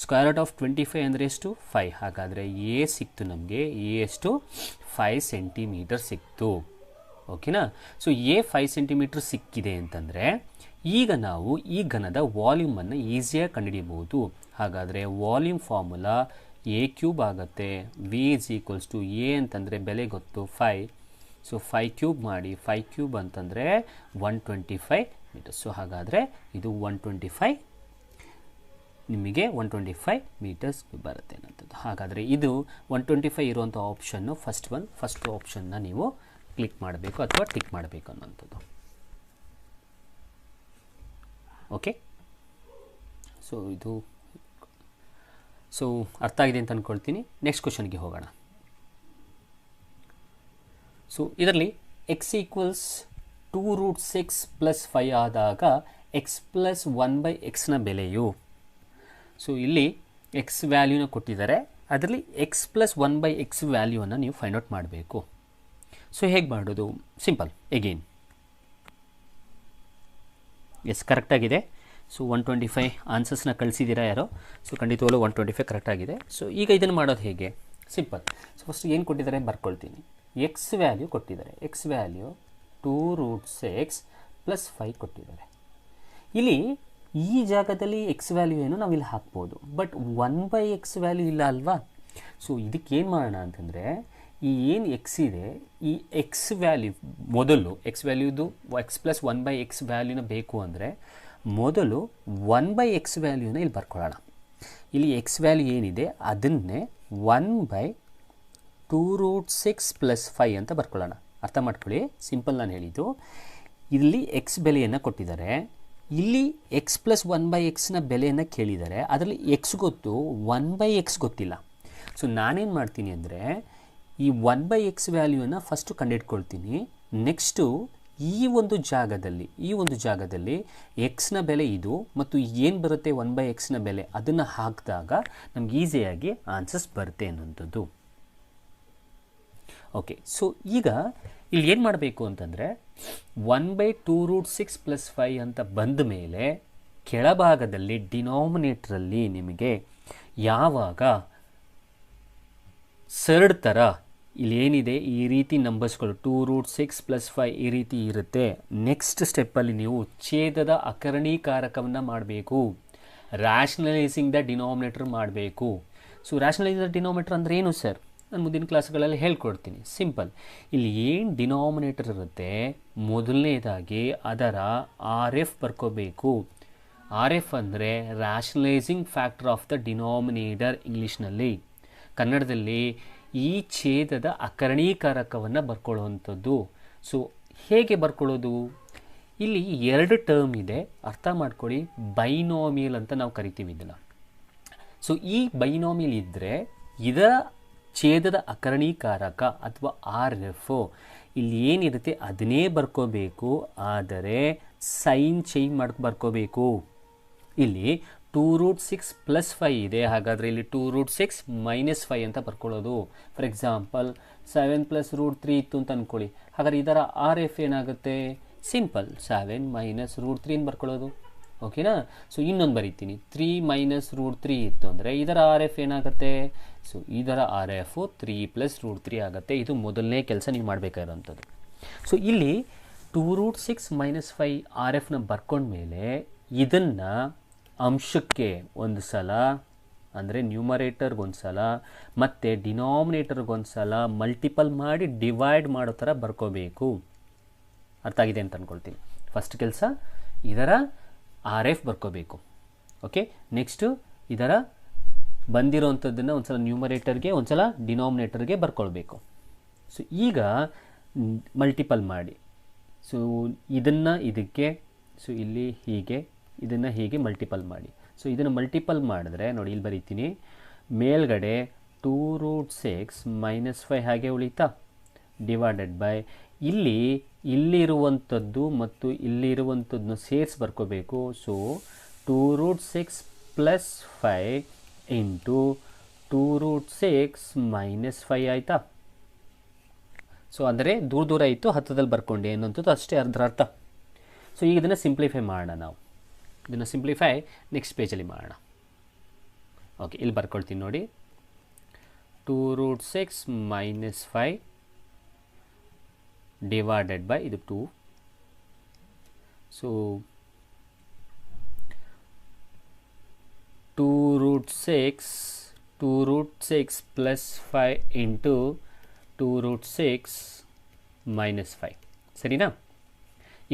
√25 ಅಂದರೆ ಎಷ್ಟು, 5. ಹಾಗಾದರೆ ಎ ಸಿಕ್ತು ನಮಗೆ, ಎ ಎಷ್ಟು 5 ಸೆಂಟಿಮೀಟರ್ ಸಿಕ್ತು. ಓಕೆನಾ. ಸೊ ಎ 5 ಸೆಂಟಿಮೀಟರ್ ಸಿಕ್ಕಿದೆ ಅಂತಂದರೆ ಈಗ ನಾವು ಈ ಘನದ ವಾಲ್ಯೂಮನ್ನು ಈಸಿಯಾಗಿ ಕಂಡುಹಿಡಿಯಬಹುದು. ಹಾಗಾದರೆ ವಾಲ್ಯೂಮ್ ಫಾರ್ಮುಲಾ a³ ಆಗುತ್ತೆ. v = a ಅಂತಂದರೆ ಬೆಲೆ ಗೊತ್ತು 5. ಸೊ 5³ ಮಾಡಿ, 5³ ಅಂತಂದರೆ 125 ಮೀಟರ್ಸ್. ಸೊ ಹಾಗಾದರೆ ಇದು 125, ನಿಮಗೆ 125 ಮೀಟರ್ಸ್ ಬರುತ್ತೆ ಅನ್ನೋಂಥದ್ದು. ಹಾಗಾದರೆ ಇದು 125 ಇರುವಂಥ ಆಪ್ಷನ್ನು ಫಸ್ಟ್ ಆಪ್ಷನ್ನ ನೀವು ಕ್ಲಿಕ್ ಮಾಡಬೇಕು ಅಥವಾ ಟಿಕ್ ಮಾಡಬೇಕು ಅನ್ನೋಂಥದ್ದು. ಓಕೆ, ಸೊ ಅರ್ಥ ಆಗಿದೆ ಅಂತ ಅಂದ್ಕೊಳ್ತೀನಿ. ನೆಕ್ಸ್ಟ್ ಕ್ವಶನ್ಗೆ ಹೋಗೋಣ. ಸೊ ಇದರಲ್ಲಿ x = 2√6 + 5 ಆದಾಗ x + 1/x ಬೆಲೆಯು, ಸೊ ಇಲ್ಲಿ x ವ್ಯಾಲ್ಯೂನ ಕೊಟ್ಟಿದ್ದಾರೆ, ಅದರಲ್ಲಿ x + 1/x ವ್ಯಾಲ್ಯೂವನ್ನು ನೀವು ಫೈಂಡ್ ಔಟ್ ಮಾಡಬೇಕು. ಸೊ ಹೇಗೆ ಮಾಡೋದು, ಸಿಂಪಲ್. ಎಗೇನ್ ಎಸ್ ಕರೆಕ್ಟಾಗಿದೆ. ಸೊ 125 ಆನ್ಸರ್ಸ್ನ ಕಳಿಸಿದ್ದೀರಾ ಯಾರೋ. ಸೊ ಖಂಡಿತವಾಗ್ಲೂ 125 ಕರೆಕ್ಟಾಗಿದೆ. ಸೊ ಈಗ ಇದನ್ನು ಮಾಡೋದು ಹೇಗೆ, ಸಿಂಪಲ್. ಸೊ ಫಸ್ಟ್ ಏನು ಕೊಟ್ಟಿದ್ದಾರೆ ಬರ್ಕೊಳ್ತೀನಿ. ಎಕ್ಸ್ ವ್ಯಾಲ್ಯೂ ಕೊಟ್ಟಿದ್ದಾರೆ, ಎಕ್ಸ್ ವ್ಯಾಲ್ಯೂ 2√6 + 5 ಕೊಟ್ಟಿದ್ದಾರೆ. ಇಲ್ಲಿ ಈ ಜಾಗದಲ್ಲಿ ಎಕ್ಸ್ ವ್ಯಾಲ್ಯೂ ಏನು ನಾವು ಇಲ್ಲಿ ಹಾಕ್ಬೋದು, ಬಟ್ 1/x ವ್ಯಾಲ್ಯೂ ಇಲ್ಲ ಅಲ್ವಾ. ಸೊ ಇದಕ್ಕೆ ಏನು ಮಾಡೋಣ ಅಂತಂದರೆ ಈ ಏನು ಎಕ್ಸ್ ಇದೆ ಈ ಎಕ್ಸ್ ವ್ಯಾಲ್ಯೂ ಮೊದಲು ಎಕ್ಸ್ ವ್ಯಾಲ್ಯೂದು ಎಕ್ಸ್ ಪ್ಲಸ್ 1/x ವ್ಯಾಲ್ಯೂನ ಬೇಕು ಅಂದರೆ ಮೊದಲು 1/x ವ್ಯಾಲ್ಯೂನ ಇಲ್ಲಿ ಬರ್ಕೊಳ್ಳೋಣ. ಇಲ್ಲಿ ಎಕ್ಸ್ ವ್ಯಾಲ್ಯೂ ಏನಿದೆ ಅದನ್ನೇ 1/2√6 + 5 ಅಂತ ಬರ್ಕೊಳ್ಳೋಣ. ಅರ್ಥ ಮಾಡ್ಕೊಳ್ಳಿ, ಸಿಂಪಲ್ ನಾನು ಹೇಳಿದ್ದು. ಇಲ್ಲಿ ಎಕ್ಸ್ ಬೆಲೆಯನ್ನು ಕೊಟ್ಟಿದ್ದಾರೆ, ಇಲ್ಲಿ ಎಕ್ಸ್ ಪ್ಲಸ್ 1/xನ ಬೆಲೆಯನ್ನು ಕೇಳಿದ್ದಾರೆ. ಅದರಲ್ಲಿ ಎಕ್ಸ್ ಗೊತ್ತು, 1/x ಗೊತ್ತಿಲ್ಲ. ಸೊ ನಾನೇನು ಮಾಡ್ತೀನಿ ಅಂದರೆ ಈ 1/x ವ್ಯಾಲ್ಯೂನ ಫಸ್ಟು ಕಂಡುಹಿಡ್ಕೊಳ್ತೀನಿ. ನೆಕ್ಸ್ಟು ಈ ಒಂದು ಜಾಗದಲ್ಲಿ ಎಕ್ಸ್ನ ಬೆಲೆ ಇದು ಮತ್ತು ಏನು ಬರುತ್ತೆ 1/xನ ಬೆಲೆ ಅದನ್ನು ಹಾಕಿದಾಗ ನಮ್ಗೆ ಈಸಿಯಾಗಿ ಆನ್ಸರ್ಸ್ ಬರುತ್ತೆ ಅನ್ನೋಂಥದ್ದು. ಓಕೆ, ಸೊ ಈಗ ಇಲ್ಲಿ ಏನು ಮಾಡಬೇಕು ಅಂತಂದರೆ 1/2√6 + 5 ಅಂತ ಬಂದ ಮೇಲೆ ಕೆಳಭಾಗದಲ್ಲಿ ಡಿನಾಮಿನೇಟ್ರಲ್ಲಿ ನಿಮಗೆ ಯಾವಾಗ ಸರ್ಡ್ ಥರ ಇಲ್ಲಿ ಏನಿದೆ ಈ ರೀತಿ ನಂಬರ್ಸ್ಗಳು 2√6 + 5 ಈ ರೀತಿ ಇರುತ್ತೆ. ನೆಕ್ಸ್ಟ್ ಸ್ಟೆಪ್ಪಲ್ಲಿ ನೀವು ಛೇದದ ಅಕರಣೀಕಾರಕವನ್ನು ಮಾಡಬೇಕು, ರ್ಯಾಷನಲೈಸಿಂಗ್ ದ ಡಿನಾಮಿನೇಟರ್ ಮಾಡಬೇಕು. ಸೊ ರ್ಯಾಷನಲೈಸ್ ದ ಡಿನಾಮಿನೇಟರ್ ಅಂದರೆ ಏನು ಸರ್? ನಾನು ಮುಂದಿನ ಕ್ಲಾಸ್ಗಳಲ್ಲಿ ಹೇಳ್ಕೊಡ್ತೀನಿ. ಸಿಂಪಲ್, ಇಲ್ಲಿ ಏನು ಡಿನಾಮಿನೇಟರ್ ಇರುತ್ತೆ ಮೊದಲನೇದಾಗಿ ಅದರ RF ಬರ್ಕೋಬೇಕು. RF ಅಂದರೆ ರ್ಯಾಷನಲೈಸಿಂಗ್ ಫ್ಯಾಕ್ಟರ್ ಆಫ್ ದ ಡಿನಾಮಿನೇಟರ್ ಇಂಗ್ಲೀಷ್ನಲ್ಲಿ. ಕನ್ನಡದಲ್ಲಿ ಈ ಛೇದದ ಅಕರಣೀಕಾರಕವನ್ನು ಬರ್ಕೊಳ್ಳುವಂಥದ್ದು. ಸೊ ಹೇಗೆ ಬರ್ಕೊಳ್ಳೋದು? ಇಲ್ಲಿ 2 ಟರ್ಮ್ ಇದೆ, ಅರ್ಥ ಮಾಡ್ಕೊಳ್ಳಿ. ಬೈನಾಮಿಯಲ್ ಅಂತ ನಾವು ಕರಿತೀವಿ ಇದನ್ನು. ಸೊ ಈ ಬೈನಾಮಿಯಲ್ ಇದ್ದರೆ ಇದರ ಛೇದದ ಅಕರಣೀಕಾರಕ ಅಥವಾ RF ಇಲ್ಲಿ ಏನಿರುತ್ತೆ ಅದನ್ನೇ ಬರ್ಕೋಬೇಕು, ಆದರೆ ಸೈನ್ ಚೇಂಜ್ ಬರ್ಕೋಬೇಕು. ಇಲ್ಲಿ 2√6 + 5 ಇದೆ, ಹಾಗಾದರೆ ಇಲ್ಲಿ 2√6 - 5 ಅಂತ ಬರ್ಕೊಳ್ಳೋದು. ಫಾರ್ ಎಕ್ಸಾಂಪಲ್ 7 + √3 ಇತ್ತು ಅಂತ ಅಂದ್ಕೊಳ್ಳಿ, ಹಾಗಾದರೆ ಇದರ RF ಏನಾಗುತ್ತೆ? ಸಿಂಪಲ್ 7 - √3 ಬರ್ಕೊಳ್ಳೋದು. ಓಕೆನಾ? ಸೊ ಇನ್ನೊಂದು ಬರೀತೀನಿ, 3 - √3 ಇತ್ತು ಅಂದರೆ ಇದರ RF ಏನಾಗುತ್ತೆ? ಸೊ ಇದರ RF 3 + √3 ಆಗುತ್ತೆ. ಇದು ಮೊದಲನೇ ಕೆಲಸ ನೀವು ಮಾಡಬೇಕಾಗಿರೋಂಥದ್ದು. ಸೊ ಇಲ್ಲಿ 2√6 - 5 RFನ ಬರ್ಕೊಂಡ್ಮೇಲೆ ಇದನ್ನು ಅಂಶಕ್ಕೆ ಒಂದು ಸಲ ಅಂದರೆ ನ್ಯೂಮರೇಟರ್ಗೊಂದು ಸಲ ಮತ್ತು ಡಿನಾಮಿನೇಟರ್ಗೊಂದು ಸಲ ಮಲ್ಟಿಪಲ್ ಮಾಡಿ ಡಿವೈಡ್ ಮಾಡೋ ಥರ ಬರ್ಕೋಬೇಕು. ಅರ್ಥ ಆಗಿದೆ ಅಂತ ಅಂದ್ಕೊಳ್ತೀನಿ. ಫಸ್ಟ್ ಕೆಲಸ ಇದರ RF ಬರ್ಕೋಬೇಕು. ಓಕೆ, ನೆಕ್ಸ್ಟು ಇದರ ಬಂದಿರೋವಂಥದ್ದನ್ನು ಒಂದು ಸಲ ನ್ಯೂಮರೇಟರ್ಗೆ ಒಂದು ಸಲ ಡಿನಾಮಿನೇಟರ್ಗೆ ಬರ್ಕೊಳ್ಬೇಕು. ಸೊ ಈಗ ಮಲ್ಟಿಪಲ್ ಮಾಡಿ, ಸೊ ಇದನ್ನು ಇದಕ್ಕೆ, ಸೊ ಇಲ್ಲಿ ಹೀಗೆ ಇದನ್ನು ಹೀಗೆ ಮಲ್ಟಿಪಲ್ ಮಾಡಿ. ಸೊ ಇದನ್ನು ಮಲ್ಟಿಪಲ್ ಮಾಡಿದ್ರೆ ನೋಡಿ ಇಲ್ಲಿ ಬರೀತೀನಿ, ಮೇಲ್ಗಡೆ 2√6 - 5 ಹಾಗೆ ಉಳಿತಾ, ಡಿವೈಡೆಡ್ ಬೈ ಇಲ್ಲಿರುವಂಥದ್ದು ಮತ್ತು ಇಲ್ಲಿರುವಂಥದ್ದನ್ನು ಸೇರಿಸಿ ಬರ್ಕೋಬೇಕು. ಸೊ 2√6 + 5 × 2√6 - 5 ಆಯಿತಾ? ಸೊ ಅಂದರೆ ದೂರ ಇತ್ತು, ಹತ್ತದಲ್ಲಿ ಬರ್ಕೊಂಡೆ ಅನ್ನೋಂಥದ್ದು ಅಷ್ಟೇ ಅದರ ಅರ್ಥ. ಸೊ ಈಗ ಇದನ್ನು ಸಿಂಪ್ಲಿಫೈ ಮಾಡೋಣ. ನಾವು ಇದನ್ನು ಸಿಂಪ್ಲಿಫೈ ನೆಕ್ಸ್ಟ್ ಪೇಜಲ್ಲಿ ಮಾಡೋಣ. ಓಕೆ, ಇಲ್ಲಿ ಬರ್ಕೊಳ್ತೀನಿ ನೋಡಿ, 2√6 - 5 ಡಿವೈಡೆಡ್ ಬೈ ಇದು 2. ಸೊ 2√6 + 5 × 2√6 - 5 ಸರಿನಾ?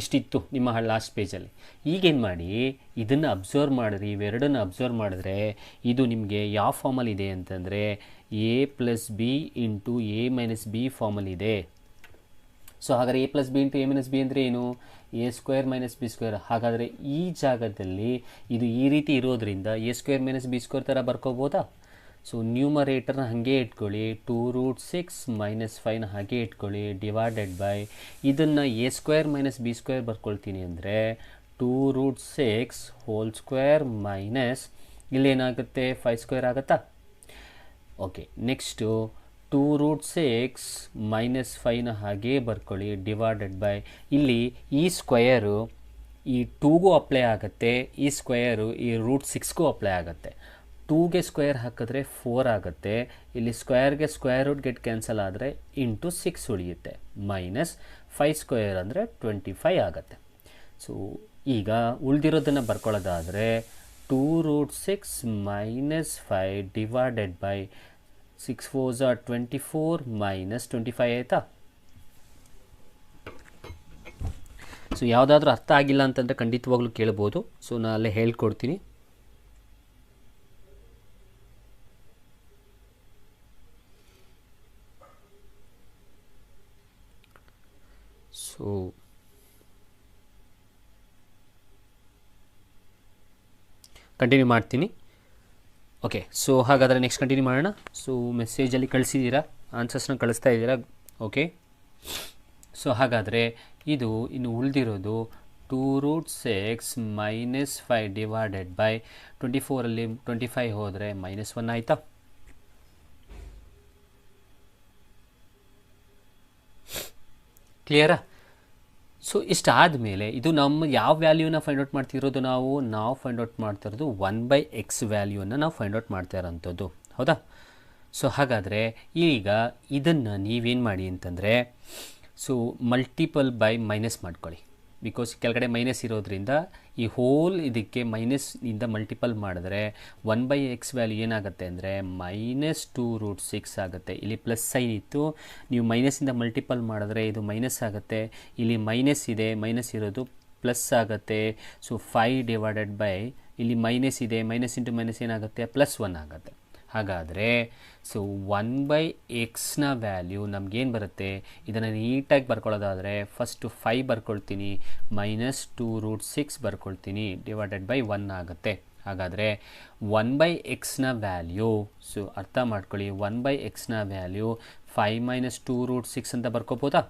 ಇಷ್ಟಿತ್ತು ನಿಮ್ಮ ಲಾಸ್ಟ್ ಪೇಜಲ್ಲಿ. ಈಗೇನು ಮಾಡಿ ಇದನ್ನು ಅಬ್ಸರ್ವ್ ಮಾಡಿರಿ, ಇವೆರಡನ್ನು ಅಬ್ಸರ್ವ್ ಮಾಡಿದ್ರೆ ಇದು ನಿಮಗೆ ಯಾವ ಫಾರ್ಮಲ್ಲಿ ಇದೆ ಅಂತಂದರೆ a + b × a - b ಫಾರ್ಮಲ್ಲಿದೆ. So ಹಾಗಾದರೆ a + b × a - b ಅಂದರೆ ಏನು? a² - b². ಹಾಗಾದರೆ ಈ ಜಾಗದಲ್ಲಿ ಇದು ಈ ರೀತಿ ಇರೋದ್ರಿಂದ a² - b² ಥರ ಬರ್ಕೋಬೋದಾ? ಸೊ ನ್ಯೂಮರೇಟರ್ನ ಹಾಗೆ ಇಟ್ಕೊಳ್ಳಿ, 2√6 - 5ನ ಹಾಗೆ ಇಟ್ಕೊಳ್ಳಿ, ಡಿವೈಡೆಡ್ ಬೈ ಇದನ್ನು a² - b² ಬರ್ಕೊಳ್ತೀನಿ ಅಂದರೆ 2√6 2 ಇಲ್ಲೇನಾಗುತ್ತೆ 5² ಆಗುತ್ತಾ? ಓಕೆ, ನೆಕ್ಸ್ಟು 2√6 - 5ನ ಹಾಗೇ ಬರ್ಕೊಳ್ಳಿ, ಡಿವೈಡೆಡ್ ಬೈ ಇಲ್ಲಿ ಈ ಸ್ಕ್ವಯರು ಈ 2ಗೂ ಅಪ್ಲೈ ಆಗುತ್ತೆ, ಈ ಸ್ಕ್ವಯರು ಈ √6ಗೂ ಅಪ್ಲೈ ಆಗುತ್ತೆ. 2ಗೆ ಸ್ಕ್ವೇರ್ ಹಾಕಿದ್ರೆ 4 ಆಗುತ್ತೆ, ಇಲ್ಲಿ ಸ್ಕ್ವೇರ್ಗೆ ಸ್ಕ್ವೇರ್ ರೂಟ್ ಗೆಟ್ ಕ್ಯಾನ್ಸಲ್ ಆದರೆ ಇಂಟು 6 ಉಳಿಯುತ್ತೆ, -5² ಅಂದರೆ 25 ಆಗುತ್ತೆ. ಸೊ ಈಗ ಉಳಿದಿರೋದನ್ನು ಬರ್ಕೊಳ್ಳೋದಾದರೆ 2√6 - 5 divided by 6 4s are 24 minus 25 ಆಯಿತಾ. ಸೊ ಯಾವುದಾದ್ರೂ ಅರ್ಥ ಆಗಿಲ್ಲ ಅಂತಂದರೆ ಖಂಡಿತವಾಗ್ಲೂ ಕೇಳ್ಬೋದು. ಸೊ ನಾನು ಅಲ್ಲೇ ಹೇಳ್ಕೊಡ್ತೀನಿ. ಸೊ ಕಂಟಿನ್ಯೂ ಮಾಡ್ತೀನಿ. ಓಕೆ, ಸೊ ಹಾಗಾದರೆ ನೆಕ್ಸ್ಟ್ ಕಂಟಿನ್ಯೂ ಮಾಡೋಣ. ಸೊ ಮೆಸೇಜಲ್ಲಿ ಕಳಿಸಿದ್ದೀರಾ, ಆನ್ಸರ್ಸ್ನ ಕಳಿಸ್ತಾ ಇದ್ದೀರಾ. ಓಕೆ, ಸೊ ಹಾಗಾದರೆ ಇದು ಇನ್ನು ಉಳಿದಿರೋದು 2√6 ಮೈನಸ್ 5 ಡಿವೈಡೆಡ್ ಬೈ 24ಅಲ್ಲಿ 25 ಹೋದರೆ -1 ಆಯಿತಾ. ಕ್ಲಿಯರಾ? ಸೊ ಇಷ್ಟಾದಮೇಲೆ ಇದು ನಮ್ಮ ಯಾವ ವ್ಯಾಲ್ಯೂನ ಫೈಂಡ್ ಔಟ್ ಮಾಡ್ತಿರೋದು, ನಾವು ಫೈಂಡ್ ಔಟ್ ಮಾಡ್ತಾ ಇರೋದು 1/x ವ್ಯಾಲ್ಯೂನ ನಾವು ಫೈಂಡ್ ಔಟ್ ಮಾಡ್ತಾ ಇರೋಂಥದ್ದು, ಹೌದಾ. ಸೊ ಹಾಗಾದರೆ ಈಗ ಇದನ್ನು ನೀವೇನು ಮಾಡಿ ಅಂತಂದರೆ, ಸೊ ಮಲ್ಟಿಪಲ್ ಬೈ ಮೈನಸ್ ಮಾಡ್ಕೊಳ್ಳಿ. ಬಿಕಾಸ್ ಕೆಳಗಡೆ ಮೈನಸ್ ಇರೋದ್ರಿಂದ ಈ ಹೋಲ್ ಇದಕ್ಕೆ ಮೈನಸ್ನಿಂದ ಮಲ್ಟಿಪಲ್ ಮಾಡಿದ್ರೆ 1/x ವ್ಯಾಲ್ಯೂ ಏನಾಗುತ್ತೆ ಅಂದರೆ -2√6 ಆಗುತ್ತೆ. ಇಲ್ಲಿ ಪ್ಲಸ್ ಸೈನ್ ಇತ್ತು, ನೀವು ಮೈನಸ್ಸಿಂದ ಮಲ್ಟಿಪಲ್ ಮಾಡಿದ್ರೆ ಇದು ಮೈನಸ್ ಆಗುತ್ತೆ. ಇಲ್ಲಿ ಮೈನಸ್ ಇದೆ, ಮೈನಸ್ ಇರೋದು ಪ್ಲಸ್ ಆಗುತ್ತೆ. ಸೊ 5 ಡಿವೈಡೆಡ್ ಬೈ ಇಲ್ಲಿ ಮೈನಸ್ ಇದೆ, ಮೈನಸ್ ಇಂಟು ಮೈನಸ್ ಏನಾಗುತ್ತೆ -1 ಆಗುತ್ತೆ. ಹಾಗಾದರೆ ಸೊ 1/xನ ವ್ಯಾಲ್ಯೂ ನಮಗೇನು ಬರುತ್ತೆ, ಇದನ್ನು ನೀಟಾಗಿ ಬರ್ಕೊಳ್ಳೋದಾದರೆ ಫಸ್ಟು 5 ಬರ್ಕೊಳ್ತೀನಿ, -2√6 ಬರ್ಕೊಳ್ತೀನಿ, ಡಿವೈಡೆಡ್ ಬೈ 1 ಆಗುತ್ತೆ. ಹಾಗಾದರೆ 1/xನ ವ್ಯಾಲ್ಯೂ, ಸೊ ಅರ್ಥ ಮಾಡ್ಕೊಳ್ಳಿ, 1/xನ ವ್ಯಾಲ್ಯೂ 5 - 2√6 ಅಂತ ಬರ್ಕೋಬೋದಾ.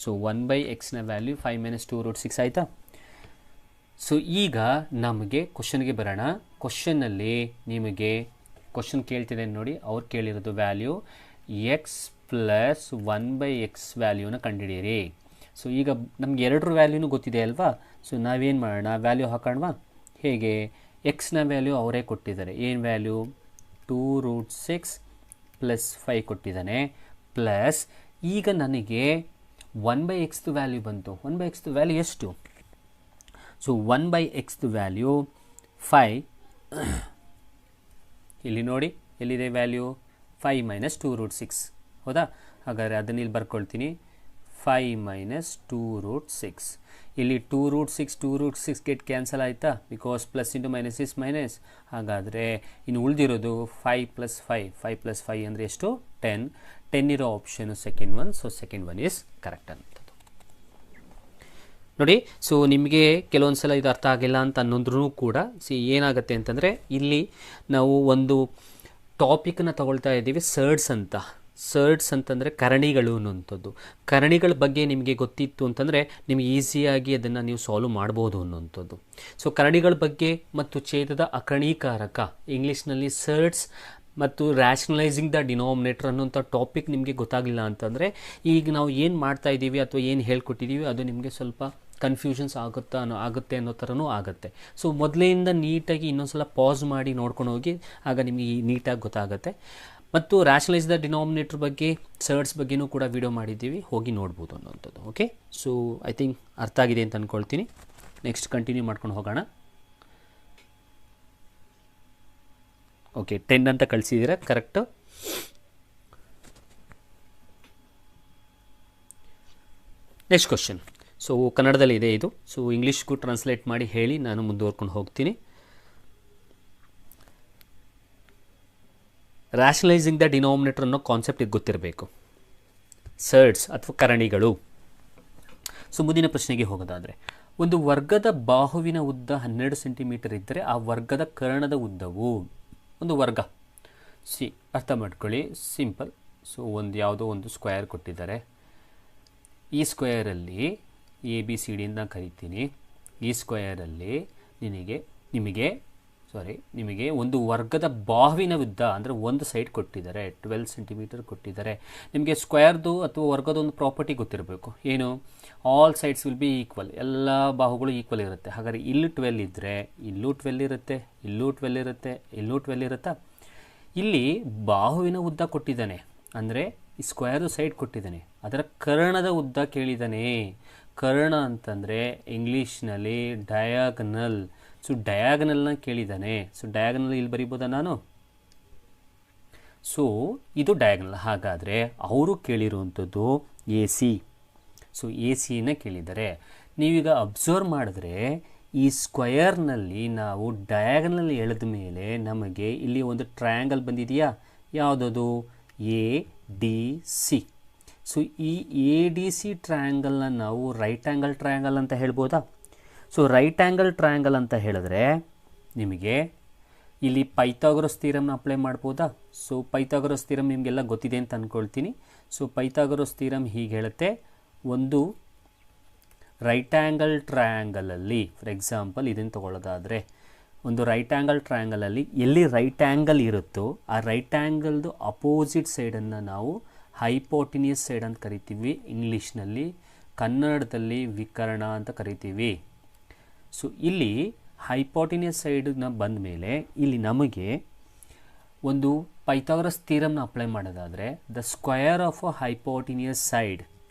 ಸೊ 1/xನ ವ್ಯಾಲ್ಯೂ 5 - 2√6 ಆಯಿತಾ. ಸೊ ಈಗ ನಮಗೆ ಕ್ವಶನ್ಗೆ ಬರೋಣ. ಕ್ವಶನ್ನಲ್ಲಿ ನಿಮಗೆ ಕ್ವಶನ್ ಕೇಳ್ತಿದೆ ನೋಡಿ, ಅವ್ರು ಕೇಳಿರೋದು ವ್ಯಾಲ್ಯೂ x ಪ್ಲಸ್ 1/x ವ್ಯಾಲ್ಯೂನ ಕಂಡುಹಿಡಿಯಿರಿ. ಸೊ ಈಗ ನಮ್ಗೆ ಎರಡರ ವ್ಯಾಲ್ಯೂನು ಗೊತ್ತಿದೆ ಅಲ್ವಾ. ಸೊ ನಾವೇನು ಮಾಡೋಣ, ವ್ಯಾಲ್ಯೂ ಹಾಕೋಣವಾ. ಹೇಗೆ, ಎಕ್ಸ್ನ ವ್ಯಾಲ್ಯೂ ಅವರೇ ಕೊಟ್ಟಿದ್ದಾರೆ, ಏನು ವ್ಯಾಲ್ಯೂ 2√6 ಪ್ಲಸ್ 5 ಕೊಟ್ಟಿದ್ದಾನೆ. ಪ್ಲಸ್ ಈಗ ನನಗೆ 1/xದು ವ್ಯಾಲ್ಯೂ ಬಂತು. 1/xದು ವ್ಯಾಲ್ಯೂ ಎಷ್ಟು, ಸೊ 1/xದು ವ್ಯಾಲ್ಯೂ 5. ಇಲ್ಲಿ ನೋಡಿ ಎಲ್ಲಿದೆ ವ್ಯಾಲ್ಯೂ 5 - 2√6, ಹೌದಾ. ಹಾಗಾದರೆ ಅದನ್ನ ಇಲ್ಲಿ ಬರ್ಕೊಳ್ತೀನಿ, 5 - 2√6. ಇಲ್ಲಿ 2√6 ಗೆಟ್ ಕ್ಯಾನ್ಸಲ್ ಆಯಿತಾ, because plus into minus is minus. ಹಾಗಾದರೆ ಇನ್ನು ಉಳಿದಿರೋದು 5 + 5, 5 + 5 ಅಂದರೆ ಎಷ್ಟು 10 ಇರೋ option second one. So second one is correct ಅಂಥದ್ದು ನೋಡಿ. ಸೊ ನಿಮಗೆ ಕೆಲವೊಂದು ಸಲ ಇದು ಅರ್ಥ ಆಗಿಲ್ಲ ಅಂತ ಅನ್ನೋದ್ರೂ ಕೂಡ ಏನಾಗುತ್ತೆ ಅಂತಂದರೆ, ಇಲ್ಲಿ ನಾವು ಒಂದು ಟಾಪಿಕನ್ನು ತಗೊಳ್ತಾ ಇದ್ದೀವಿ, ಸರ್ಡ್ಸ್ ಅಂತಂದರೆ ಕರಣಿಗಳು ಅನ್ನೋಂಥದ್ದು. ಕರಣಿಗಳ ಬಗ್ಗೆ ನಿಮಗೆ ಗೊತ್ತಿತ್ತು ಅಂತಂದರೆ ನಿಮಗೆ ಈಸಿಯಾಗಿ ಅದನ್ನು ನೀವು ಸಾಲ್ವ್ ಮಾಡ್ಬೋದು ಅನ್ನೋಂಥದ್ದು. ಸೊ ಕರಣಿಗಳ ಬಗ್ಗೆ ಮತ್ತು ಛೇದದ ಅಕರ್ಣೀಕಾರಕ, ಇಂಗ್ಲೀಷ್ನಲ್ಲಿ ಸರ್ಡ್ಸ್ ಮತ್ತು ರ್ಯಾಷನಲೈಸಿಂಗ್ ದ ಡಿನಾಮಿನೇಟರ್ ಅನ್ನೋಂಥ ಟಾಪಿಕ್ ನಿಮಗೆ ಗೊತ್ತಾಗಲಿಲ್ಲ ಅಂತಂದರೆ, ಈಗ ನಾವು ಏನು ಮಾಡ್ತಾ ಇದ್ದೀವಿ ಅಥವಾ ಏನು ಹೇಳ್ಕೊಟ್ಟಿದ್ದೀವಿ ಅದು ನಿಮಗೆ ಸ್ವಲ್ಪ ಕನ್ಫ್ಯೂಷನ್ಸ್ ಆಗುತ್ತೆ ಅನ್ನೋ ಥರನೂ ಆಗುತ್ತೆ. ಸೊ ಮೊದಲಿಂದ ನೀಟಾಗಿ ಇನ್ನೊಂದು ಸಲ ಪಾಸ್ ಮಾಡಿ ನೋಡ್ಕೊಂಡು ಹೋಗಿ, ಆಗ ನಿಮಗೆ ನೀಟಾಗಿ ಗೊತ್ತಾಗುತ್ತೆ. ಮತ್ತು ರ್ಯಾಷನಲೈಸ್ ದ ಡಿನಾಮಿನೇಟರ್ ಬಗ್ಗೆ, ಸರ್ಡ್ಸ್ ಬಗ್ಗೆನೂ ಕೂಡ ವಿಡಿಯೋ ಮಾಡಿದ್ದೀವಿ, ಹೋಗಿ ನೋಡ್ಬೋದು ಅನ್ನೋಂಥದ್ದು. ಓಕೆ, ಸೊ ಐ ಥಿಂಕ್ ಅರ್ಥ ಆಗಿದೆ ಅಂತ ಅಂದ್ಕೊಳ್ತೀನಿ. ನೆಕ್ಸ್ಟ್ ಕಂಟಿನ್ಯೂ ಮಾಡ್ಕೊಂಡು ಹೋಗೋಣ. ಓಕೆ, 10 ಅಂತ ಕಳಿಸಿದ್ದೀರಾ, ಕರೆಕ್ಟು. Next question. ಸೊ ಕನ್ನಡದಲ್ಲಿ ಇದೆ ಇದು, ಸೊ ಇಂಗ್ಲೀಷ್ಗೂ ಟ್ರಾನ್ಸ್ಲೇಟ್ ಮಾಡಿ ಹೇಳಿ, ನಾನು ಮುಂದುವರ್ಕೊಂಡು ಹೋಗ್ತೀನಿ. ರ್ಯಾಷನಲೈಸಿಂಗ್ ದ ಡಿನಾಮಿನೇಟರ್ ಅನ್ನೋ ಕಾನ್ಸೆಪ್ಟ್ ಇದು ಗೊತ್ತಿರಬೇಕು, ಸರ್ಡ್ಸ್ ಅಥವಾ ಕರಣಿಗಳು. ಸೊ ಮುಂದಿನ ಪ್ರಶ್ನೆಗೆ ಹೋಗೋದಾದರೆ, ಒಂದು ವರ್ಗದ ಬಾಹುವಿನ ಉದ್ದ 12 ಸೆಂಟಿಮೀಟರ್ ಇದ್ದರೆ ಆ ವರ್ಗದ ಕರ್ಣದ ಉದ್ದವು, ಒಂದು ವರ್ಗ ಅರ್ಥ ಮಾಡ್ಕೊಳ್ಳಿ, ಸಿಂಪಲ್. ಸೊ ಯಾವುದೋ ಒಂದು ಸ್ಕ್ವೇರ್ ಕೊಟ್ಟಿದ್ದಾರೆ, ಈ ಸ್ಕ್ವೇರಲ್ಲಿ ABCD ಅಂತ ಕರಿತೀನಿ. ಈ ಸ್ಕ್ವೇರಲ್ಲಿ ನಿಮಗೆ ಒಂದು ವರ್ಗದ ಬಾಹುವಿನ ಉದ್ದ ಅಂದರೆ ಒಂದು ಸೈಡ್ ಕೊಟ್ಟಿದ್ದಾರೆ, 12 ಸೆಂಟಿಮೀಟರ್ ಕೊಟ್ಟಿದ್ದಾರೆ. ನಿಮಗೆ ಸ್ಕ್ವೇರ್ದು ಅಥವಾ ವರ್ಗದ ಒಂದು ಪ್ರಾಪರ್ಟಿ ಗೊತ್ತಿರಬೇಕು, ಏನು, all sides will be equal, ಎಲ್ಲ ಬಾಹುಗಳು ಈಕ್ವಲ್ ಇರುತ್ತೆ. ಹಾಗಾದರೆ ಇಲ್ಲಿ 12 ಇದ್ದರೆ ಇಲ್ಲೂ 12 ಇರುತ್ತೆ, ಇಲ್ಲೂ 12 ಇರುತ್ತೆ, ಇಲ್ಲೂ 12 ಇರುತ್ತಾ. ಇಲ್ಲಿ ಬಾಹುವಿನ ಉದ್ದ ಕೊಟ್ಟಿದ್ದಾನೆ ಅಂದರೆ ಈ ಸ್ಕ್ವೇರ್ದು ಸೈಡ್ ಕೊಟ್ಟಿದ್ದಾನೆ, ಅದರ ಕರ್ಣದ ಉದ್ದ ಕೇಳಿದ್ದಾನೆ. ಕರ್ಣ ಅಂತಂದರೆ ಇಂಗ್ಲೀಷ್ನಲ್ಲಿ ಡಯಾಗನಲ್. ಸೊ ಡಯಾಗನಲ್ನ ಕೇಳಿದ್ದಾನೆ. ಸೊ ಡಯಾಗನಲ್ ಇಲ್ಲಿ ಬರಿಬೋದಾ ನಾನು. ಸೊ ಇದು ಡಯಾಗ್ನಲ್. ಹಾಗಾದರೆ ಅವರು ಕೇಳಿರುವಂಥದ್ದು ಎ ಸಿ. ಸೊ ಎ ಸಿನ ಕೇಳಿದ್ದಾರೆ. ನೀವೀಗ ಅಬ್ಸರ್ವ್ ಮಾಡಿದ್ರೆ ಈ ಸ್ಕ್ವಯರ್ನಲ್ಲಿ ನಾವು ಡಯಾಗ್ನಲ್ ಎಳೆದ ಮೇಲೆ ನಮಗೆ ಇಲ್ಲಿ ಒಂದು ಟ್ರಯಾಂಗಲ್ ಬಂದಿದೆಯಾ? ಯಾವುದದು? A D C. ಸೊ ಈ ಎ ಡಿ ಸಿ ಟ್ರಯಾಂಗಲ್ನ ನಾವು ರೈಟ್ ಆ್ಯಂಗಲ್ ಟ್ರಯಾಂಗಲ್ ಅಂತ ಹೇಳ್ಬೋದಾ? ಸೊ ರೈಟ್ ಆ್ಯಂಗಲ್ ಟ್ರಯಾಂಗಲ್ ಅಂತ ಹೇಳಿದ್ರೆ ನಿಮಗೆ ಇಲ್ಲಿ ಪೈಥಾಗರಸ್ ಥಿಯರಮ್ನ ಅಪ್ಲೈ ಮಾಡ್ಬೋದಾ? ಸೊ ಪೈಥಾಗರಸ್ ಥಿಯರಮ್ ನಿಮಗೆಲ್ಲ ಗೊತ್ತಿದೆ ಅಂತ ಅಂದ್ಕೊಳ್ತೀನಿ. ಸೊ ಪೈಥಾಗರಸ್ ಥಿಯರಮ್ ಹೀಗೆ ಹೇಳುತ್ತೆ, ಒಂದು ರೈಟ್ ಆ್ಯಂಗಲ್ ಟ್ರಯಾಂಗಲಲ್ಲಿ, ಫಾರ್ ಎಕ್ಸಾಂಪಲ್ ಇದನ್ನು ತಗೊಳ್ಳೋದಾದರೆ, ಒಂದು ರೈಟ್ ಆ್ಯಂಗಲ್ ಟ್ರಯಾಂಗಲಲ್ಲಿ ಎಲ್ಲಿ ರೈಟ್ ಆ್ಯಂಗಲ್ ಇರುತ್ತೋ ಆ ರೈಟ್ ಆ್ಯಂಗಲ್ದು ಅಪೋಸಿಟ್ ಸೈಡನ್ನು ನಾವು ಹೈಪೋಟಿನಿಯಸ್ ಸೈಡ್ ಅಂತ ಕರಿತೀವಿ ಇಂಗ್ಲೀಷ್ನಲ್ಲಿ, ಕನ್ನಡದಲ್ಲಿ ವಿಕರ್ಣ ಅಂತ ಕರಿತೀವಿ. ಸೊ ಇಲ್ಲಿ ಹೈಪೋಟಿನಿಯಸ್ ಸೈಡ್ನ ಬಂದ ಮೇಲೆ ಇಲ್ಲಿ ನಮಗೆ ಒಂದು ಪೈಥಾಗರಸ್ ಥಿಯರಮ್ನ ಅಪ್ಲೈ ಮಾಡೋದಾದರೆ the square of a hypotenuse side,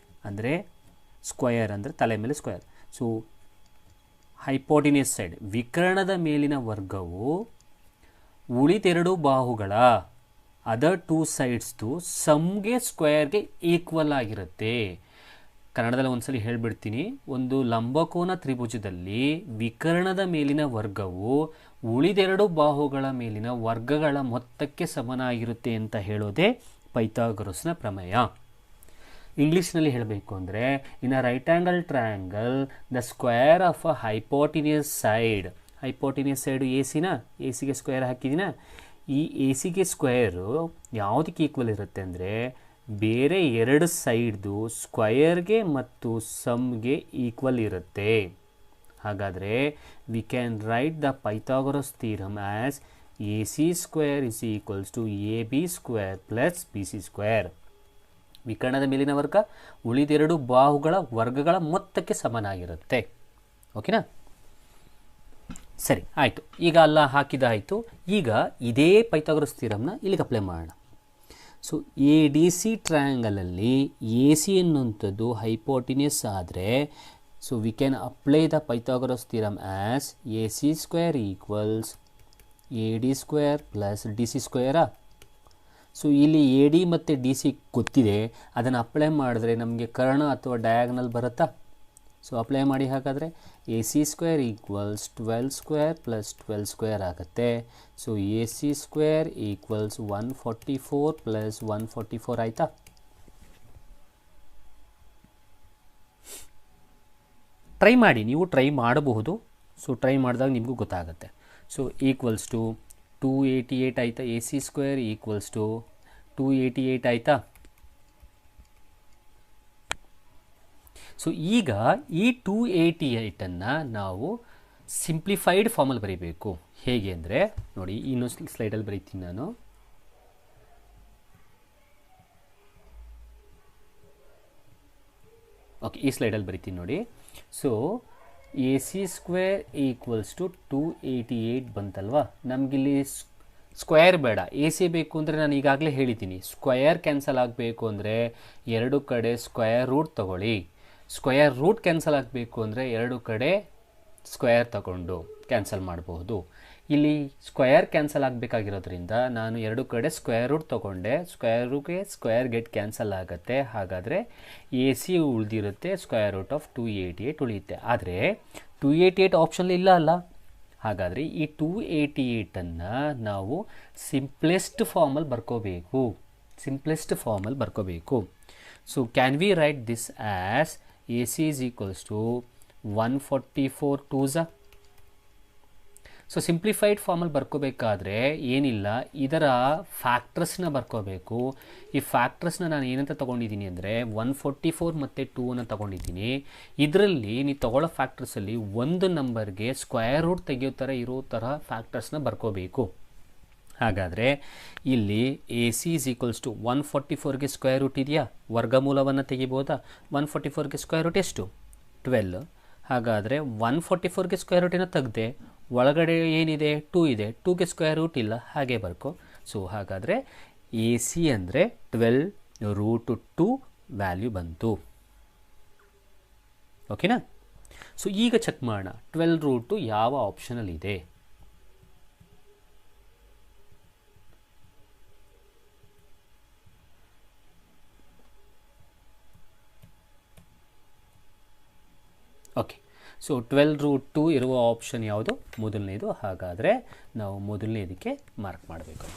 ಅಂದರೆ ಸ್ಕ್ವಯರ್ ಅಂದರೆ ತಲೆ ಮೇಲೆ ಸ್ಕ್ವಯರ್. ಸೊ ಹೈಪೋಟಿನಿಯಸ್ ಸೈಡ್ ವಿಕರ್ಣದ ಮೇಲಿನ ವರ್ಗವು ಉಳಿದೆರಡು ಬಾಹುಗಳ ಅದರ್ ಟೂ ಸೈಡ್ಸ್ದು ಸಮ್ಗೆ ಸ್ಕ್ವಯರ್ಗೆ ಈಕ್ವಲ್ ಆಗಿರುತ್ತೆ. ಕನ್ನಡದಲ್ಲಿ ಒಂದ್ಸಲಿ ಹೇಳಿಬಿಡ್ತೀನಿ, ಒಂದು ಲಂಬಕೋನ ತ್ರಿಭುಜದಲ್ಲಿ ವಿಕರ್ಣದ ಮೇಲಿನ ವರ್ಗವು ಉಳಿದೆರಡು ಬಾಹುಗಳ ಮೇಲಿನ ವರ್ಗಗಳ ಮೊತ್ತಕ್ಕೆ ಸಮನಾಗಿರುತ್ತೆ ಅಂತ ಹೇಳೋದೇ ಪೈಥಾಗರಸ್ನ ಪ್ರಮೇಯ. ಇಂಗ್ಲೀಷ್ನಲ್ಲಿ ಹೇಳಬೇಕು ಅಂದರೆ, in a right angle triangle the square of a hypotenuse side, hypotenuse side A ಸಿನ, ಎ ಸಿಗೆ ಸ್ಕ್ವೇರ್ ಹಾಕಿದಿನ, ಈ ಎ ಸಿಗೆ ಸ್ಕ್ವೇರು ಯಾವುದಕ್ಕೆ ಈಕ್ವಲ್ ಇರುತ್ತೆ ಅಂದರೆ ಬೇರೆ ಎರಡು ಸೈಡ್ದು ಸ್ಕ್ವಯರ್ಗೆ ಮತ್ತು ಸಮ್ಗೆ ಈಕ್ವಲ್ ಇರುತ್ತೆ. ಹಾಗಾದರೆ we can write the Pythagoras theorem as A C square is equals to A B square plus B C square. ವಿಕರ್ಣದ ಮೇಲಿನ ವರ್ಗ ಉಳಿದೆರಡು ಬಾಹುಗಳ ವರ್ಗಗಳ ಮೊತ್ತಕ್ಕೆ ಸಮನಾಗಿರುತ್ತೆ. ಓಕೆನಾ? ಸರಿ, ಆಯಿತು. ಈಗ ಅಲ್ಲ ಹಾಕಿದಾಯಿತು. ಈಗ ಇದೇ ಪೈಥಾಗರಸ್ ಥಿಯರಮ್ನ ಇಲ್ಲಿಗೆ ಅಪ್ಲೈ ಮಾಡೋಣ. ಸೊ ಎ ಡಿ ಸಿ ಟ್ರಯಾಂಗಲಲ್ಲಿ ಎ ಸಿ ಎನ್ನುವಂಥದ್ದು ಹೈಪೋಟಿನಿಯಸ್ ಆದರೆ, so we can apply the Pythagoras theorem as A C square equals A D square plus D C ಸ್ಕ್ವೇರಾ. ಸೊ ಇಲ್ಲಿ ಎ ಡಿ ಮತ್ತು ಡಿ ಸಿ ಗೊತ್ತಿದೆ, ಅದನ್ನು apply ಮಾಡಿದ್ರೆ ನಮಗೆ ಕರ್ಣ ಅಥವಾ ಡಯಾಗ್ನಲ್ ಬರುತ್ತಾ? ಸೊ ಅಪ್ಲೈ ಮಾಡಿ. ಹಾಗಾದರೆ A C square equals 12 square plus 12 square ಆಗುತ್ತೆ. So A C square equals 144 plus 144 ಆಯಿತಾ? ಟ್ರೈ ಮಾಡಿ, ನೀವು ಟ್ರೈ ಮಾಡಬಹುದು. ಸೊ ಟ್ರೈ ಮಾಡಿದಾಗ ನಿಮಗೂ ಗೊತ್ತಾಗುತ್ತೆ. ಸೊ ಈಕ್ವಲ್ಸ್ ಟು 288 ಆಯಿತಾ? A C square equals to 288 ಆಯಿತಾ? ಸೊ ಈಗ ಈ 288ಅನ್ನು ನಾವು ಸಿಂಪ್ಲಿಫೈಡ್ ಫಾರ್ಮಲ್ಲಿ ಬರೀಬೇಕು. ಹೇಗೆ ಅಂದರೆ ನೋಡಿ, ಇನ್ನೊಂದು ಸ್ಲೈಡಲ್ಲಿ ಬರೀತೀನಿ ನಾನು. ಓಕೆ, ಈ ಸ್ಲೈಡಲ್ಲಿ ಬರೀತೀನಿ ನೋಡಿ. So A C square equals to 288 ಬಂತಲ್ವಾ? ನಮಗಿಲ್ಲಿ ಸ್ಕ್ವೇರ್ ಬೇಡ, ಎ ಸಿ ಬೇಕು ಅಂದರೆ ನಾನು ಈಗಾಗಲೇ ಹೇಳಿದ್ದೀನಿ, ಸ್ಕ್ವಯರ್ ಕ್ಯಾನ್ಸಲ್ ಆಗಬೇಕು ಅಂದರೆ ಎರಡು ಕಡೆ ಸ್ಕ್ವಯರ್ ರೂಟ್ ತಗೊಳ್ಳಿ. ಸ್ಕ್ವಯರ್ ರೂಟ್ ಕ್ಯಾನ್ಸಲ್ ಆಗಬೇಕು ಅಂದರೆ ಎರಡು ಕಡೆ ಸ್ಕ್ವಯರ್ ತಗೊಂಡು ಕ್ಯಾನ್ಸಲ್ ಮಾಡಬಹುದು. ಇಲ್ಲಿ ಸ್ಕ್ವಯರ್ ಕ್ಯಾನ್ಸಲ್ ಆಗಬೇಕಾಗಿರೋದ್ರಿಂದ ನಾನು ಎರಡು ಕಡೆ ಸ್ಕ್ವೇರ್ ರೂಟ್ ತೊಗೊಂಡೆ. ಸ್ಕ್ವೇರ್ ಗೆಟ್ ಕ್ಯಾನ್ಸಲ್ ಆಗುತ್ತೆ. ಹಾಗಾದರೆ ಎ ಸಿ ಉಳಿದಿರುತ್ತೆ, ಸ್ಕ್ವೇರ್ ರೂಟ್ ಆಫ್ 288 ಉಳಿಯುತ್ತೆ. ಆದರೆ 288 ಆಪ್ಷನ್ ಇಲ್ಲ ಅಲ್ಲ. ಹಾಗಾದರೆ ಈ 288ಅನ್ನು ನಾವು ಸಿಂಪ್ಲೆಸ್ಟ್ ಫಾರ್ಮಲ್ಲಿ ಬರ್ಕೋಬೇಕು. So can we write this as A C is equals to 144 2s. So simplified ಫಾರ್ಮಲ್ಲಿ ಬರ್ಕೋಬೇಕಾದ್ರೆ ಏನಿಲ್ಲ, ಇದರ ಫ್ಯಾಕ್ಟ್ರಸ್ನ ಬರ್ಕೋಬೇಕು. ಈ ಫ್ಯಾಕ್ಟ್ರಸ್ನ ನಾನು ಏನಂತ ತೊಗೊಂಡಿದ್ದೀನಿ ಅಂದರೆ 144 ಮತ್ತು 2 ತೊಗೊಂಡಿದ್ದೀನಿ. ಇದರಲ್ಲಿ ನೀವು ತೊಗೊಳ್ಳೋ ಫ್ಯಾಕ್ಟ್ರಸಲ್ಲಿ ಒಂದು ನಂಬರ್ಗೆ ಸ್ಕ್ವೇರ್ ರೂಟ್ ತೆಗೆಯೋ ಥರ ಇರೋ ಥರ ಫ್ಯಾಕ್ಟರ್ಸ್ನ ಬರ್ಕೋಬೇಕು. ಹಾಗಾದರೆ ಇಲ್ಲಿ A C is equals to 144ಗೆ ಸ್ಕ್ವೇರ್ ರೂಟ್ ಇದೆಯಾ? ವರ್ಗಮೂಲವನ್ನು ತೆಗಿಬೋದಾ? 144ಗೆ ಸ್ಕ್ವೇರ್ ರೂಟ್ ಎಷ್ಟು? 12. ಹಾಗಾದರೆ 144ಗೆ ಸ್ಕ್ವೇರ್ ರೂಟಿನ ತೆಗೆದೆ, ಒಳಗಡೆ ಏನಿದೆ? 2 ಇದೆ, 2ಗೆ ಸ್ಕ್ವೇರ್ ರೂಟ್ ಇಲ್ಲ, ಹಾಗೆ ಬರ್ಕೋ. ಸೊ ಹಾಗಾದರೆ ಎ ಸಿ ಅಂದರೆ 12 ರೂಟ್ 2 ವ್ಯಾಲ್ಯೂ ಬಂತು. ಓಕೆನಾ? ಸೊ ಈಗ ಚೆಕ್ ಮಾಡೋಣ 12 ರೂಟು ಯಾವ ಆಪ್ಷನಲ್ಲಿದೆ. ಓಕೆ, ಸೊ 12√2 ಇರುವ ಆಪ್ಷನ್ ಯಾವುದು? ಮೊದಲನೇದು. ಹಾಗಾದರೆ ನಾವು ಮೊದಲನೇದಕ್ಕೆ ಮಾರ್ಕ್ ಮಾಡಬೇಕು.